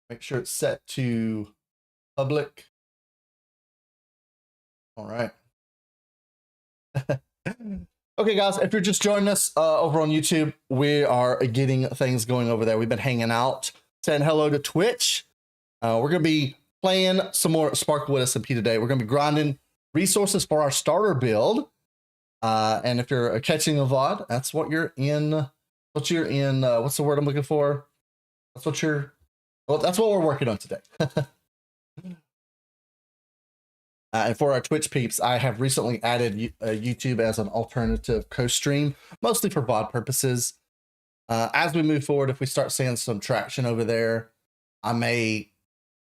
Make sure it's set to public. All right. Okay, guys, if you're just joining us over on YouTube, we are getting things going over there. We've been hanging out, saying hello to Twitch. We're going to be playing some more SparkleWood SMP today. We're going to be grinding resources for our starter build. And if you're catching a VOD, that's what you're in. What's the word I'm looking for? That's what we're working on today. And for our Twitch peeps, I have recently added YouTube as an alternative co-stream, mostly for VOD purposes. As we move forward, if we start seeing some traction over there, I may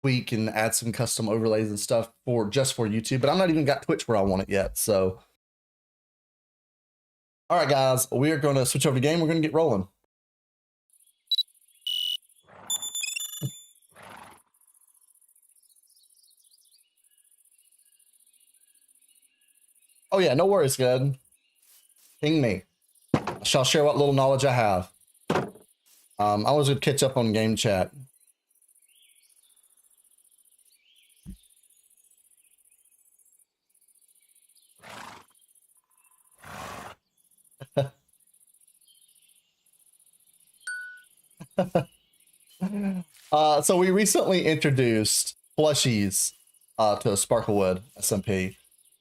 tweak and add some custom overlays and stuff just for YouTube, but I'm not even got Twitch where I want it yet. So, all right, guys, we are going to switch over to game. We're going to get rolling. Oh yeah, no worries, good. Ping me. I shall share what little knowledge I have. I was gonna catch up on game chat. So we recently introduced plushies to SparkleWood SMP.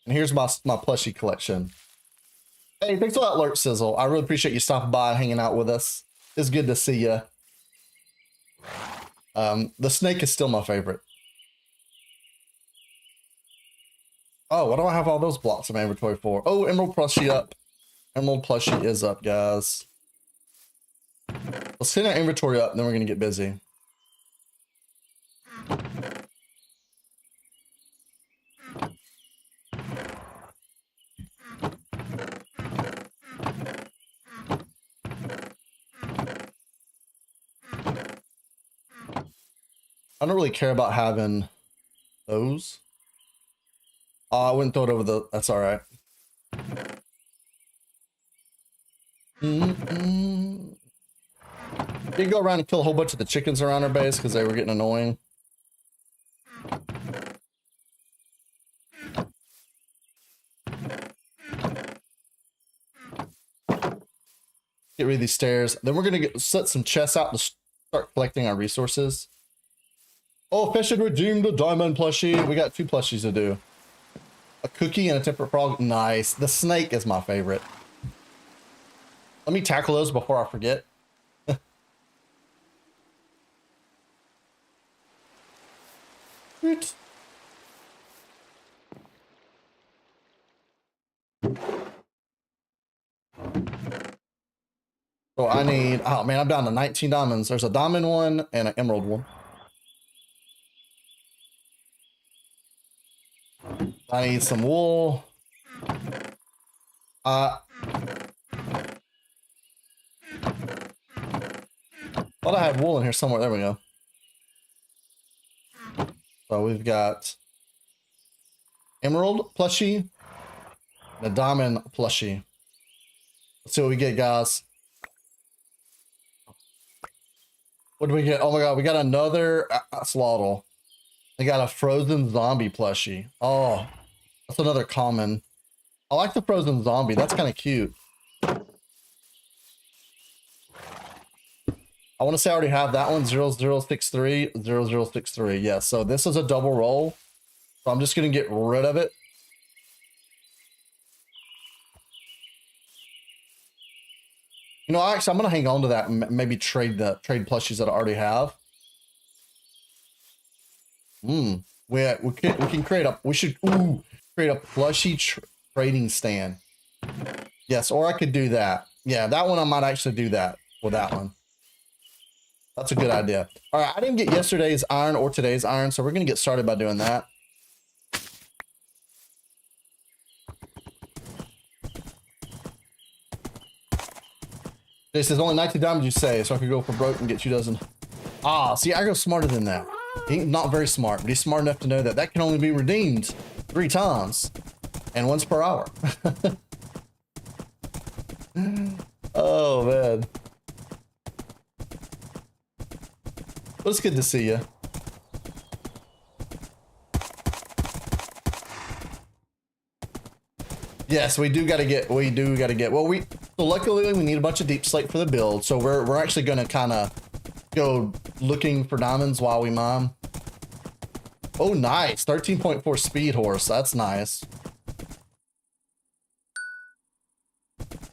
And here's my plushie collection. Hey, thanks for that alert, Sizzle. I really appreciate you stopping by and hanging out with us. It's good to see you. The snake is still my favorite. Oh, what do I have all those blocks in my inventory for? Oh, emerald plushie up. Emerald plushie is up, guys. Let's clean our inventory up, and then we're going to get busy. I don't really care about having those. Oh, I wouldn't throw it over the... That's all right. Did go around and kill a whole bunch of the chickens around our base because they were getting annoying. Get rid of these stairs. Then we're going to set some chests out to start collecting our resources. Oh, Fish had redeemed a diamond plushie. We got 2 plushies to do. A cookie and a temperate frog. Nice. The snake is my favorite. Let me tackle those before I forget. So I need, oh man, I'm down to 19 diamonds. There's a diamond one and an emerald one. I need some wool. Thought I had wool in here somewhere. There we go. So we've got emerald plushie and a diamond plushie. Let's see what we get, guys. What do we get? Oh my god, we got another slaughter. They got a frozen zombie plushie. Oh, that's another common. I like the frozen zombie. That's kind of cute. I want to say I already have that one. 0063, 0063. Yeah, so this is a double roll. So I'm just going to get rid of it. You know, actually, I'm going to hang on to that and maybe trade plushies that I already have. We can create a, create a plushie trading stand. Yes, or I could do that. Yeah, that one I might actually do that with that one. That's a good idea. All right, I didn't get yesterday's iron or today's iron, so we're going to get started by doing that. This is only 19 diamonds, you say, so I could go for broke and get 2 dozen. Ah, see, I go smarter than that. He's not very smart, but he's smart enough to know that that can only be redeemed 3 times and once per hour. Oh, man. Well, it's good to see you. Yes, we do got to get, well, so luckily we need a bunch of deep slate for the build. So we're actually going to kind of go looking for diamonds while we mine. Oh, nice. 13.4 speed horse. That's nice.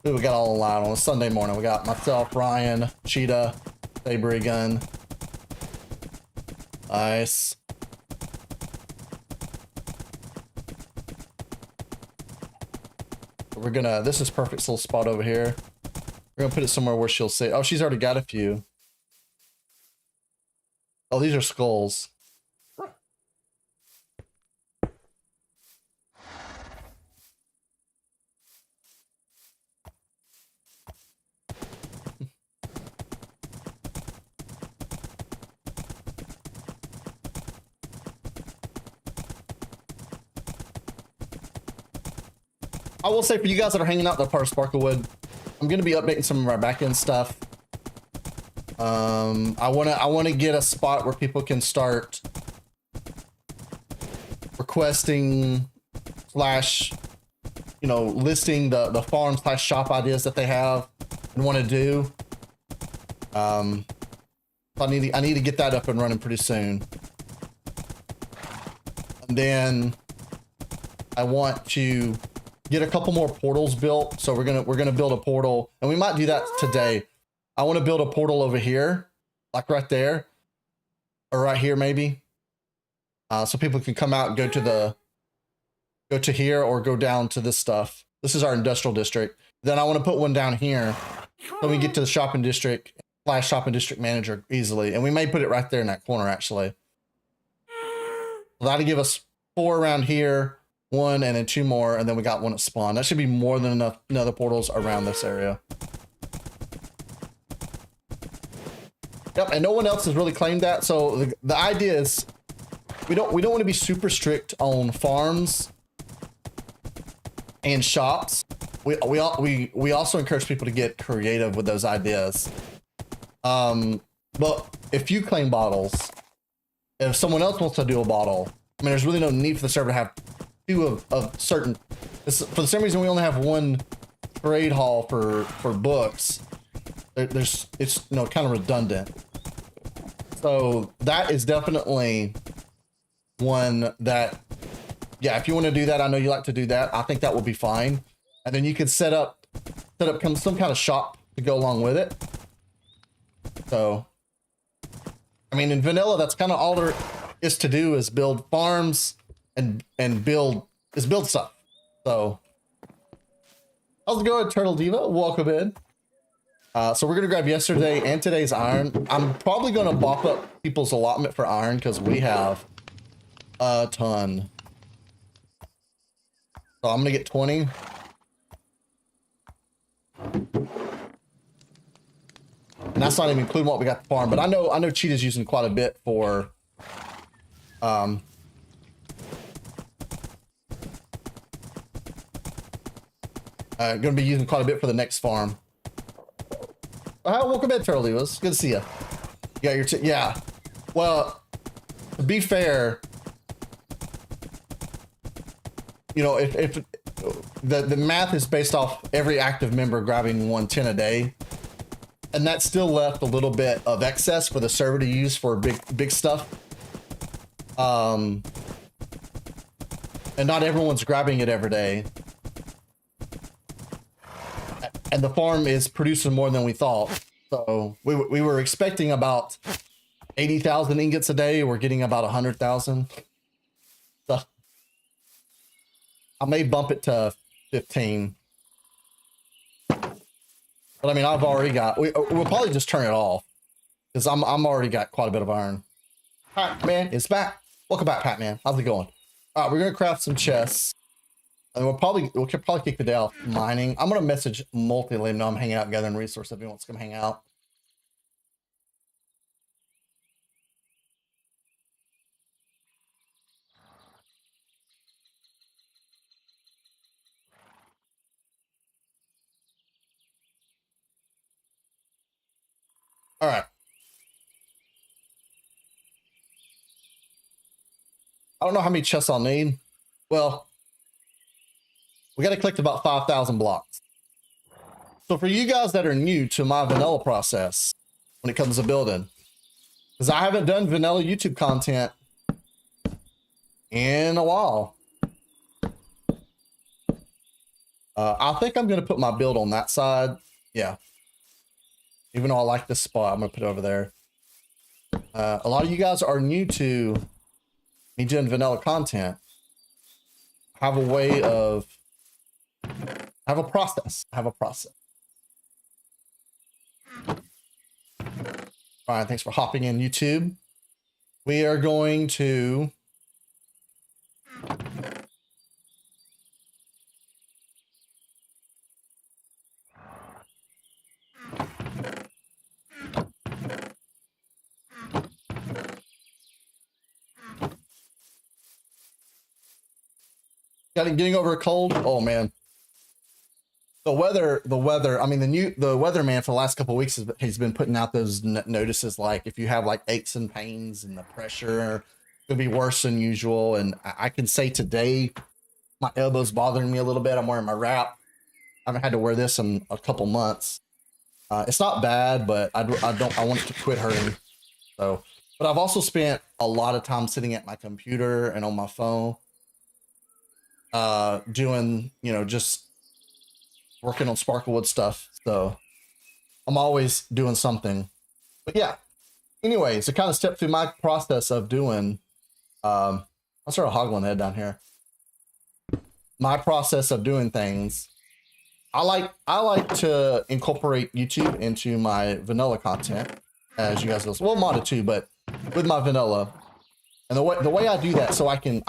Ooh, we got all online on a Sunday morning. We got myself, Ryan, Cheetah, Sabre gun. Nice. We're gonna, this is perfect little spot over here. We're gonna put it somewhere where she'll see. Oh, she's already got a few. Oh, these are skulls. I will say for you guys that are hanging out the part of SparkleWood, I'm gonna be updating some of our backend stuff. I wanna get a spot where people can start requesting slash, you know, listing the farm slash shop ideas that they have and want to do. I need to get that up and running pretty soon. And then I want to get a couple more portals built. So we're gonna build a portal, and we might do that today. I want to build a portal over here, like right there, or right here maybe, so people can come out and go to here or go down to this stuff. This is our industrial district. Then I want to put one down here so we get to the shopping district slash shopping district manager easily, and we may put it right there in that corner actually. So that'll give us 4 around here. 1 and then 2 more, and then we got 1 at spawn. That should be more than enough nether portals around this area. Yep, and no one else has really claimed that. So the idea is we don't want to be super strict on farms and shops. We also encourage people to get creative with those ideas. But if you claim bottles, if someone else wants to do a bottle, I mean, there's really no need for the server to have 2 of certain. For the same reason we only have 1 trade hall for books. It's, you know, kind of redundant. So that is definitely one that, yeah, if you want to do that, I know you like to do that. I think that will be fine. And then you could set up some kind of shop to go along with it. So, I mean, in vanilla, that's kind of all there is to do, is build farms and build stuff. So how's it going, Turtle Diva? Welcome in. So we're gonna grab yesterday and today's iron. I'm probably gonna bop up people's allotment for iron because we have a ton. So I'm gonna get 20. And that's not even including what we got to farm, but I know Cheetah's using quite a bit for gonna be using quite a bit for the next farm. Welcome back, Turtle Divas. Good to see you. You got your yeah. Well, to be fair, you know, if the math is based off every active member grabbing 110 a day, and that still left a little bit of excess for the server to use for big stuff. And not everyone's grabbing it every day. And the farm is producing more than we thought. So we were expecting about 80,000 ingots a day. We're getting about 100,000. So I may bump it to 15. But I mean, I've already got, we'll probably just turn it off because I'm already got quite a bit of iron. Pat-Man is back. Welcome back, Pat-Man. How's it going? All right, we're gonna craft some chests. And we'll probably kick the day off mining. I'm gonna message Multi, let him know I'm hanging out gathering resources if he wants to come hang out. All right. I don't know how many chests I'll need. Well, we got to collect about 5,000 blocks. So for you guys that are new to my vanilla process when it comes to building, because I haven't done vanilla YouTube content in a while. I think I'm going to put my build on that side. Yeah. Even though I like this spot, I'm going to put it over there. A lot of you guys are new to me doing vanilla content. Have a way of, have a process. Brian, thanks for hopping in YouTube. We are going to getting over a cold. Oh man. The weather, I mean, the weatherman for the last couple of weeks he's been putting out those notices, like if you have like aches and pains and the pressure could be worse than usual. And I can say today, my elbow's bothering me a little bit. I'm wearing my wrap. I haven't had to wear this in a couple months. It's not bad, but I want it to quit hurting. So, but I've also spent a lot of time sitting at my computer and on my phone, doing, just working on SparkleWood stuff. So I'm always doing something. But yeah, anyways, to kind of step through my process of doing, I'll start hoggling head down here. My process of doing things. I like to incorporate YouTube into my vanilla content, as you guys know. Well, modded too, but with my vanilla. And the way I do that, so I can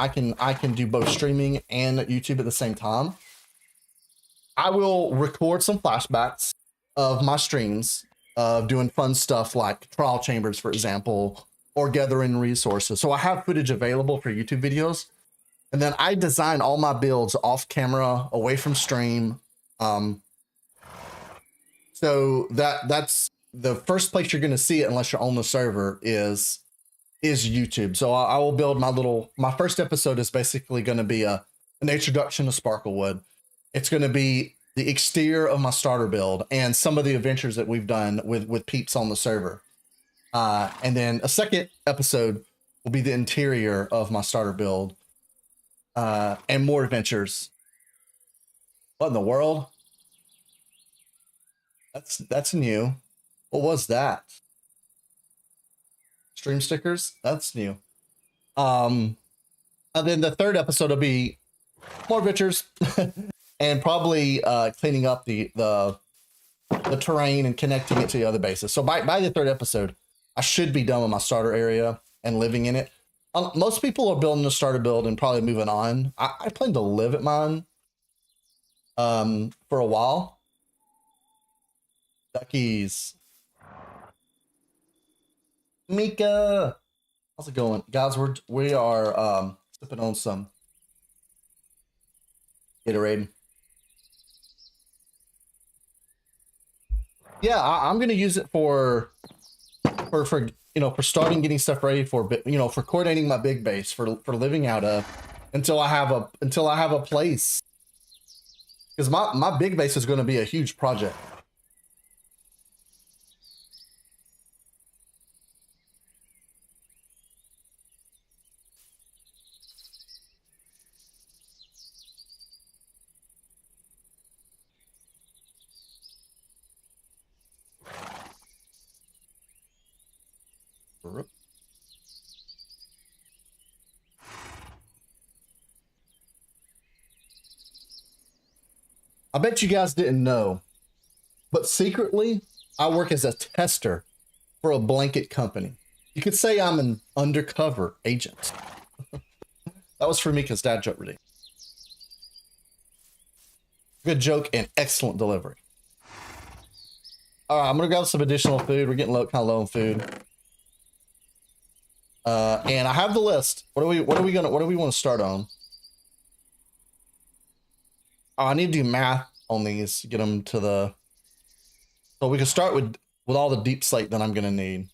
do both streaming and YouTube at the same time. I will record some flashbacks of my streams of doing fun stuff like trial chambers, for example, or gathering resources. So I have footage available for YouTube videos, and then I design all my builds off camera, away from stream. So that's the first place you're going to see it, unless you're on the server, is YouTube. So I will build my first episode is basically going to be an introduction to SparkleWood. It's going to be the exterior of my starter build and some of the adventures that we've done with peeps on the server. And then a second episode will be the interior of my starter build, and more adventures. What in the world? That's new. What was that? Stream stickers? That's new. And then the third episode will be more adventures. And probably cleaning up the terrain and connecting it to the other bases. So by the third episode, I should be done with my starter area and living in it. Most people are building a starter build and probably moving on. I plan to live at mine for a while. Duckies. Mika. How's it going? Guys, we are sipping on some Gatorade. Yeah, I'm gonna use it for starting getting stuff ready for coordinating my big base for living out of until I have a place, because my big base is going to be a huge project. I bet you guys didn't know, but secretly, I work as a tester for a blanket company. You could say I'm an undercover agent. That was for Mika's dad joke reading. Good joke and excellent delivery. All right, I'm gonna grab some additional food. We're getting kind of low on food. And I have the list. What do we want to start on? Oh, I need to do math on these to get them to the. So we can start with all the deep slate that I'm gonna need.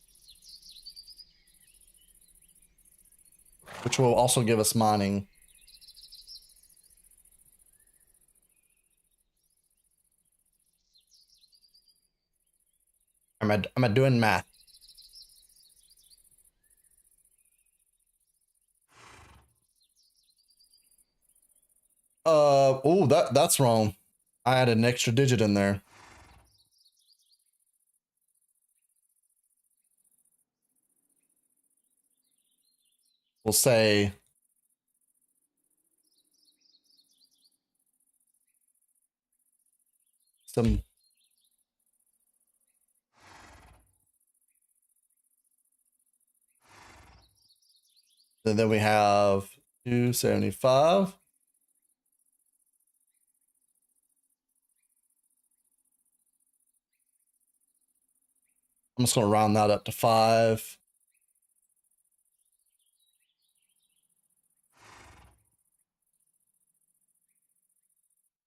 which will also give us mining. I'm doing math. Oh, that's wrong. I added an extra digit in there. We'll say some. And then we have 275. I'm just going to round that up to 5.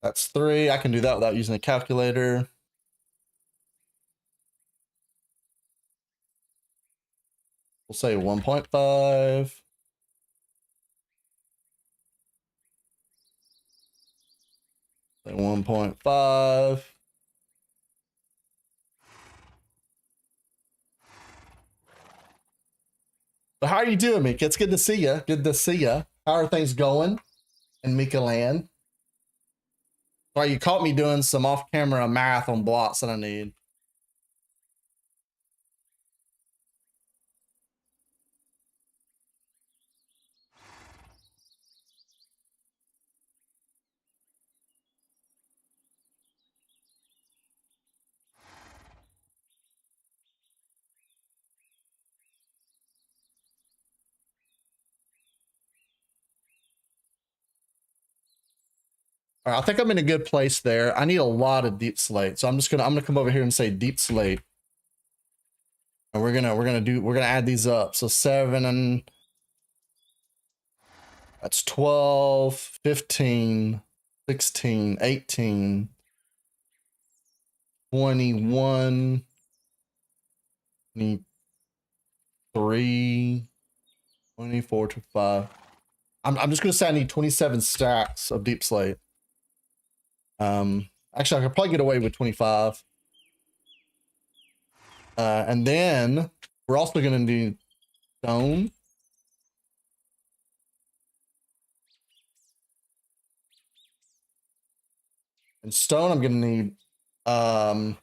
That's 3. I can do that without using a calculator. We'll say 1.5. Say 1.5. But how are you doing, Mika? It's good to see you. Good to see you. How are things going in Mika land? Well, you caught me doing some off-camera math on blocks that I need. All right, I think I'm in a good place there. I need a lot of deep slate, so I'm gonna come over here and say deep slate, and we're gonna add these up. So 7 and that's 12, 15, 16, 18, 21, 23, 24 to 5. I'm just gonna say I need 27 stacks of deep slate. Actually, I could probably get away with 25. And then we're also gonna need stone. And stone, I'm gonna need. I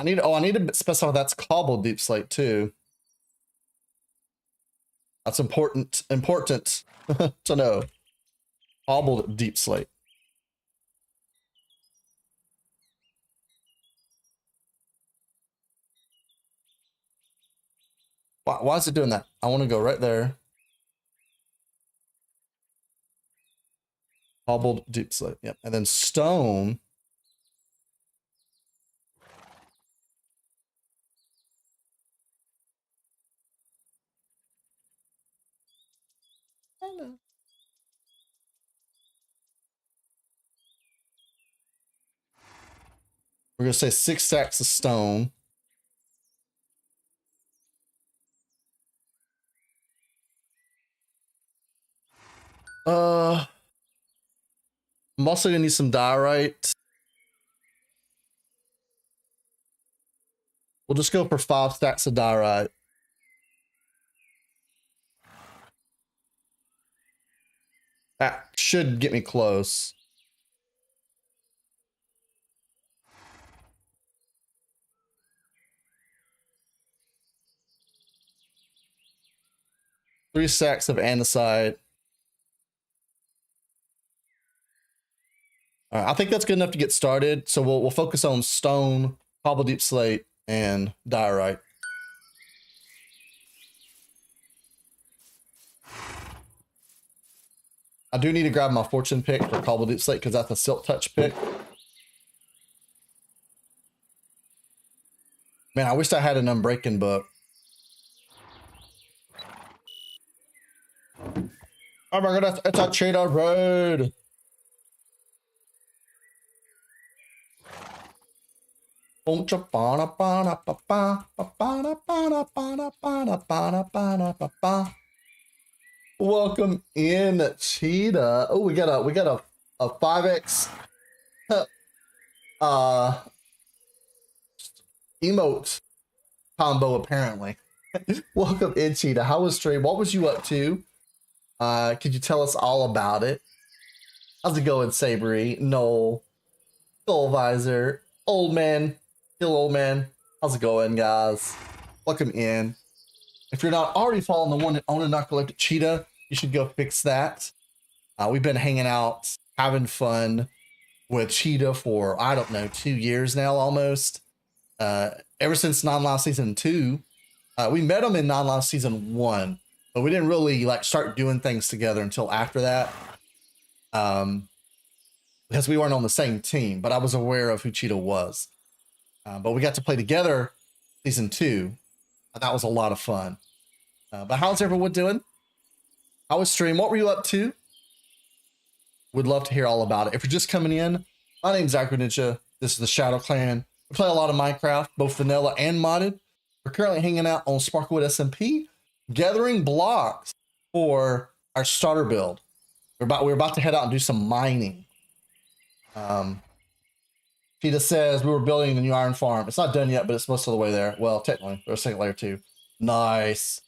need to specify that's cobbled deep slate too. That's important to know. Cobbled deep slate. Why is it doing that? I want to go right there. Cobbled deep slate. Yep. And then stone. We're gonna say 6 stacks of stone. I'm also gonna need some diorite. We'll just go for 5 stacks of diorite. That should get me close. Three stacks of andesite. All right, I think that's good enough to get started. So we'll focus on stone, cobble deep slate, and diorite. I do need to grab my fortune pick for cobble deep slate because that's a silk touch pick. Man, I wish I had an unbreaking book. Oh my god, it's a cheetah road. Ooh, Welcome in, Cheetah. Oh, we got a 5x emote combo apparently. Welcome in, Cheetah. How was stream? What was you up to? Could you tell us all about it? How's it going, Sabery, Noel, Skullvisor, Old Man, Kill Old Man? How's it going, guys? Welcome in. If you're not already following the one that own and not collected Cheetah, you should go fix that. We've been hanging out, having fun with Cheetah for, I don't know, 2 years now almost. Ever since Non-Live Season 2. We met him in Non-Live Season 1, but we didn't really like start doing things together until after that. Because we weren't on the same team, but I was aware of who Cheetah was. But we got to play together Season 2. And that was a lot of fun. But how's everyone doing? How was stream? What were you up to? Would love to hear all about it. If you're just coming in, my name's Ninja. This is the Shadow Clan. We play a lot of Minecraft, both vanilla and modded. We're currently hanging out on SparkleWood SMP, gathering blocks for our starter build. We're about to head out and do some mining. Cheetah says we were building the new iron farm. It's not done yet, but it's most of the way there. Well, technically, there's a second layer too. Nice.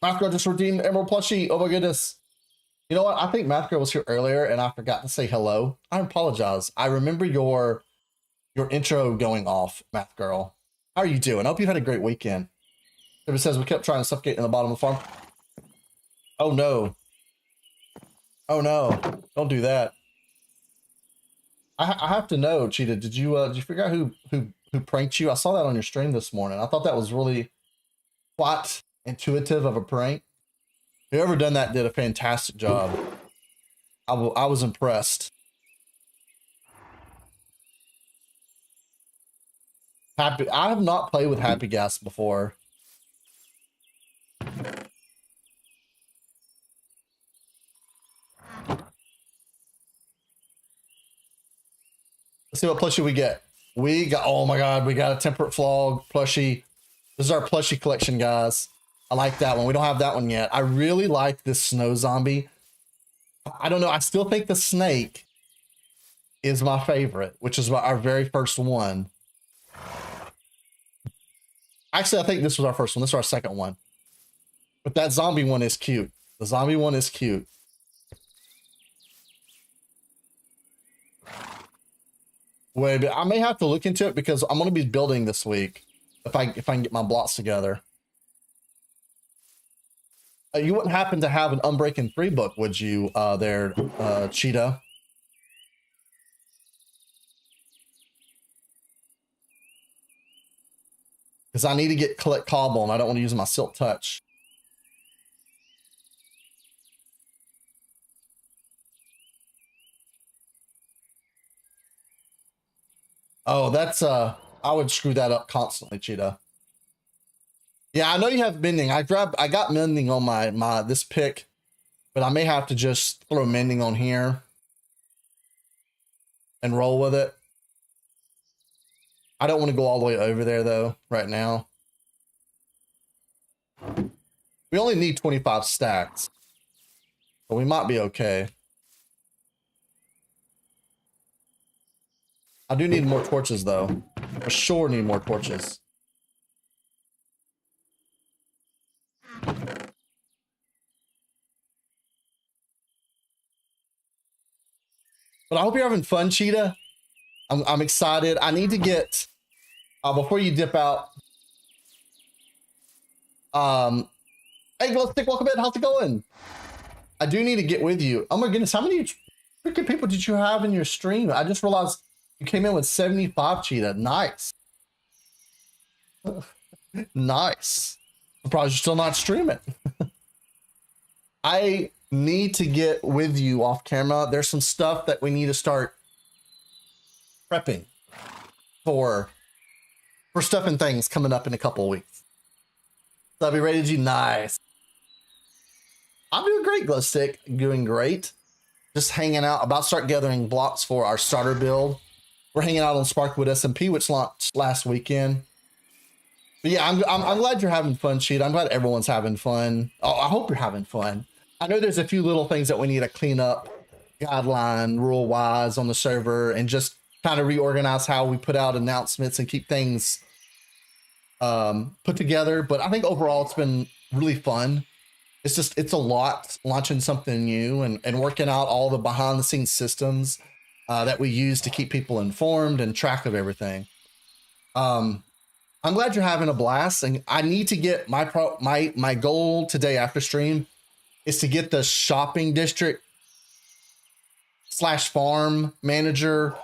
Mathgirl just redeemed Emerald Plushie. Oh my goodness. You know what? I think Mathgirl was here earlier and I forgot to say hello. I apologize. I remember your intro going off, Mathgirl. How are you doing? I hope you had a great weekend. It says we kept trying to suffocate in the bottom of the farm. Oh no. Oh no. Don't do that. I have to know, Cheetah, did you figure out who pranked you? I saw that on your stream this morning. I thought that was really quite intuitive of a prank. Whoever done that did a fantastic job. I was impressed. I have not played with Happy Gas before. Let's see what plushie we get. We got, oh my god, we got a Temperate Flog plushie. This is our plushie collection, guys. I like that one. We don't have that one yet. I really like this snow zombie. I don't know. I still think the snake is my favorite, which is our very first one. Actually, I think this was our first one. This is our second one. But that zombie one is cute. The zombie one is cute. Wait, I may have to look into it because I'm going to be building this week if I can get my blocks together. You wouldn't happen to have an Unbreaking 3 book, would you, there, Cheetah? Because I need to collect cobble and I don't want to use my Silk Touch. Oh, that's I would screw that up constantly, Cheetah. Yeah, I know you have mending. I got mending on my this pick, but I may have to just throw mending on here and roll with it. I don't want to go all the way over there though right now. We only need 25 stacks, but we might be okay. I do need more torches though. For sure need more torches. But I hope you're having fun, Cheetah. I'm excited. I need to get before you dip out. Hey, Glowstick, welcome in. How's it going? I do need to get with you. Oh my goodness, how many freaking people did you have in your stream? I just realized you came in with 75, Cheetah. Nice. Nice. I'm surprised you're still not streaming. I need to get with you off camera. There's some stuff that we need to start prepping for stuff and things coming up in a couple of weeks. So I'll be ready to do nice. I'm doing great, Glowstick. Doing great. Just hanging out. About to start gathering blocks for our starter build. We're hanging out on SparkleWood SMP, which launched last weekend. But yeah, I'm glad you're having fun, Cheetah. I'm glad everyone's having fun. Oh, I hope you're having fun. I know there's a few little things that we need to clean up guideline rule wise on the server and just kind of reorganize how we put out announcements and keep things put together. But I think overall it's been really fun. It's a lot launching something new and working out all the behind the scenes systems that we use to keep people informed and track of everything. I'm glad you're having a blast, and I need to get my goal today after stream is to get the shopping district / farm manager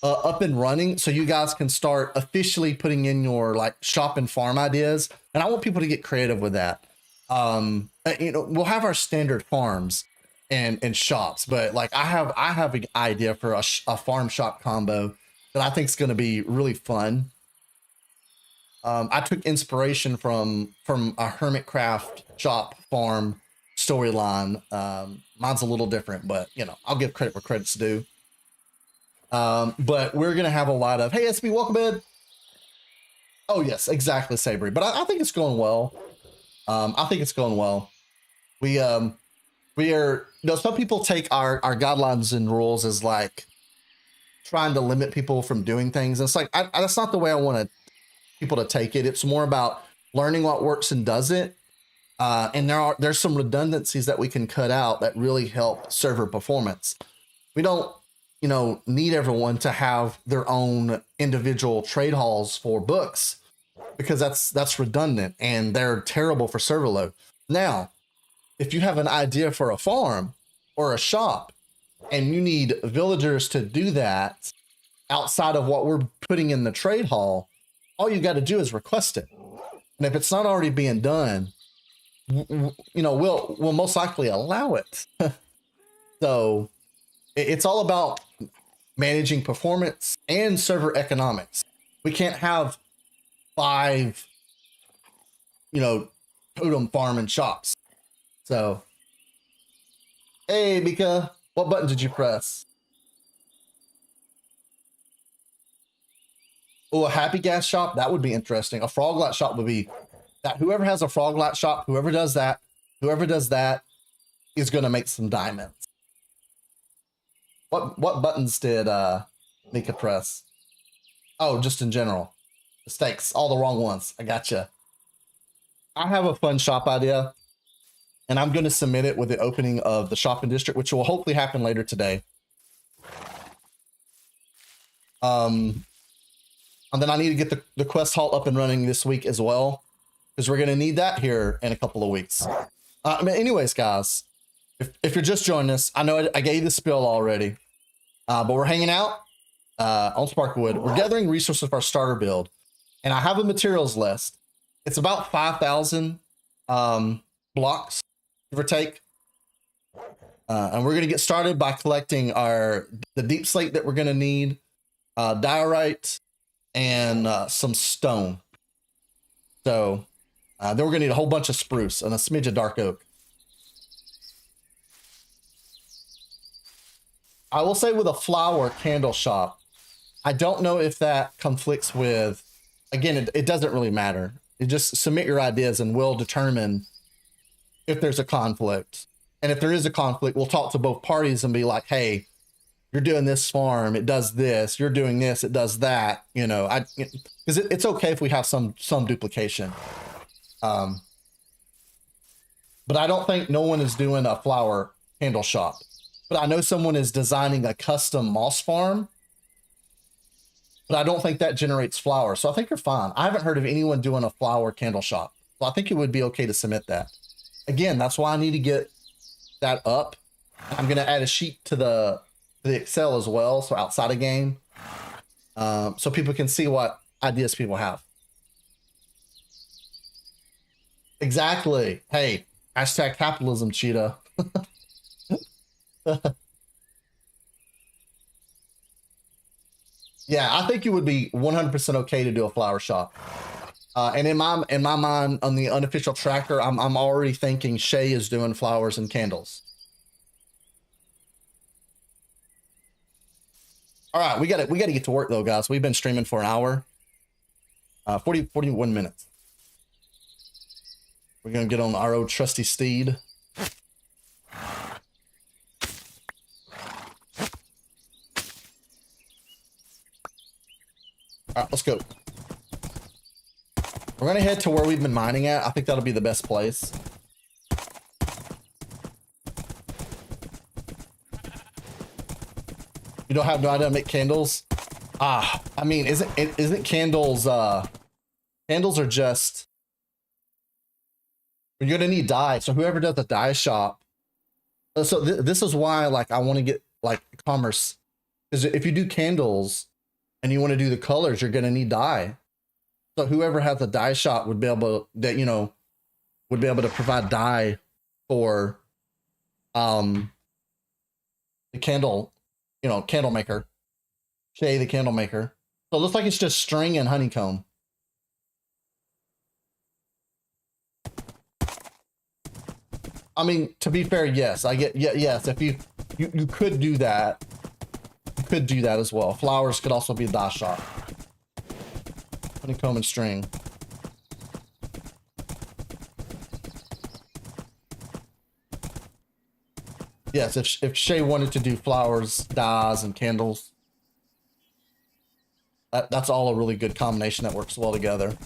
up and running so you guys can start officially putting in your like shop and farm ideas. And I want people to get creative with that. You know, we'll have our standard farms and shops, but like I have an idea for a farm shop combo that I think is going to be really fun. I took inspiration from a Hermitcraft shop farm storyline. Mine's a little different, but you know, I'll give credit where credit's due. But we're gonna have a lot of, hey SB, welcome in. Oh yes, exactly, Sabri. But I think it's going well. I think it's going well. We are, you know, some people take our guidelines and rules as like trying to limit people from doing things. It's like that's not the way I want people to take it. It's more about learning what works and doesn't. And there's some redundancies that we can cut out that really help server performance. We don't, you know, need everyone to have their own individual trade halls for books because that's redundant and they're terrible for server load. Now, if you have an idea for a farm or a shop and you need villagers to do that outside of what we're putting in the trade hall, all you got to do is request it. And if it's not already being done, you know, we'll most likely allow it. So it's all about managing performance and server economics. We can't have 5, you know, totem farm and shops. So, hey, Mika, what button did you press? Oh, a happy gas shop? That would be interesting. A froglet shop would be that. Whoever has a froglet shop, whoever does that is going to make some diamonds. What buttons did Mika press? Oh, just in general. Mistakes, all the wrong ones. I gotcha. I have a fun shop idea, and I'm going to submit it with the opening of the shopping district, which will hopefully happen later today. And then I need to get the quest hall up and running this week as well, because we're going to need that here in a couple of weeks. But anyways, guys, if you're just joining us, I know I gave the spiel already, but we're hanging out on SparkleWood. We're gathering resources for our starter build, and I have a materials list. It's about 5,000 blocks, give or take. And we're going to get started by collecting the deep slate that we're going to need, diorite, and some stone. So then we're going to need a whole bunch of spruce and a smidge of dark oak. I will say with a flower candle shop, I don't know if that conflicts with, again, it doesn't really matter. You just submit your ideas and we'll determine if there's a conflict. And if there is a conflict, we'll talk to both parties and be like, hey, you're doing this farm, it does this. You're doing this, it does that. You know, because it's okay if we have some duplication. But I don't think no one is doing a flower candle shop. But I know someone is designing a custom moss farm. But I don't think that generates flowers. So I think you're fine. I haven't heard of anyone doing a flower candle shop. So I think it would be okay to submit that. Again, that's why I need to get that up. I'm going to add a sheet to the Excel as well. So outside of game. So people can see what ideas people have. Exactly. Hey, hashtag capitalism, Cheetah. Yeah, I think it would be 100% okay to do a flower shop. And in my mind, on the unofficial tracker, I'm already thinking Shay is doing flowers and candles. All right, we got to get to work though, guys. We've been streaming for an hour, 41 minutes. We're gonna get on our old trusty steed. All right, let's go. We're gonna head to where we've been mining at. I think that'll be the best place. You don't have no idea how to make candles? Ah, I mean, isn't candles, candles are just, you're gonna need dye. So whoever does the dye shop, so this is why, like, I want to get like commerce, because if you do candles and you want to do the colors, you're gonna need dye. So whoever has a dye shop would be able to, would be able to provide dye for, the candle, candle maker. Shay, the candle maker. So it looks like it's just string and honeycomb. I mean, to be fair, yes, I get, yes, if you could do that. You could do that as well. Flowers could also be a dye shop. Honeycomb and string. Yes, if Shay wanted to do flowers, dyes, and candles, that's all a really good combination that works well together.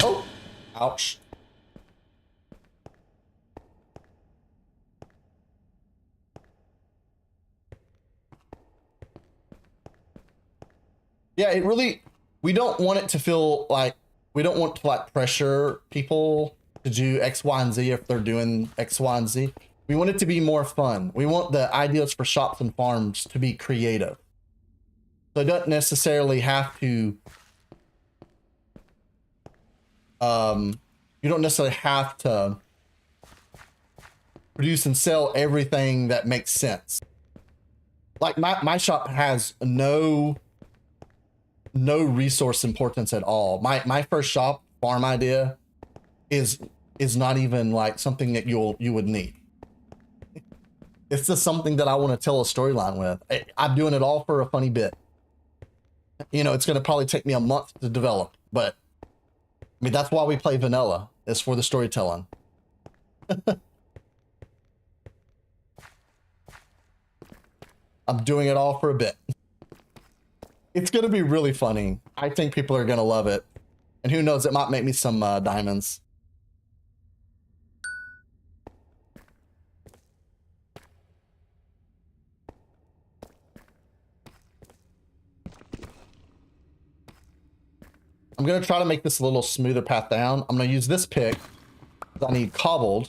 Oh, ouch. Yeah, it really, we don't want it to feel like, we don't want to like pressure people to do X, Y, and Z if they're doing X, Y, and Z. We want it to be more fun. We want the ideas for shops and farms to be creative. So it doesn't necessarily have to, you don't necessarily have to produce and sell everything that makes sense. Like my shop has no resource importance at all. My first shop farm idea is not even like something that you would need. It's just something that I want to tell a storyline with. I'm doing it all for a funny bit. It's going to probably take me a month to develop, but I mean, that's why we play vanilla. It's for the storytelling. I'm doing it all for a bit. It's going to be really funny. I think people are going to love it. And who knows, it might make me some diamonds. I'm going to try to make this a little smoother path down. I'm going to use this pick. I need cobble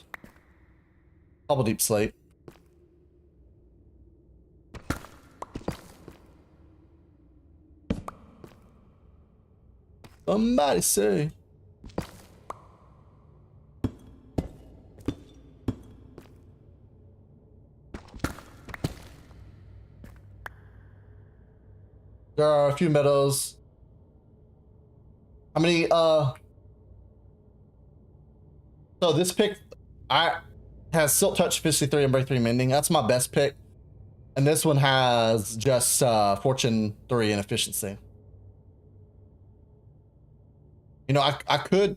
deep slate. Somebody say. There are a few meadows. How many, so this pick, has Silk Touch, Efficiency 3, and Break 3 Mending. That's my best pick. And this one has just Fortune 3 and Efficiency. I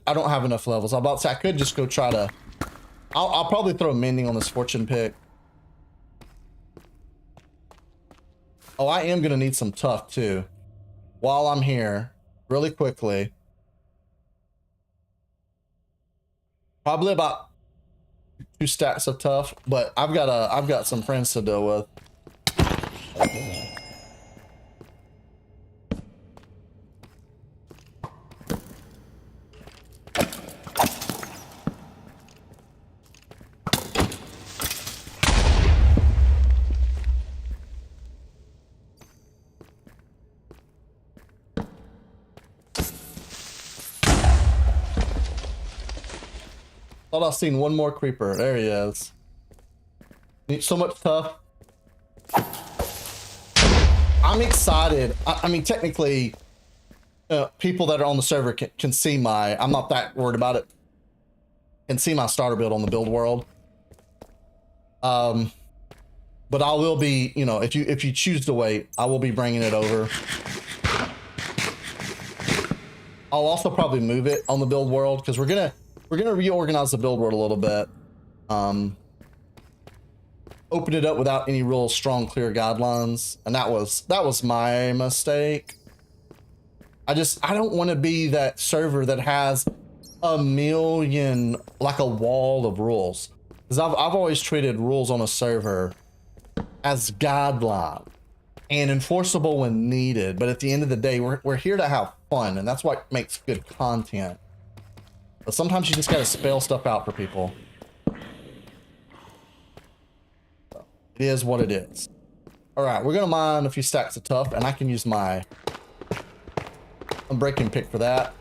don't have enough levels. I'm about to say I could just go try to, I'll probably throw Mending on this Fortune pick. Oh, I am going to need some Tough too. While I'm here, really quickly. Probably about 2 stacks of Tough, but I've got some friends to deal with. Thought I've seen one more creeper. There he is. Need so much Tough. I'm excited. I mean, technically, people that are on the server can see my. I'm not that worried about it. Can see my starter build on the build world. But I will be, you know, if you choose to wait, I will be bringing it over. I'll also probably move it on the build world because we're gonna reorganize the build world a little bit. Open it up without any real strong, clear guidelines, and that was my mistake. I don't want to be that server that has a million, like a wall of rules, because I've always treated rules on a server as guideline and enforceable when needed. But at the end of the day, we're here to have fun, and that's what makes good content. But sometimes you just gotta spell stuff out for people. It is what it is. All right, we're gonna mine a few stacks of tough, and I can use my unbreaking pick for that.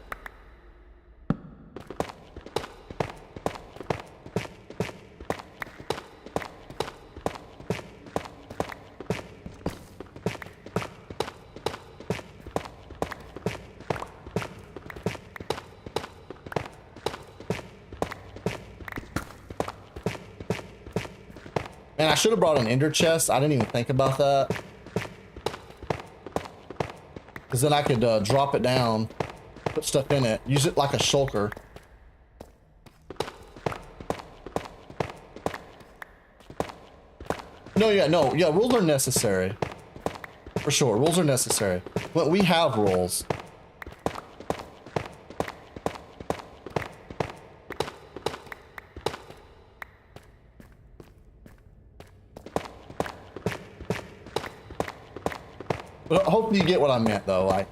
Man, I should have brought an ender chest. I didn't even think about that. Because then I could drop it down, put stuff in it, use it like a shulker. Yeah, rules are necessary. For sure, rules are necessary. But we have rules. But hopefully you get what I meant, though. Like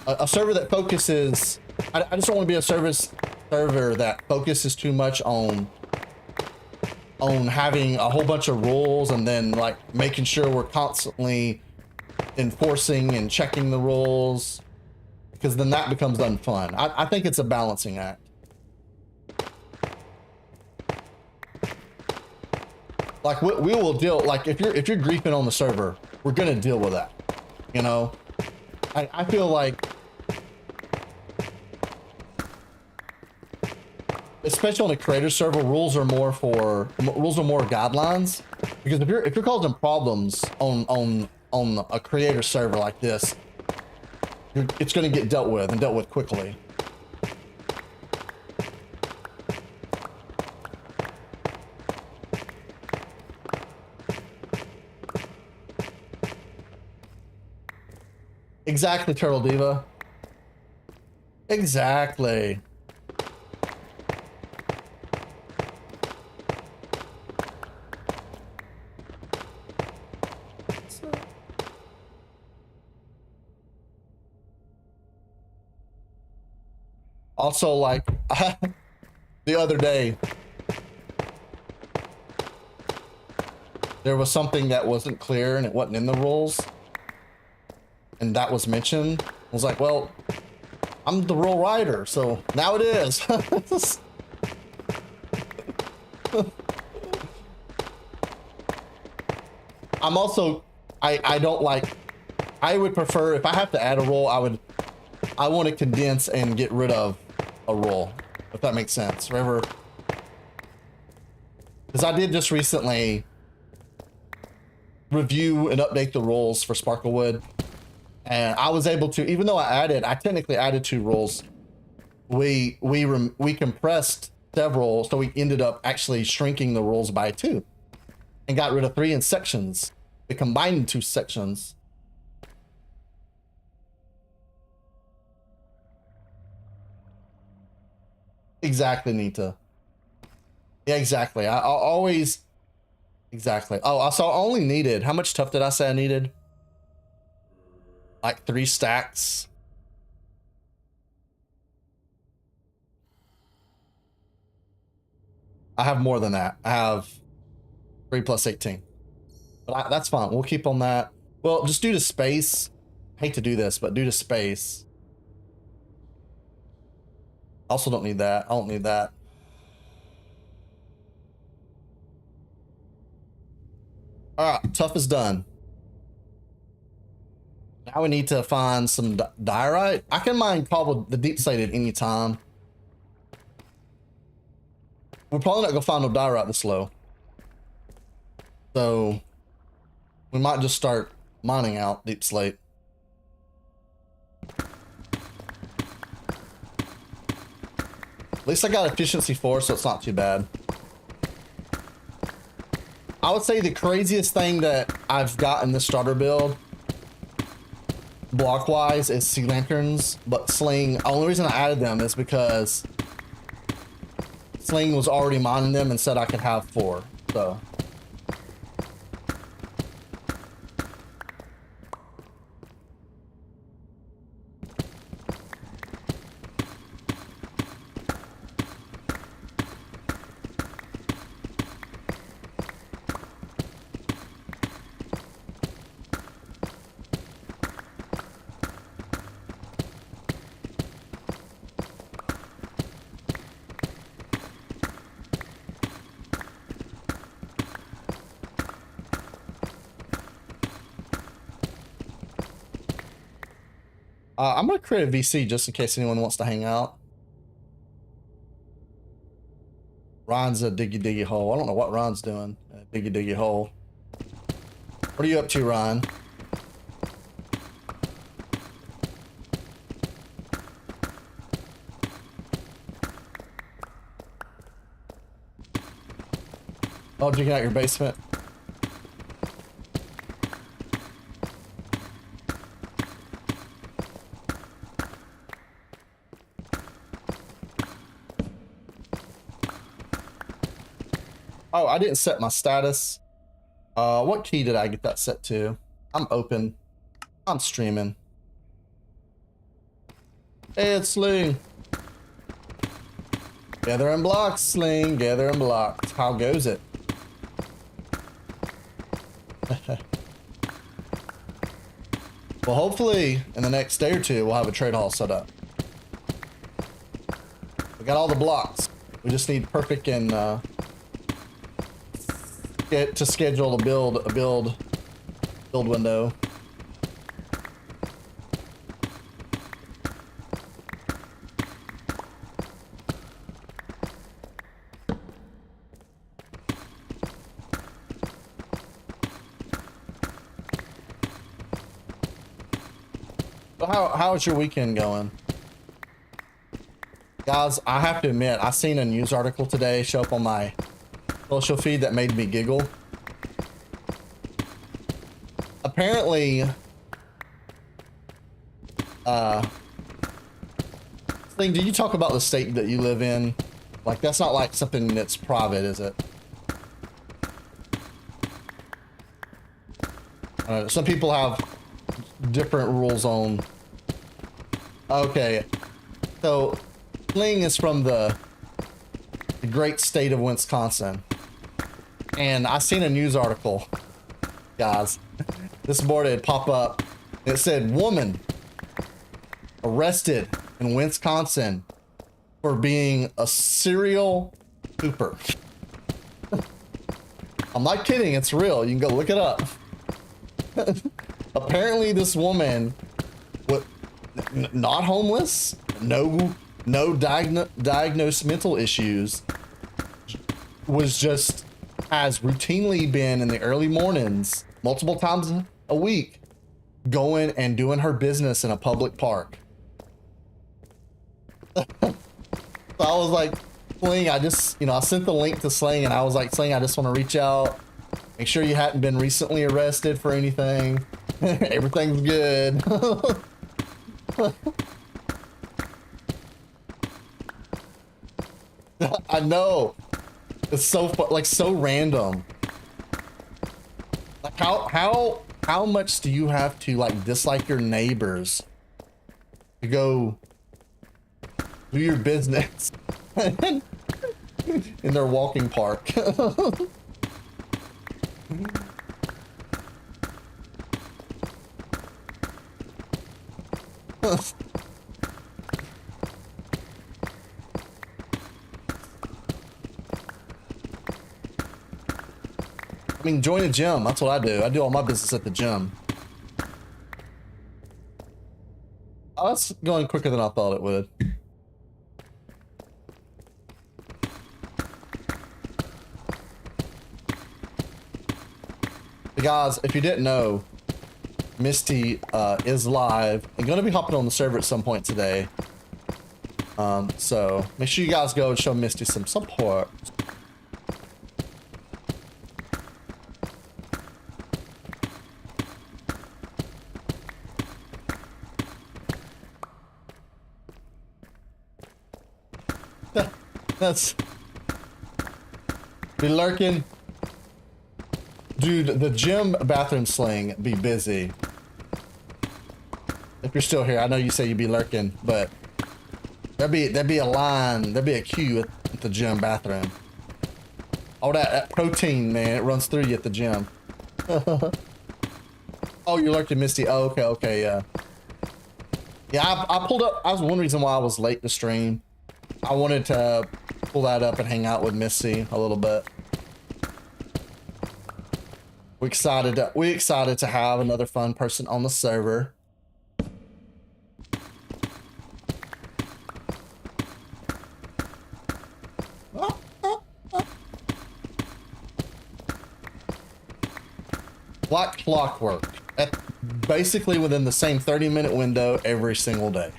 a server that focuses. I just don't want to be a server that focuses too much on having a whole bunch of rules and then like making sure we're constantly enforcing and checking the rules, because then that becomes unfun. I think it's a balancing act. Like we will deal, like if you're griefing on the server, we're gonna deal with that. You know, I feel like, especially on a creator server, rules are more guidelines. Because if you're causing problems on a creator server like this, it's gonna get dealt with, and dealt with quickly. Exactly, Turtle Diva. Exactly. Also, like, the other day, there was something that wasn't clear and it wasn't in the rules. And that was mentioned. I was like, well, I'm the rule writer, so now it is. I'm also, I don't like, I would prefer, if I have to add a rule, I want to condense and get rid of a rule, if that makes sense. Forever. Because I did just recently review and update the rules for SparkleWood. And I was able to, even though I technically added 2 rules, we compressed several, so we ended up actually shrinking the rules by 2 and got rid of 3 in sections. We combined 2 sections. Exactly, Nita. Yeah, exactly. I'll always, exactly. Oh, so I only needed, how much tough did I say I needed? Like 3 stacks. I have more than that. I have 3 plus 18. But that's fine. We'll keep on that. Well, just due to space. I hate to do this, but due to space. Also don't need that. I don't need that. All right, tough is done. Now we need to find some diorite. I can mine probably the deep slate at any time. We're probably not gonna find no diorite this low. So we might just start mining out deep slate. At least I got efficiency 4, so it's not too bad. I would say the craziest thing that I've got in this starter build, block-wise, is sea lanterns, but sling, the only reason I added them is because sling was already mining them and said I could have 4, so. I'm gonna create a VC just in case anyone wants to hang out. Ryan's a diggy hole. I don't know what Ryan's doing. Diggy hole. What are you up to, Ryan? Oh, digging out your basement. Oh, I didn't set my status. What key did I get that set to? I'm open. I'm streaming. Hey, it's Sling. Gather and blocks, Sling. Gather and blocks. How goes it? Well, hopefully in the next day or two, we'll have a trade hall set up. We got all the blocks. We just need perfect and to schedule a build window. How's your weekend going? Guys, I have to admit, I seen a news article today show up on my social feed that made me giggle. Apparently, Thing, did you talk about the state that you live in? Like, that's not like something that's private, is it? Some people have different rules on. Okay, so Fling is from the great state of Wisconsin, and I seen a news article, guys. This board had pop up. It said, "Woman arrested in Wisconsin for being a serial pooper." I'm not kidding. It's real. You can go look it up. Apparently, this woman, not homeless, no diagnosed mental issues, has routinely been in the early mornings, multiple times a week, going and doing her business in a public park. So I was like, Sling, I sent the link to Sling, and I was like, Sling, I just want to reach out, make sure you hadn't been recently arrested for anything. Everything's good. I know. It's so so random. Like how much do you have to like dislike your neighbors to go do your business in their walking park? I mean, join a gym. That's what I do. I do all my business at the gym. Oh, that's going quicker than I thought it would. Guys, if you didn't know, Misty is live and going to be hopping on the server at some point today. So make sure you guys go and show Misty some support. That's be lurking. Dude, the gym bathroom sling be busy. If you're still here, I know you say you'd be lurking, but there'd be a line, there'd be a queue at the gym bathroom. All that protein, man, it runs through you at the gym. Oh, you're lurking, Misty. Oh, okay, yeah. Yeah, I pulled up. That was one reason why I was late to stream. I wanted to pull that up and hang out with Misty a little bit. We excited to have another fun person on the server. Like clockwork, basically within the same 30-minute window every single day.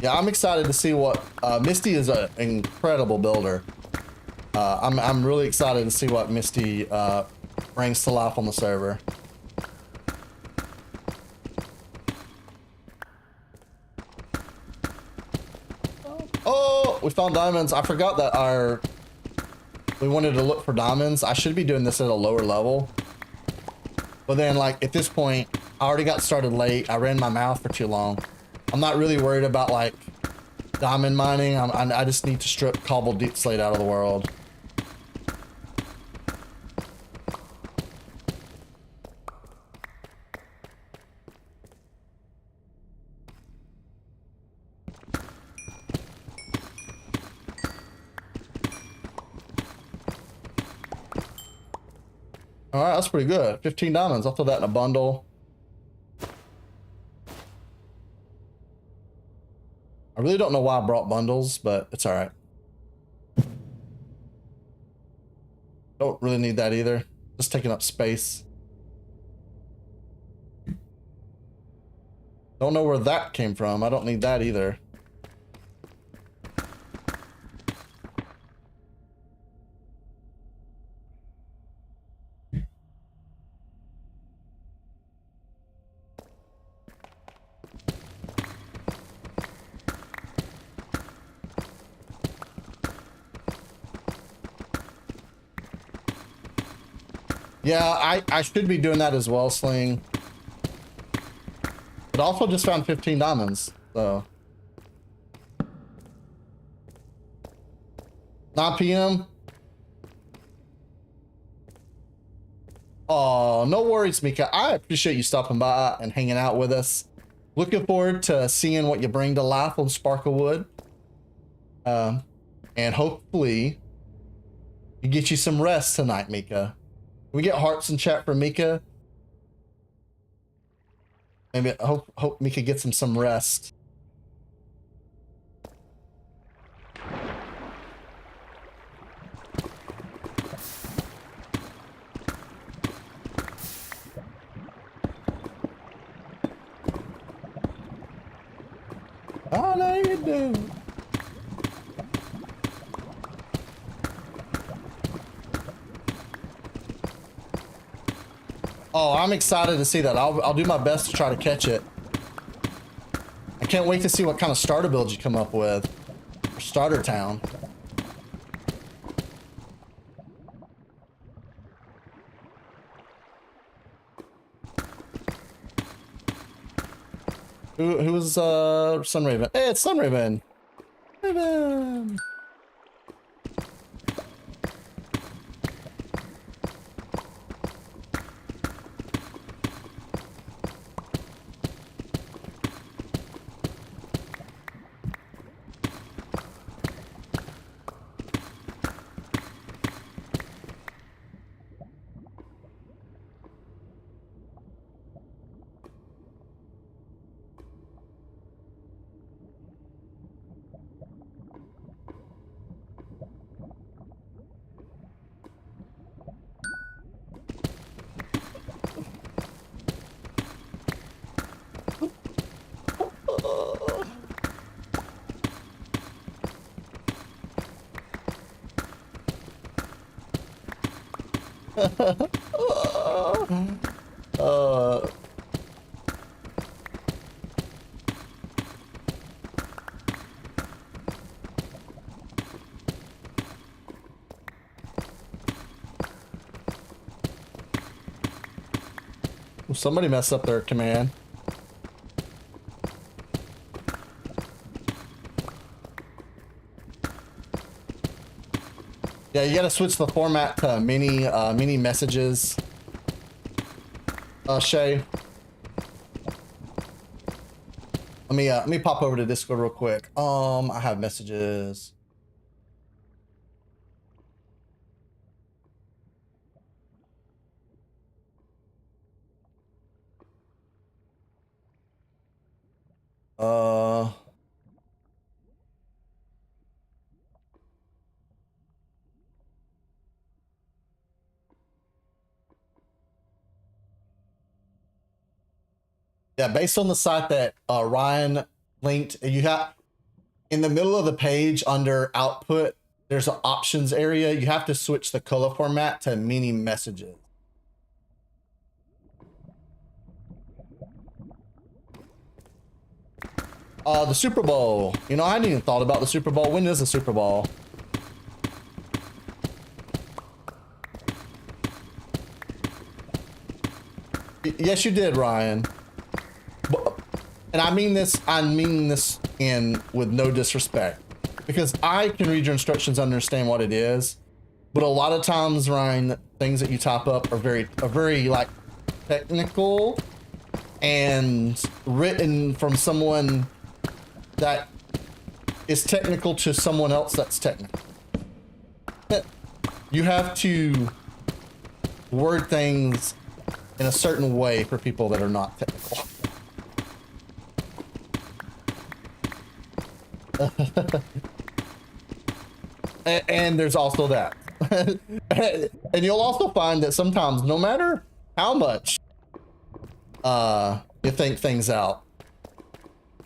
Yeah, I'm excited to see what Misty is an incredible builder. I'm really excited to see what Misty brings to life on the server. Oh, we found diamonds. I forgot that we wanted to look for diamonds. I should be doing this at a lower level. But then, like, at this point, I already got started late. I ran my mouth for too long. I'm not really worried about, like, diamond mining. I just need to strip cobbled deep slate out of the world. All right, that's pretty good. 15 diamonds. I'll throw that in a bundle. I really don't know why I brought bundles, but it's all right. Don't really need that either. Just taking up space. Don't know where that came from. I don't need that either. Yeah, I should be doing that as well, Sling. But also just found 15 diamonds, so. 9 p.m. Oh, no worries, Mika. I appreciate you stopping by and hanging out with us. Looking forward to seeing what you bring to life on SparkleWood. And hopefully, you get you some rest tonight, Mika. We get hearts in chat for Mika. Maybe hope Mika gets him some rest. Oh, no, you do. Oh, I'm excited to see that. I'll do my best to try to catch it. I can't wait to see what kind of starter build you come up with. For starter town. Who was Sunraven? Hey, it's Sunraven. Raven. uh, somebody messed up their command. Yeah, you gotta switch the format to mini messages. Shay. Let me pop over to Discord real quick. I have messages. Yeah, based on the site that Ryan linked, you have in the middle of the page under output, there's an options area. You have to switch the color format to mini messages. The Super Bowl. You know, I hadn't even thought about the Super Bowl. When is the Super Bowl? Yes, you did, Ryan. And I mean this in with no disrespect, because I can read your instructions, understand what it is, but a lot of times, Ryan, things that you type up are very like technical and written from someone that is technical to someone else that's technical. You have to word things in a certain way for people that are not technical. And there's also that. And you'll also find that sometimes, no matter how much you think things out,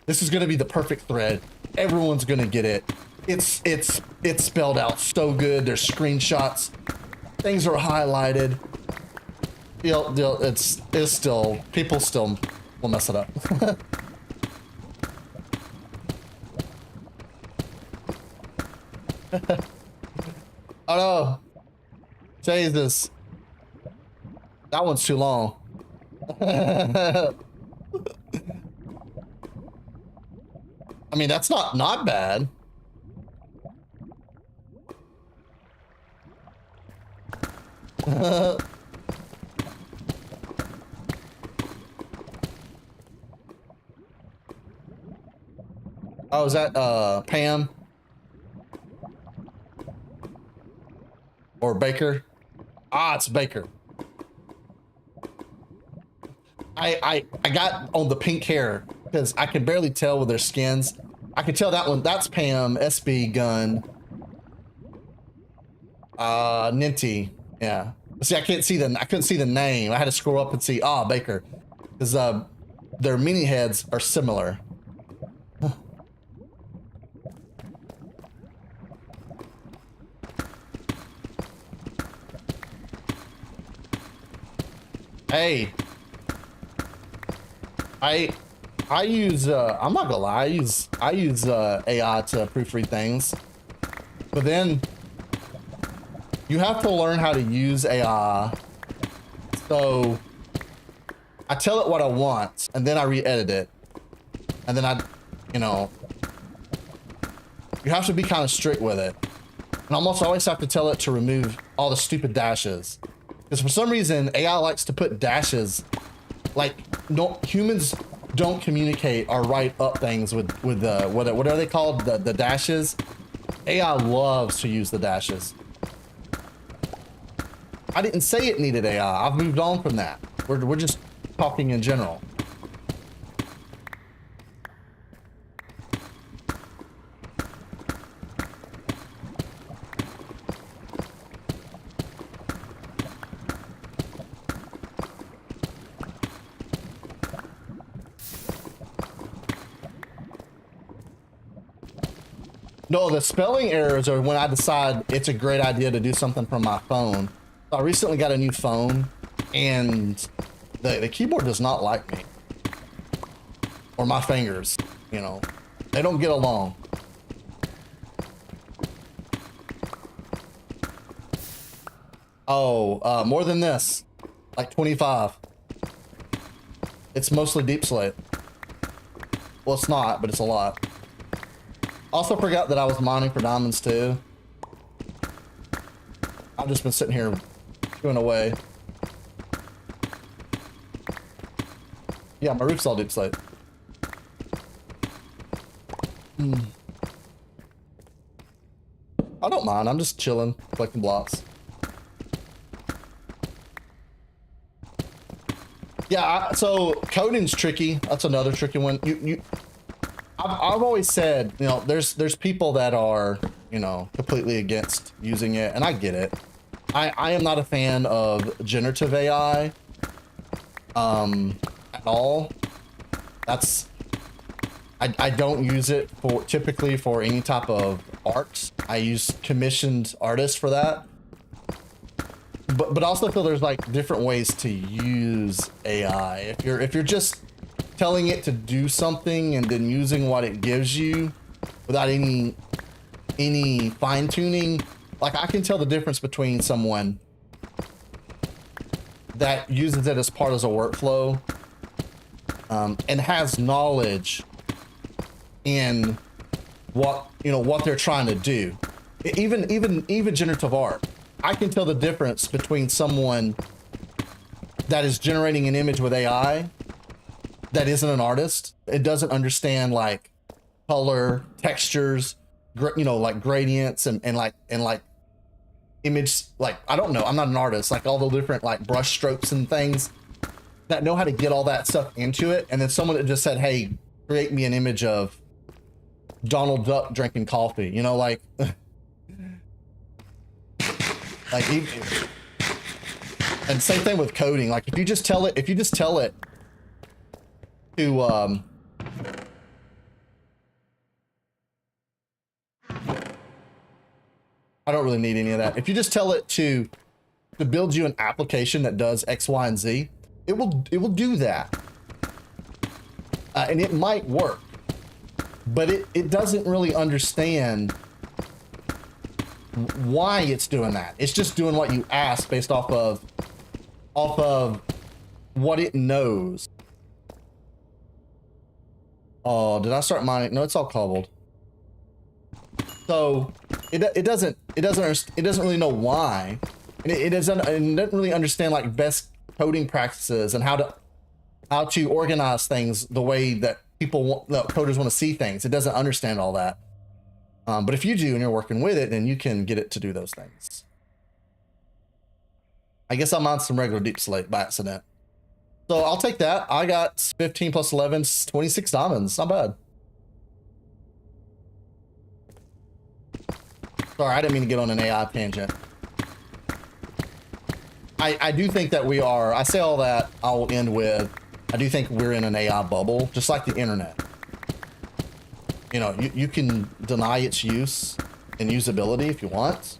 this is going to be the perfect thread. Everyone's going to get it. It's spelled out so good. There's screenshots. Things are highlighted. It's still, people still will mess it up. Oh no. Jesus. That one's too long. I mean, that's not bad. Oh, is that Pam? Or Baker? Ah, it's Baker. I got on the pink hair because I can barely tell with their skins. I can tell that one. That's Pam, SB gun. Ninty. Yeah. See, I couldn't see the name. I had to scroll up and see, Baker. Because their mini heads are similar. Hey, I use I'm not gonna lie, I use AI to proofread things, but then you have to learn how to use AI. So I tell it what I want, and then I re-edit it, and then you have to be kind of strict with it, and almost always have to tell it to remove all the stupid dashes. Because for some reason, AI likes to put dashes, like humans don't communicate or write up things with what are they called, the dashes. AI loves to use the dashes. I didn't say it needed AI. I've moved on from that. We're just talking in general. No, the spelling errors are when I decide it's a great idea to do something from my phone. I recently got a new phone, and the keyboard does not like me. Or my fingers, you know. They don't get along. Oh, more than this. Like 25. It's mostly deep slate. Well, it's not, but it's a lot. Also forgot that I was mining for diamonds too. I've just been sitting here chewing away. Yeah, my roof's all deep slate. I don't mind. I'm just chilling, collecting blocks. Yeah, so coding's tricky. That's another tricky one. I've always said, you know, there's people that are, you know, completely against using it, and I get it. I am not a fan of generative AI at all. That's I don't use it for typically for any type of art. I use commissioned artists for that. But I also feel there's like different ways to use AI. If you're just telling it to do something and then using what it gives you without any fine tuning, like I can tell the difference between someone that uses it as part of a workflow and has knowledge in what they're trying to do. Even generative art. I can tell the difference between someone that is generating an image with AI that isn't an artist. It doesn't understand like color, textures, like gradients and like image, like, I don't know. I'm not an artist, like all the different like brush strokes and things that know how to get all that stuff into it. And then someone that just said, hey, create me an image of Donald Duck drinking coffee, like, like, and same thing with coding. Like if you just tell it to, I don't really need any of that. If you just tell it to build you an application that does X, Y, and Z, it will do that. And it might work, but it doesn't really understand why it's doing that. It's just doing what you ask based off of what it knows. Oh, did I start mining? No, it's all cobbled. So it doesn't really know why, and it doesn't really understand like best coding practices and how to organize things the way that coders want to see things. It doesn't understand all that. But if you do and you're working with it, then you can get it to do those things. I guess I'm on some regular deep slate by accident. So I'll take that. I got 15 plus 11, 26 diamonds. Not bad. Sorry, I didn't mean to get on an AI tangent. I do think that we are, I say all that, I'll end with, I do think we're in an AI bubble, just like the internet. You can deny its use and usability if you want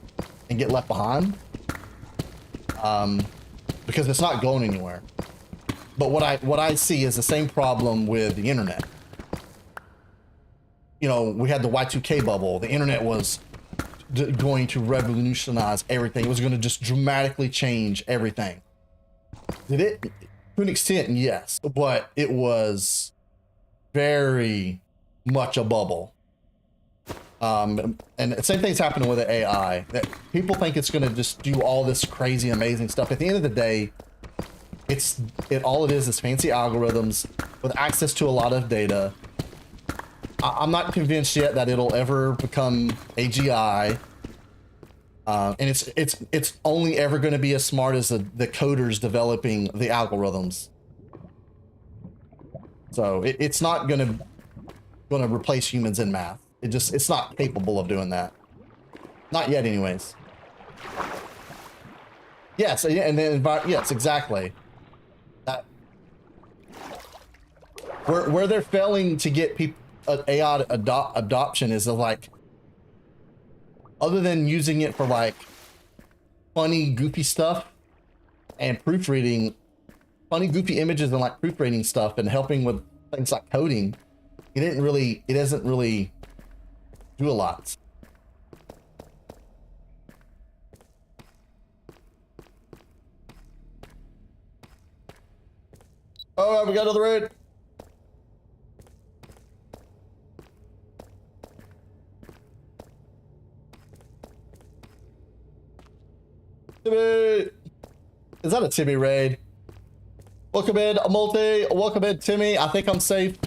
and get left behind, because it's not going anywhere. But what I see is the same problem with the internet. We had the Y2K bubble. The internet was going to revolutionize everything. It was going to just dramatically change everything. Did it? To an extent, yes, but it was very much a bubble. And the same thing's happening with the AI. That people think it's going to just do all this crazy, amazing stuff. At the end of the day, all it is fancy algorithms with access to a lot of data. I'm not convinced yet that it'll ever become AGI. And it's only ever going to be as smart as the coders developing the algorithms. So it's not going to replace humans in math. It's not capable of doing that. Not yet, anyways. Yes, and then yes, exactly. That where they're failing to get people AI adoption is like, other than using it for like funny, goofy stuff and proofreading, funny, goofy images and like proofreading stuff and helping with things like coding. It doesn't really do a lot. All right, we got another raid. Timmy! Is that a Timmy raid? Welcome in, Multi. Welcome in, Timmy. I think I'm safe.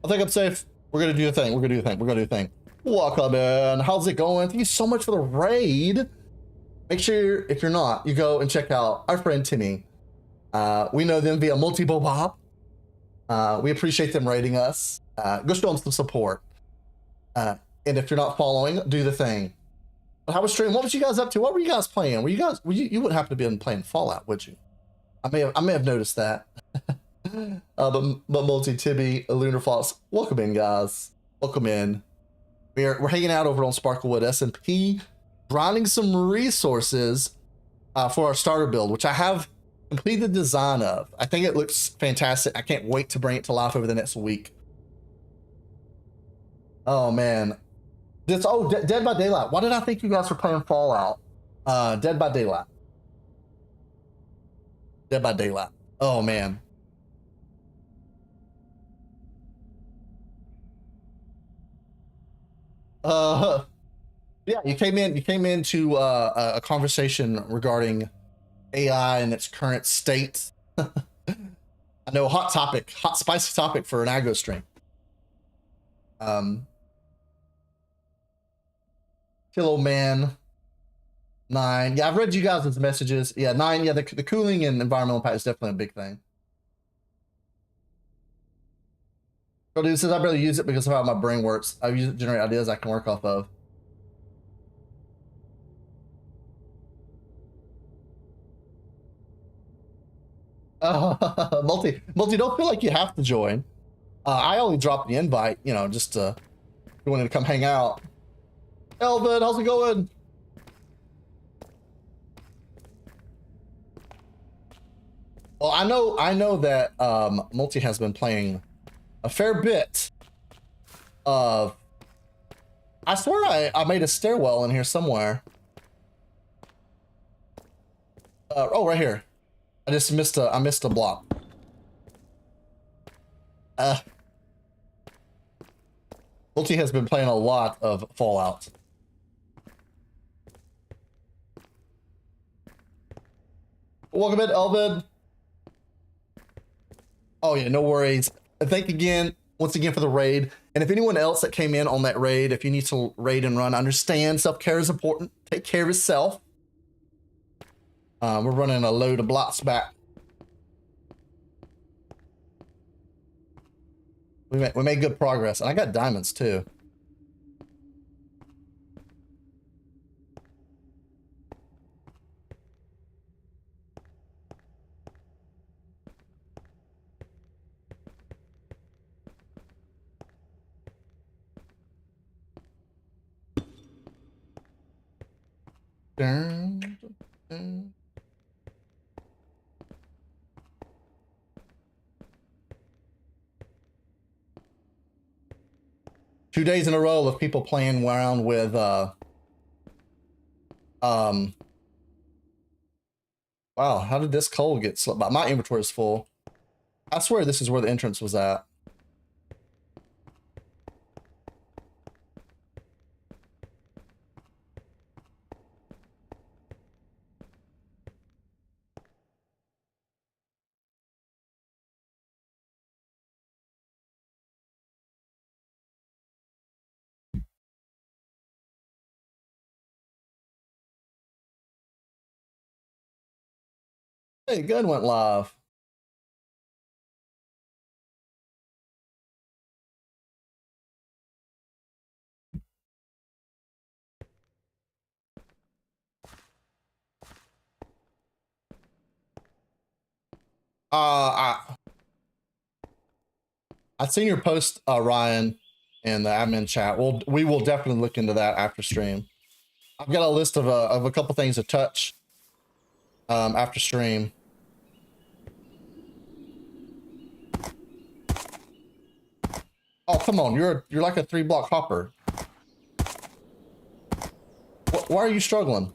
I think I'm safe. We're gonna do a thing. We're gonna do a thing. We're gonna do a thing. Welcome in. How's it going? Thank you so much for the raid. Make sure, if you're not, you go and check out our friend Timmy. We know them via Multi-Bob. We appreciate them raiding us. Go show them some support. And if you're not following, do the thing. But how was stream? What was you guys up to? What were you guys playing? You wouldn't happen to be playing Fallout, would you? I may have noticed that. But Multi, Tibby, Lunar Fox, welcome in, guys. Welcome in. We're hanging out over on SparkleWood SMP, grinding some resources for our starter build, which I have completed the design of. I think it looks fantastic. I can't wait to bring it to life over the next week. Oh man, Dead by Daylight. Why did I think you guys were playing Fallout? Dead by Daylight. Dead by Daylight. Oh man. Yeah, you came into a conversation regarding AI and its current state. I know, hot spicy topic for an aggro stream. Kilo Man 9. Yeah, I've read you guys' messages. Yeah, 9. Yeah, the cooling and environmental impact is definitely a big thing. So dude says I barely use it because of how my brain works. I use it to generate ideas I can work off of. Multi, don't feel like you have to join. I only dropped the invite, you know, just if you wanted to come hang out. Elvin, how's it going? Well, I know that Multi has been playing a fair bit of. I swear I made a stairwell in here somewhere. Oh, right here. I just missed a block. Multi has been playing a lot of Fallout. Welcome in, Elvin. Oh yeah, no worries. Thank you again, once again, for the raid. And if anyone else that came in on that raid, if you need to raid and run, understand self-care is important. Take care of yourself. We're running a load of blocks back. We made good progress, and I got diamonds too. Dun, dun. 2 days in a row of people playing around with wow, how did this coal get slipped by? My inventory is full. I swear this is where the entrance was at. Hey, gun went live. I seen your post, Ryan, in the admin chat. We will definitely look into that after stream. I've got a list of a couple things to touch after stream. Oh, come on, you're like a 3-block hopper. Why are you struggling?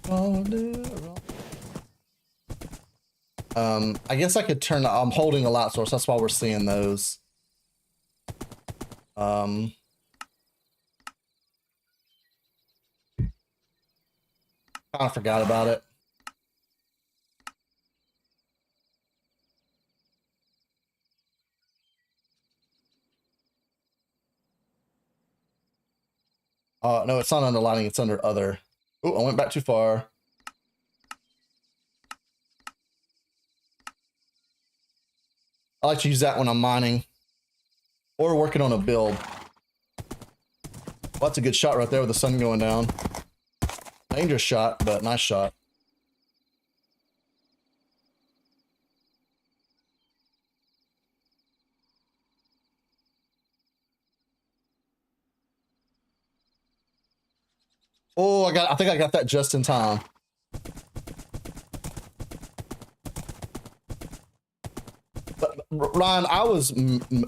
Oh. I guess I could turn. I'm holding a light source. That's why we're seeing those. Kind of forgot about it. No, it's not under lighting. It's under other. Oh, I went back too far. I like to use that when I'm mining or working on a build. Well, that's a good shot right there with the sun going down. Dangerous shot, but nice shot. Oh, I think I got that just in time. But, Ryan, I was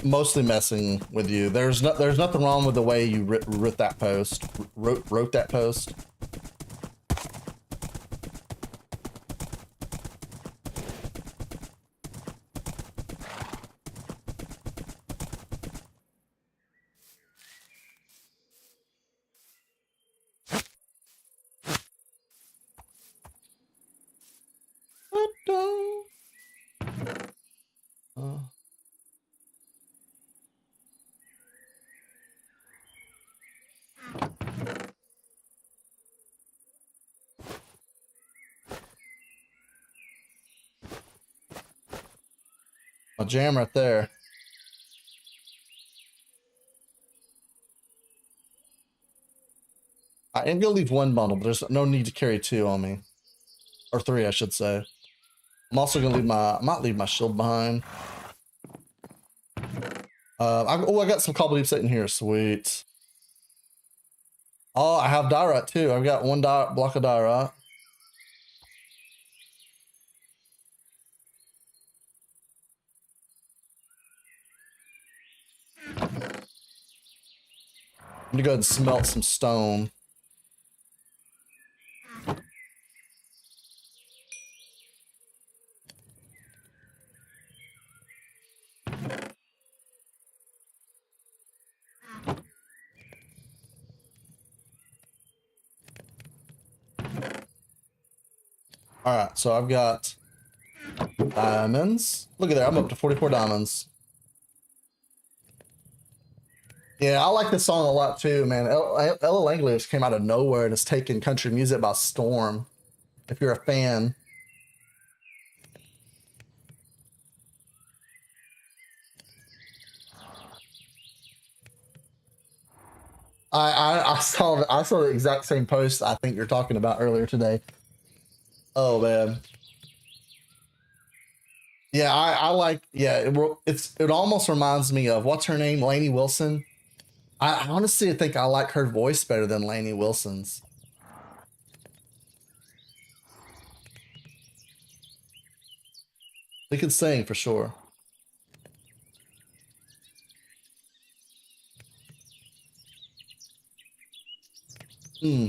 mostly messing with you. There's nothing wrong with the way you wrote that post. Wrote that post. A jam right there. I am gonna leave one bundle, but there's no need to carry 2 on me. Or 3, I should say. I'm also gonna leave I might leave my shield behind. I got some cobble deep sitting here. Sweet. Oh, I have diorite too. I've got 1 block of diorite. I'm gonna go ahead and smelt some stone. All right, so I've got diamonds. Look at that, I'm up to 44 diamonds. Yeah, I like this song a lot too, man. Ella Langley came out of nowhere and has taken country music by storm. If you're a fan. I saw the exact same post I think you're talking about earlier today. Oh man. Yeah, I like, yeah, it almost reminds me of, what's her name? Lainey Wilson. I honestly think I like her voice better than Lainey Wilson's. They could sing for sure. Hmm.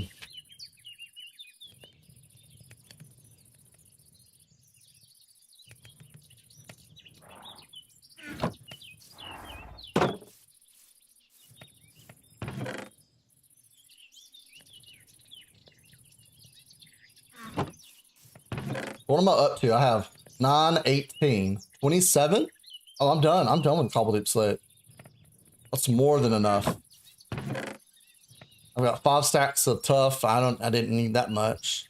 What am I up to? I have 9, 18, 27. Oh, I'm done. I'm done with cobble deep slate. That's more than enough. I've got 5 stacks of tough. I didn't need that much.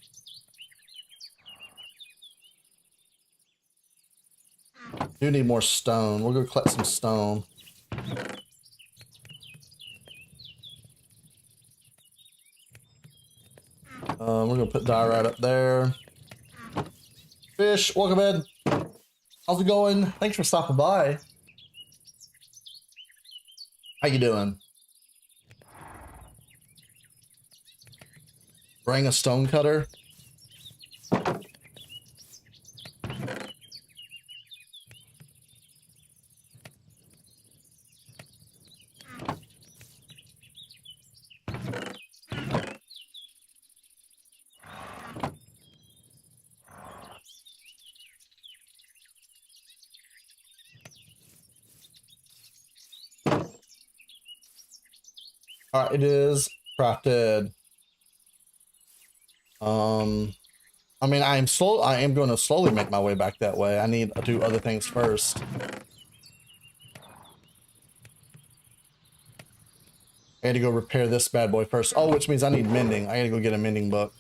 Do need more stone. We'll go collect some stone. We're gonna put dye right up there. Fish, welcome in. How's it going? Thanks for stopping by. How you doing? Bring a stone cutter. All right, it is crafted. I mean, I am going to slowly make my way back that way. I need to do other things first. I had to go repair this bad boy first. Oh, which means I need mending. I gotta go get a mending book.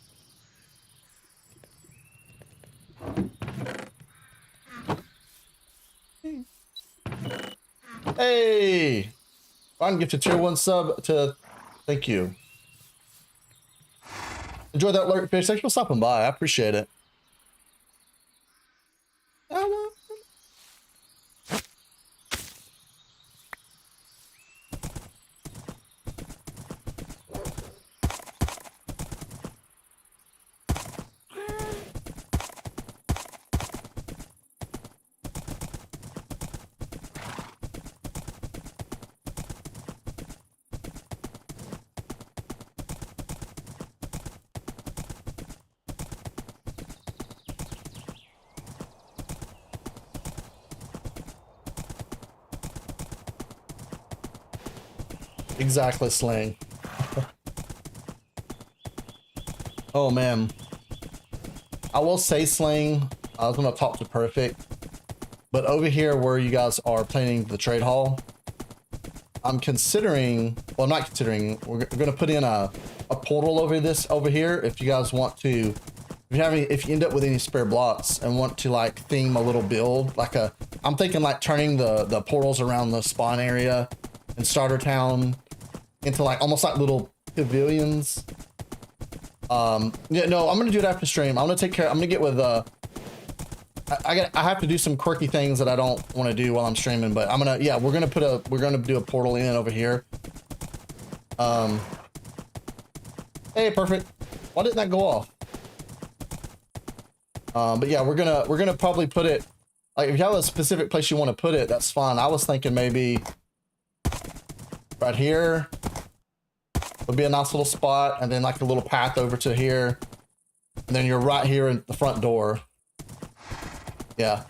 Hey! Ron gifted tier 1 sub to... Thank you. Enjoy that lurk, fish. Thanks for stopping by. I appreciate it. Exactly, Sling. Oh man, I will say, Sling, I was gonna talk to Perfect, but over here where you guys are planning the trade hall, I'm considering, well, not considering, we're gonna put in a portal over here. If you guys want to, if you end up with any spare blocks and want to like theme a little build, like I'm thinking like turning the portals around the spawn area in Starter Town into like almost like little pavilions. Yeah, no, I'm gonna do it after stream. I'm gonna get with I have to do some quirky things that I don't want to do while I'm streaming, but I'm gonna, yeah, we're gonna do a portal in over here. Hey, perfect. Why didn't that go off? But yeah, we're gonna probably put it, like, if you have a specific place you want to put it, that's fine. I was thinking maybe right here would be a nice little spot, and then like a little path over to here, and then you're right here in the front door. Yeah.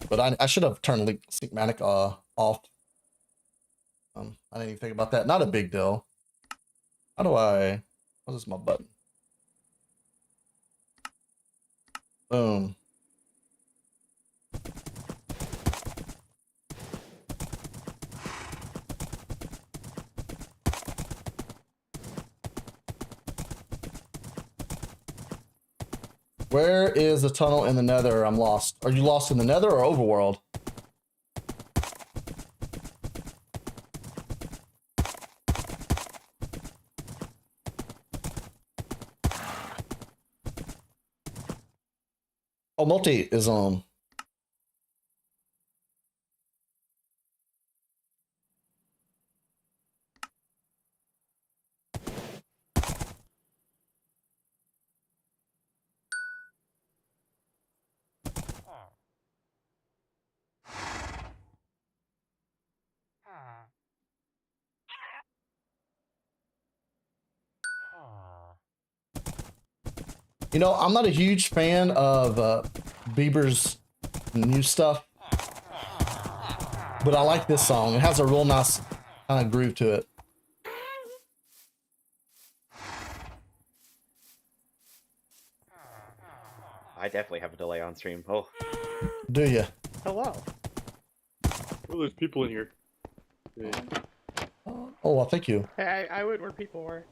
But I should have turned Syncmatic off. I didn't even think about that. Not a big deal. How do I... What is my button? Boom. Where is the tunnel in the nether? I'm lost. Are you lost in the nether or overworld? Oh, multi is on. You know, I'm not a huge fan of Bieber's new stuff, but I like this song. It has a real nice kind of groove to it. I definitely have a delay on stream. Oh. Do you? Hello. Oh, there's people in here. Oh, well, thank you. Hey, I went where people were.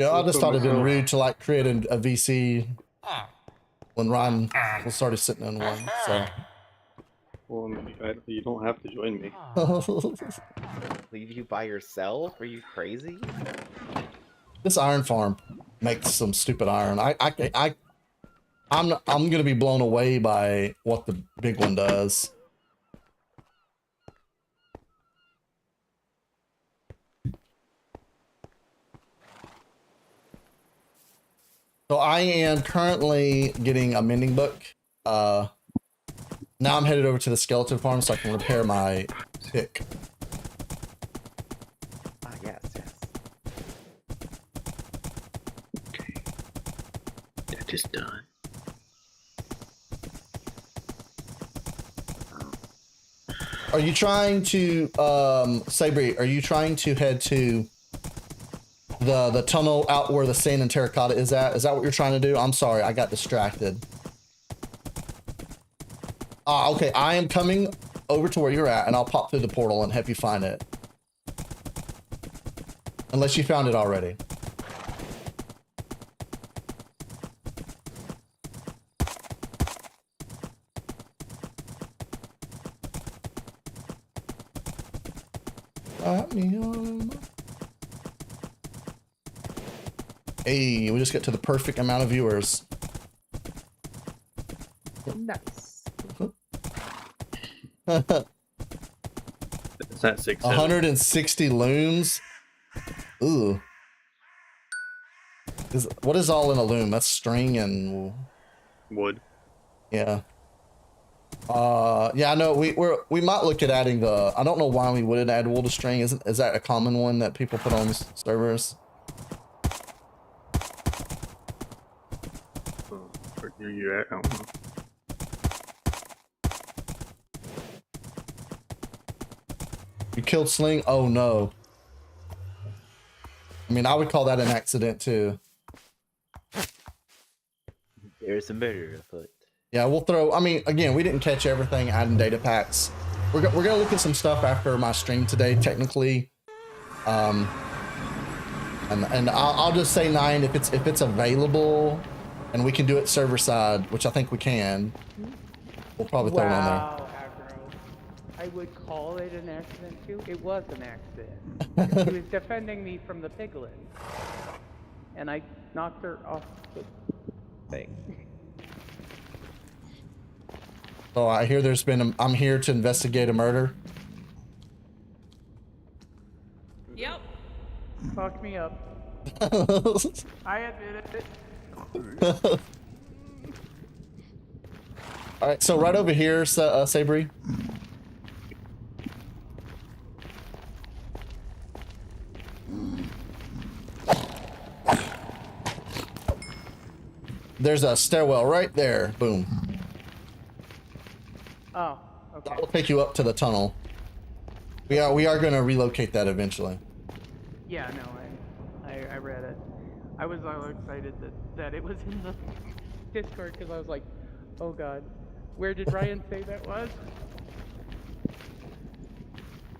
Yeah, I just thought it'd been rude to like create a VC when Ryan was started sitting in one. So Well, I mean, you don't have to join me. Leave you by yourself? Are you crazy? this iron farm makes some stupid iron. I'm gonna be blown away by what the big one does. So I am currently getting a mending book. Now I'm headed over to the skeleton farm so I can repair my pick. Ah, yes, yes. Okay. That is done. Are you trying to, Sabri, are you trying to head to the tunnel out where the sand and terracotta is at? Is that what you're trying to do? I'm sorry, I got distracted. Okay, I am coming over to where you're at, and I'll pop through the portal and help you find it. Unless you found it already. Hey, we just get to the perfect amount of viewers. Nice. It's not 6. 160 looms. Ooh. What is all in a loom? That's string and Wood. yeah. Yeah, I know we might look at adding the. I don't know why we wouldn't add wool to string. Is that a common one that people put on servers? Where you at? I don't know. You killed Sling? Oh no. I mean, I would call that an accident too. There's a murder afoot. Yeah, we'll throw. I mean, again, we didn't catch everything adding data packs. We're gonna look at some stuff after my stream today, technically. And I'll just say 9 if it's available, and we can do it server side, which I think we can. We'll probably throw it on there. Wow, Aggro. I would call it an accident too. It was an accident. He was defending me from the piglin. And I knocked her off the thing. So I hear there's been. I'm here to investigate a murder. Yep. Fuck me up. I admit it. All right, so right over here, Sabri. There's a stairwell right there. Boom. Oh, okay. That will take you up to the tunnel. We are going to relocate that eventually. Yeah, no, I read it. I was all excited that it was in the Discord because I was like, oh god, where did Ryan say that was?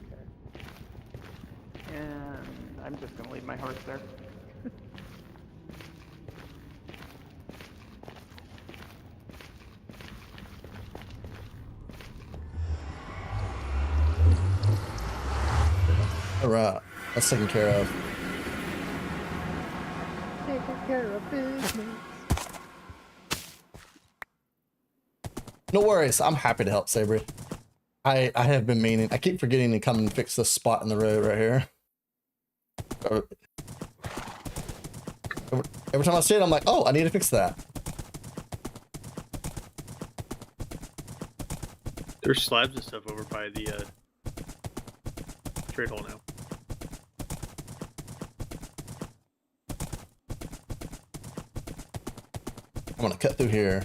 Okay. And I'm just gonna leave my horse there. All right, that's taken care of. Taking care of business. No worries, I'm happy to help, Sabri. I have been meaning. I keep forgetting to come and fix this spot in the road right here. Every time I see it, I'm like, oh, I need to fix that. There's slabs and stuff over by the trade hall now. I'm gonna cut through here.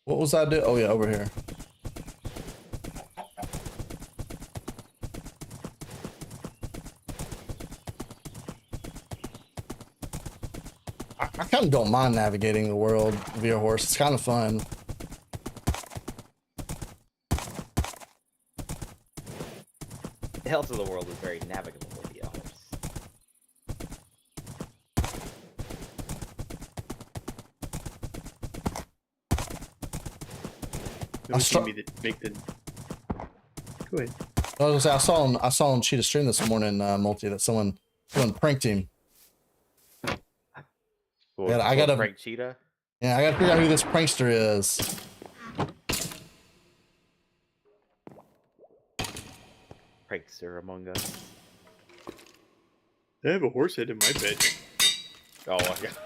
What was I doing? Oh yeah, over here. I kind of don't mind navigating the world via horse. It's kind of fun. The health of the world is very navigable via horse. Don't see me to make the. Go ahead. I was gonna say, I saw on Cheetah stream this morning, multi, that someone pranked him. Well, I gotta prank cheetah. Yeah, I gotta figure out who this prankster is. Prankster among us. I have a horse head in my bed. Oh my god.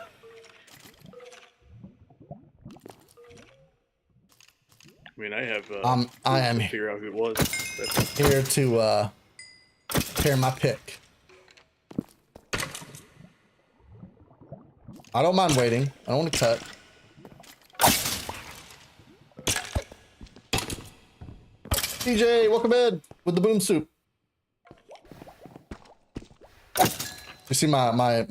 I mean, I have. I am to figure out who it was. But... here to tear my pick. I don't mind waiting. I don't want to cut. DJ, welcome in with the boom soup. You see my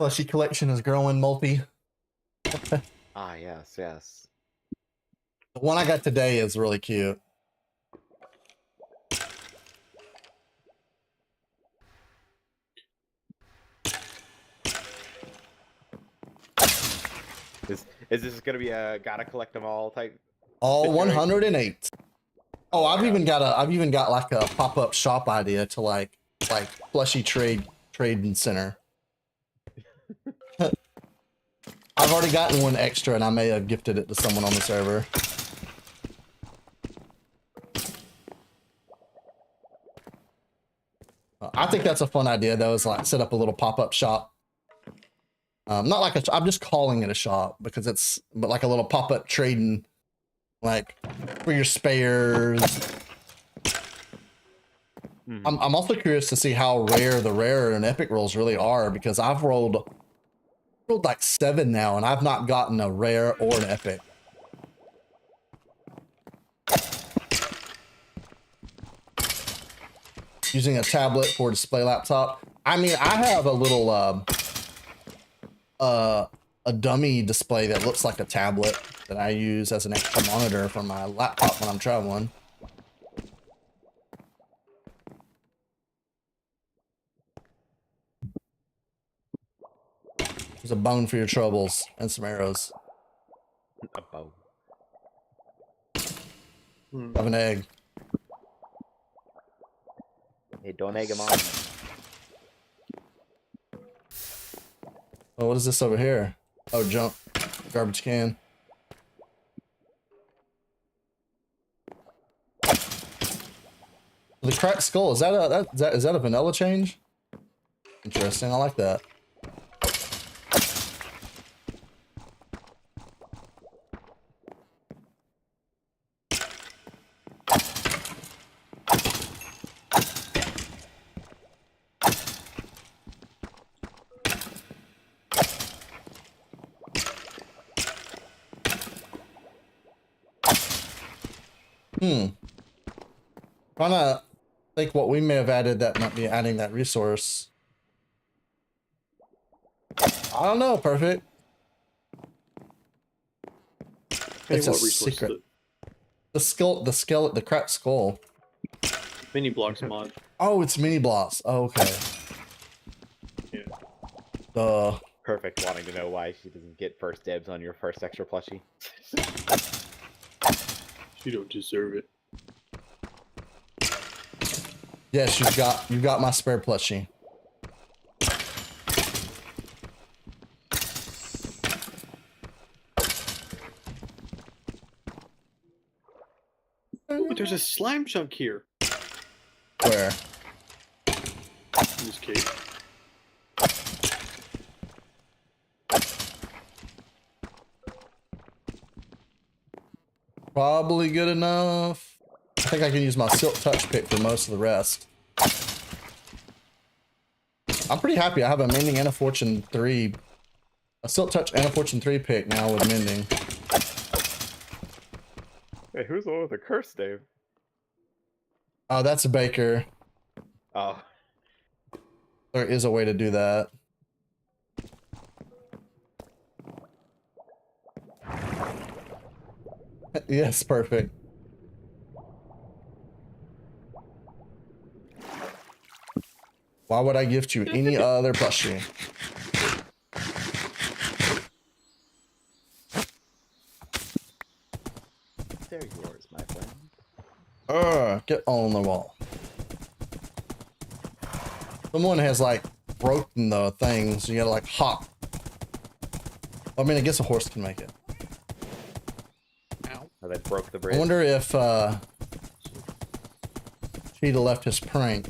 plushie collection is growing, multi. Ah, yes, yes. The one I got today is really cute. Is this gonna be a gotta collect them all type? All 108. Oh, I've even got like a pop-up shop idea to like plushie trading center. I've already gotten one extra and I may have gifted it to someone on the server. I think that's a fun idea though, is like set up a little pop-up shop. Not like I'm just calling it a shop because but like a little pop-up trading, like for your spares. I'm also curious to see how rare the rare and epic rolls really are, because I've rolled like 7 now and I've not gotten a rare or an epic. Using a tablet for a display laptop. I mean, I have a little a dummy display that looks like a tablet that I use as an extra monitor for my laptop when I'm traveling. There's a bone for your troubles and some arrows. A bow. Have an egg. Hey, don't egg them on. Oh, what is this over here? Oh, junk. Garbage can. The cracked skull, is that a vanilla change? Interesting, I like that. Trying to think what we may have added that might be adding that resource. I don't know, perfect. Hey, It's a what resource secret. is The cracked skull. it? Mini blocks mod. Oh, it's mini blocks. Oh, okay. Yeah. Perfect. Wanting to know why she doesn't get first dibs on your first extra plushie. You don't deserve it. Yes, you got my spare plushie. Oh, there's a slime chunk here. Where? In this cave. Probably good enough. I think I can use my silk touch pick for most of the rest. I'm pretty happy. I have a mending and a fortune 3 A Silk Touch and a Fortune 3 pick now with mending. Hey, who's the one with the curse, Dave? Oh, that's a baker. Oh. There is a way to do that. Yes, perfect. Why would I gift you any other plushie? They're yours, my friend. Get on the wall. Someone has like broken the thing, so you gotta like hop. I mean, I guess a horse can make it. Ow. Oh, they broke the bridge. I wonder if Cheetah left his prank,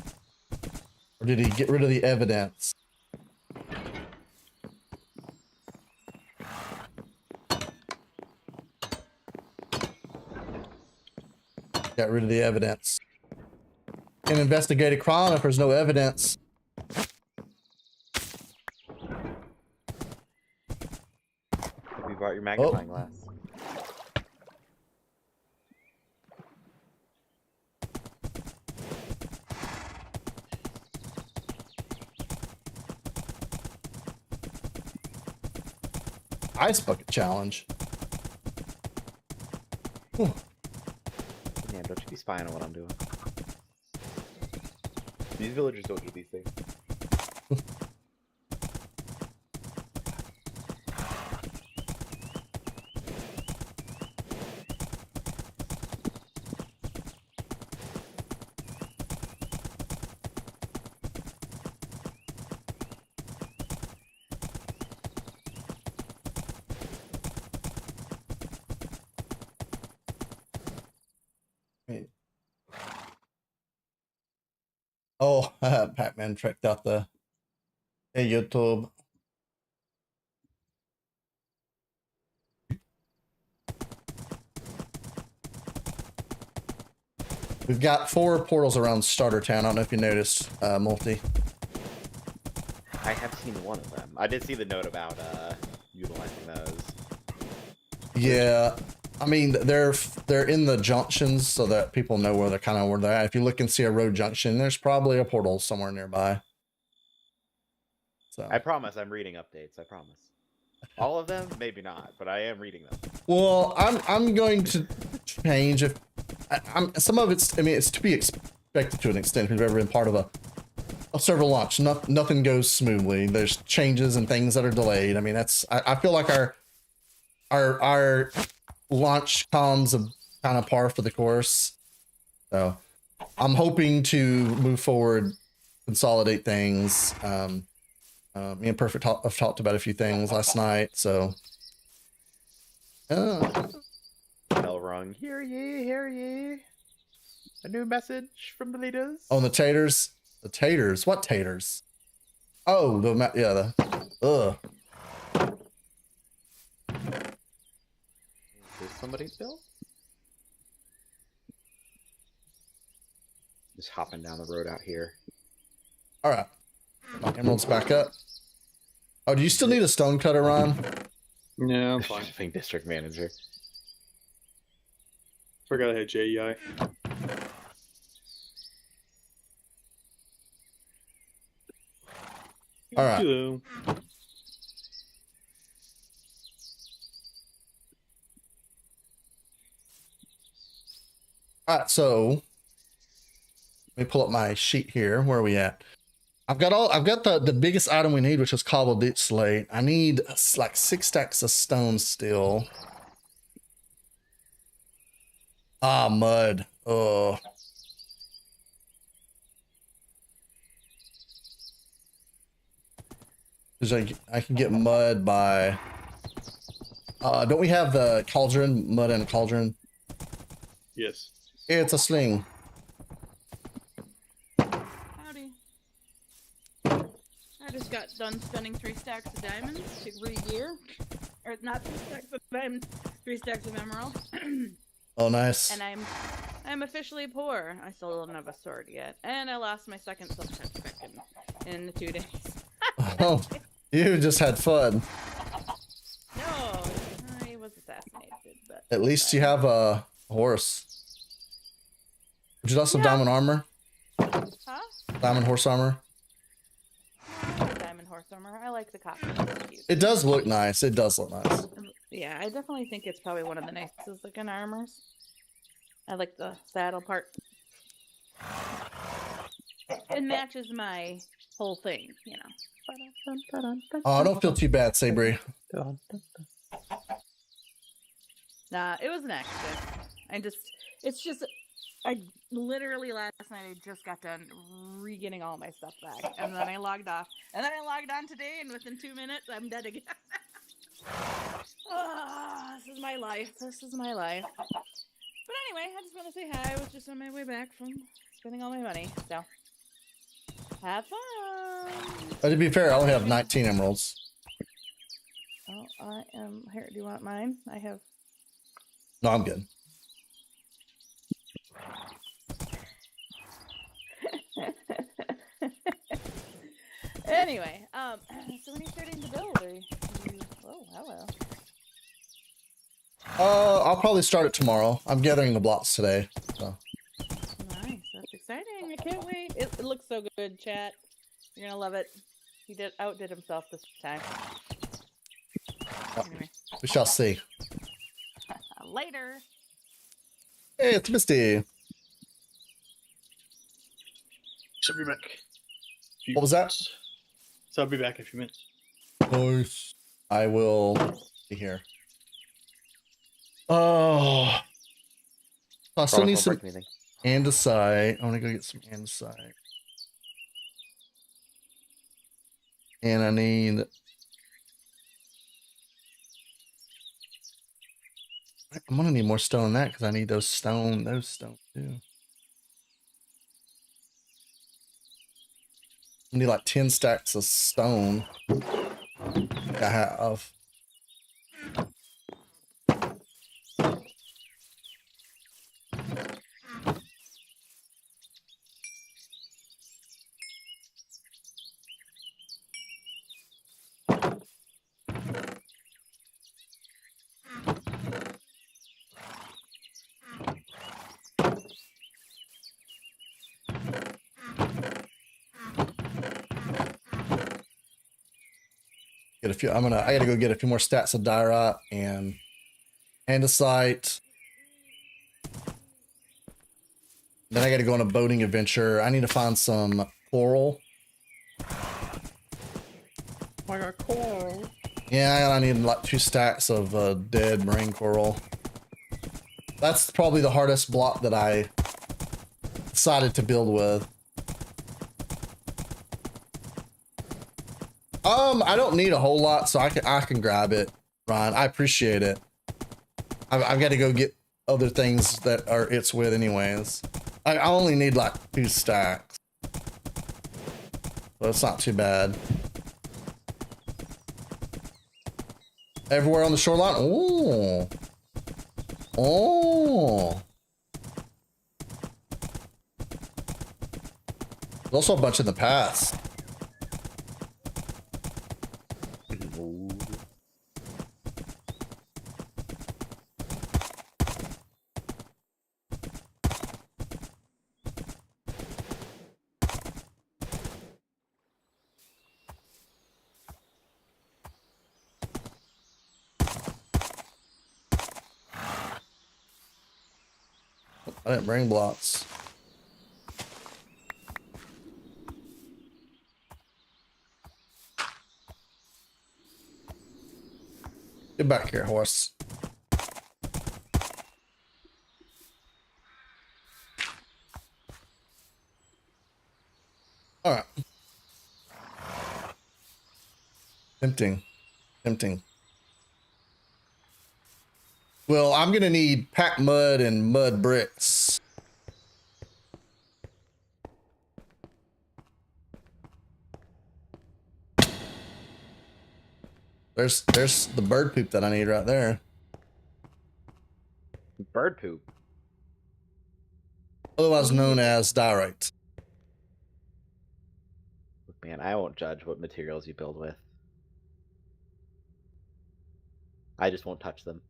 or did he get rid of the evidence? Got rid of the evidence. Can investigate a crime if there's no evidence. Have you brought your magnifying glass? Ice bucket challenge. Whew. Man, don't you be spying on what I'm doing. These villagers don't do these things. Wait. Oh, Pac-Man tricked out the hey YouTube. We've got 4 portals around Starter Town. I don't know if you noticed, Multi. I have seen one of them. I did see the note about utilizing those. Yeah, I mean they're in the junctions so that people know where they're kind of where they're at. If you look and see a road junction, there's probably a portal somewhere nearby. So I promise I'm reading updates. I promise. All of them, maybe not, but I am reading them. well, I'm going to change if I'm some of it's. I mean, it's to be expected to an extent. If you've ever been part of a server launch, nothing goes smoothly. There's changes and things that are delayed. I mean, that's I feel like our launch comms are kind of par for the course. So I'm hoping to move forward, consolidate things. Me and Perfect have talked about a few things last night. So Bell rung. Hear ye, hear ye. A new message from the leaders. on the taters. The taters. What taters? Oh, yeah, the Is somebody still? Just hopping down the road out here. All right. My emerald's back up. Oh, do you still need a stone cutter, Ron? Yeah, I'm fine. Fishing district manager. Forgot I had JEI. All right. Hello. All right, so let me pull up my sheet here. Where are we at? I've got the biggest item we need, which is cobbled ditch slate. I need like 6 stacks of stone still. Ah, mud. Oh. Because I can get mud by... don't we have the cauldron? Mud and cauldron? Yes. It's a sling. Howdy. I just got done spending 3 stacks of diamonds to re-gear. Or not 3 stacks of diamonds, 3 stacks of emerald. Oh, nice. And I'm officially poor. I still don't have a sword yet. And I lost my second silk touch pick in the 2 days. Oh, you just had fun. At least you have a horse. Would you like some Yeah. diamond armor? Huh? Diamond horse armor? I like diamond horse armor. I like the copper. It's cute. It does look nice. It does look nice. Yeah, I definitely think it's probably one of the nicest looking armors. I like the saddle part. It matches my whole thing, you know. Oh, don't feel too bad, Sabri. Nah, it was an accident. I literally last night I just got done re-getting all my stuff back, and then I logged off, and then I logged on today, and within 2 minutes I'm dead again. Oh, this is my life. This is my life. But anyway, I just want to say hi. I was just on my way back from spending all my money, so have fun. But to be fair, I only have 19 emeralds. Oh, I am here. Do you want mine? I have. No, I'm good. Anyway, so when are you starting to build? Oh, hello. I'll probably start it tomorrow. I'm gathering the blocks today. So. Nice. That's exciting. I can't wait. It looks so good, chat. You're gonna love it. He outdid himself this time. Anyway, We shall see. later. Hey, it's Misty. Should be back. What was that? So I'll be back in a few minutes. Nice. I will be here. Oh. I still need some andesite. I want to go get some andesite. And I need... I'm gonna need more stone than that because I need those stone too. I need like 10 stacks of stone. I have. Get a few. I gotta go get a few more stats of diorite and andesite. Then I gotta go on a boating adventure. I need to find some coral. I got coral. Yeah, I need like 2 stacks of dead marine coral. That's probably the hardest block that I decided to build with. I don't need a whole lot, so I can grab it, Ryan. I appreciate it. I've got to go get other things that are it's with anyways. I only need like 2 stacks. So it's not too bad. Everywhere on the shoreline? Oh. Oh. There's also a bunch in the past. I didn't bring blocks. Get back here, horse. All right. Tempting. Tempting. Well, I'm going to need packed mud and mud bricks. There's the bird poop that I need right there. Bird poop. Otherwise known as diorite. Man, I won't judge what materials you build with. I just won't touch them.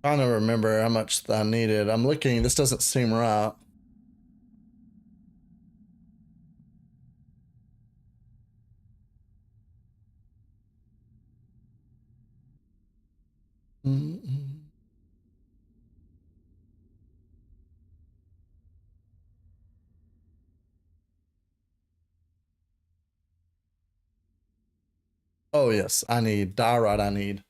Trying to remember how much I needed. I'm looking. This doesn't seem right. Mm-mm. Oh yes, I need diorite. I need.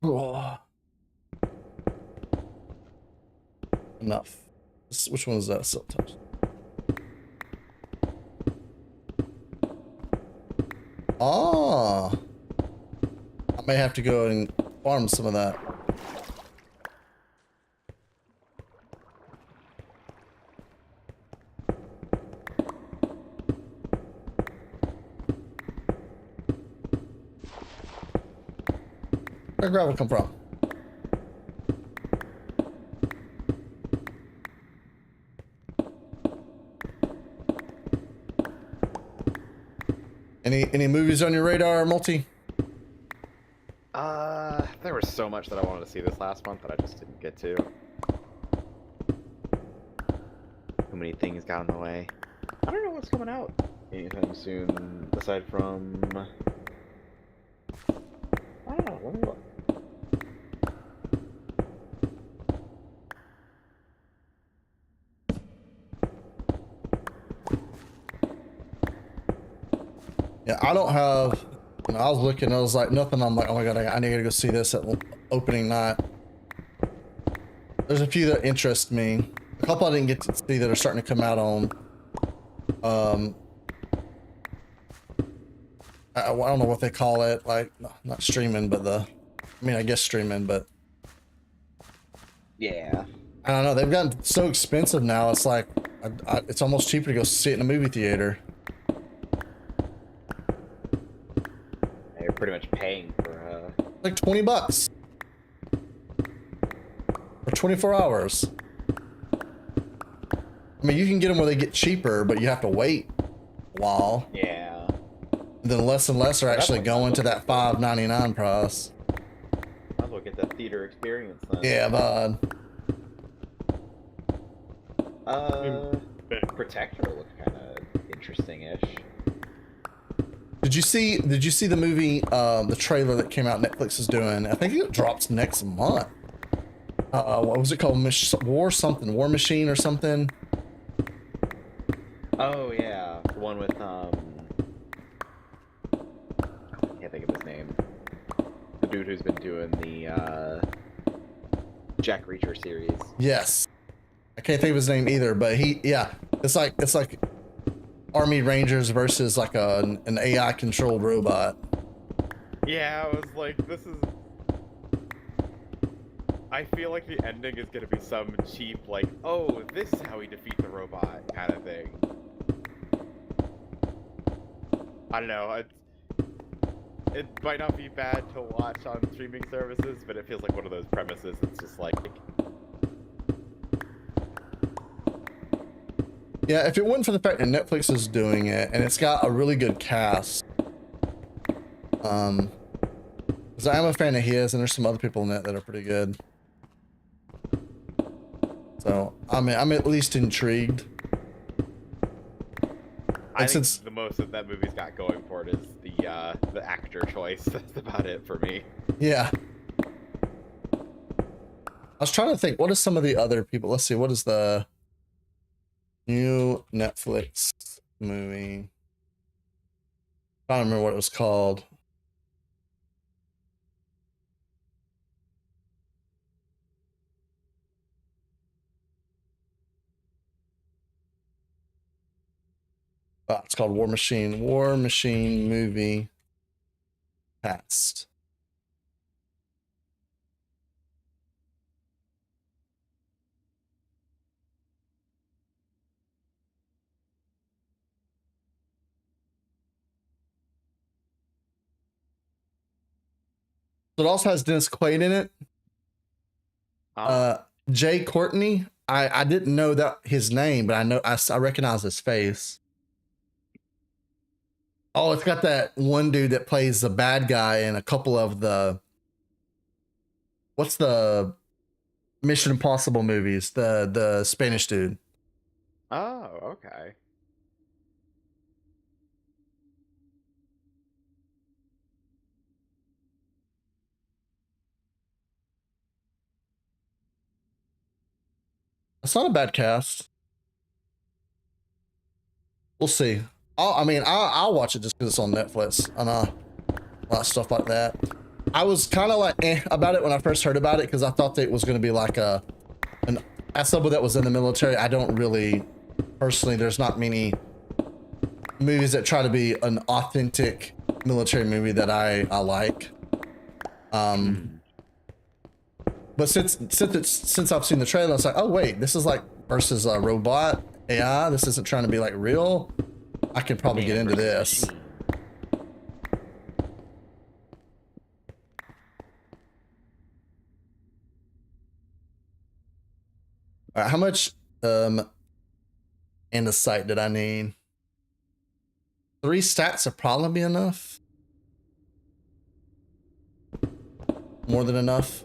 Oh. Enough. Which one is that? Silk touch. Ah, I may have to go and farm some of that. Where gravel come from? Any movies on your radar, Multi? There was so much that I wanted to see this last month that I just didn't get to. Too many things got in the way. I don't know what's coming out anytime soon, aside from... I don't know, let me look. Yeah, I don't have. You know, I was looking. I was like nothing. I'm like, oh my god, I need to go see this at opening night. There's a few that interest me. A couple I didn't get to see that are starting to come out on. I don't know what they call it. Like not streaming, but I mean, I guess streaming, but. Yeah. I don't know. They've gotten so expensive now. It's like, it's almost cheaper to go see it in a movie theater. You're pretty much paying for, Like $20 for 24 hours. I mean, you can get them where they get cheaper, but you have to wait a while. Yeah. Then less and less are actually going to that $5.99 price. Might as well get that theater experience then. Yeah, bud. Protector looks kind of interesting-ish. Did you see the movie, the trailer that came out Netflix is doing? I think it drops next month. What was it called? War Machine or something? Oh yeah, the one with I can't think of his name. The dude who's been doing the Jack Reacher series. Yes. I can't think of his name either, but it's like Army Rangers versus like an AI controlled robot. Yeah, I was like, this is... I feel like the ending is gonna be some cheap, like, oh, this is how we defeat the robot kind of thing. I don't know, it might not be bad to watch on streaming services, but it feels like one of those premises that's just like... Yeah, if it wasn't for the fact that Netflix is doing it and it's got a really good cast, because I'm a fan of his and there's some other people in it that are pretty good. So I'm at least intrigued. I think the most that that movie's got going for it is the actor choice. That's about it for me. Yeah. I was trying to think, what is some of the other people? Let's see, what is the new Netflix movie? I don't remember what it was called. It's called War Machine. War Machine movie cast. So it also has Dennis Quaid in it. Jay Courtney. I didn't know that his name, but I recognize his face. Oh, it's got that one dude that plays the bad guy in a couple of the what's the Mission Impossible movies? The Spanish dude. Oh, okay. It's not a bad cast. We'll see. I'll watch it just because it's on Netflix and a lot of stuff like that. I was kind of like about it when I first heard about it because I thought that it was going to be like as someone that was in the military, I don't really personally. There's not many movies that try to be an authentic military movie that I like. But since I've seen the trailer, I was like, oh wait, this is like versus a robot AI. This isn't trying to be like real. I can probably get into this. All right, how much andesite did I need? 3 stacks would probably be enough. More than enough.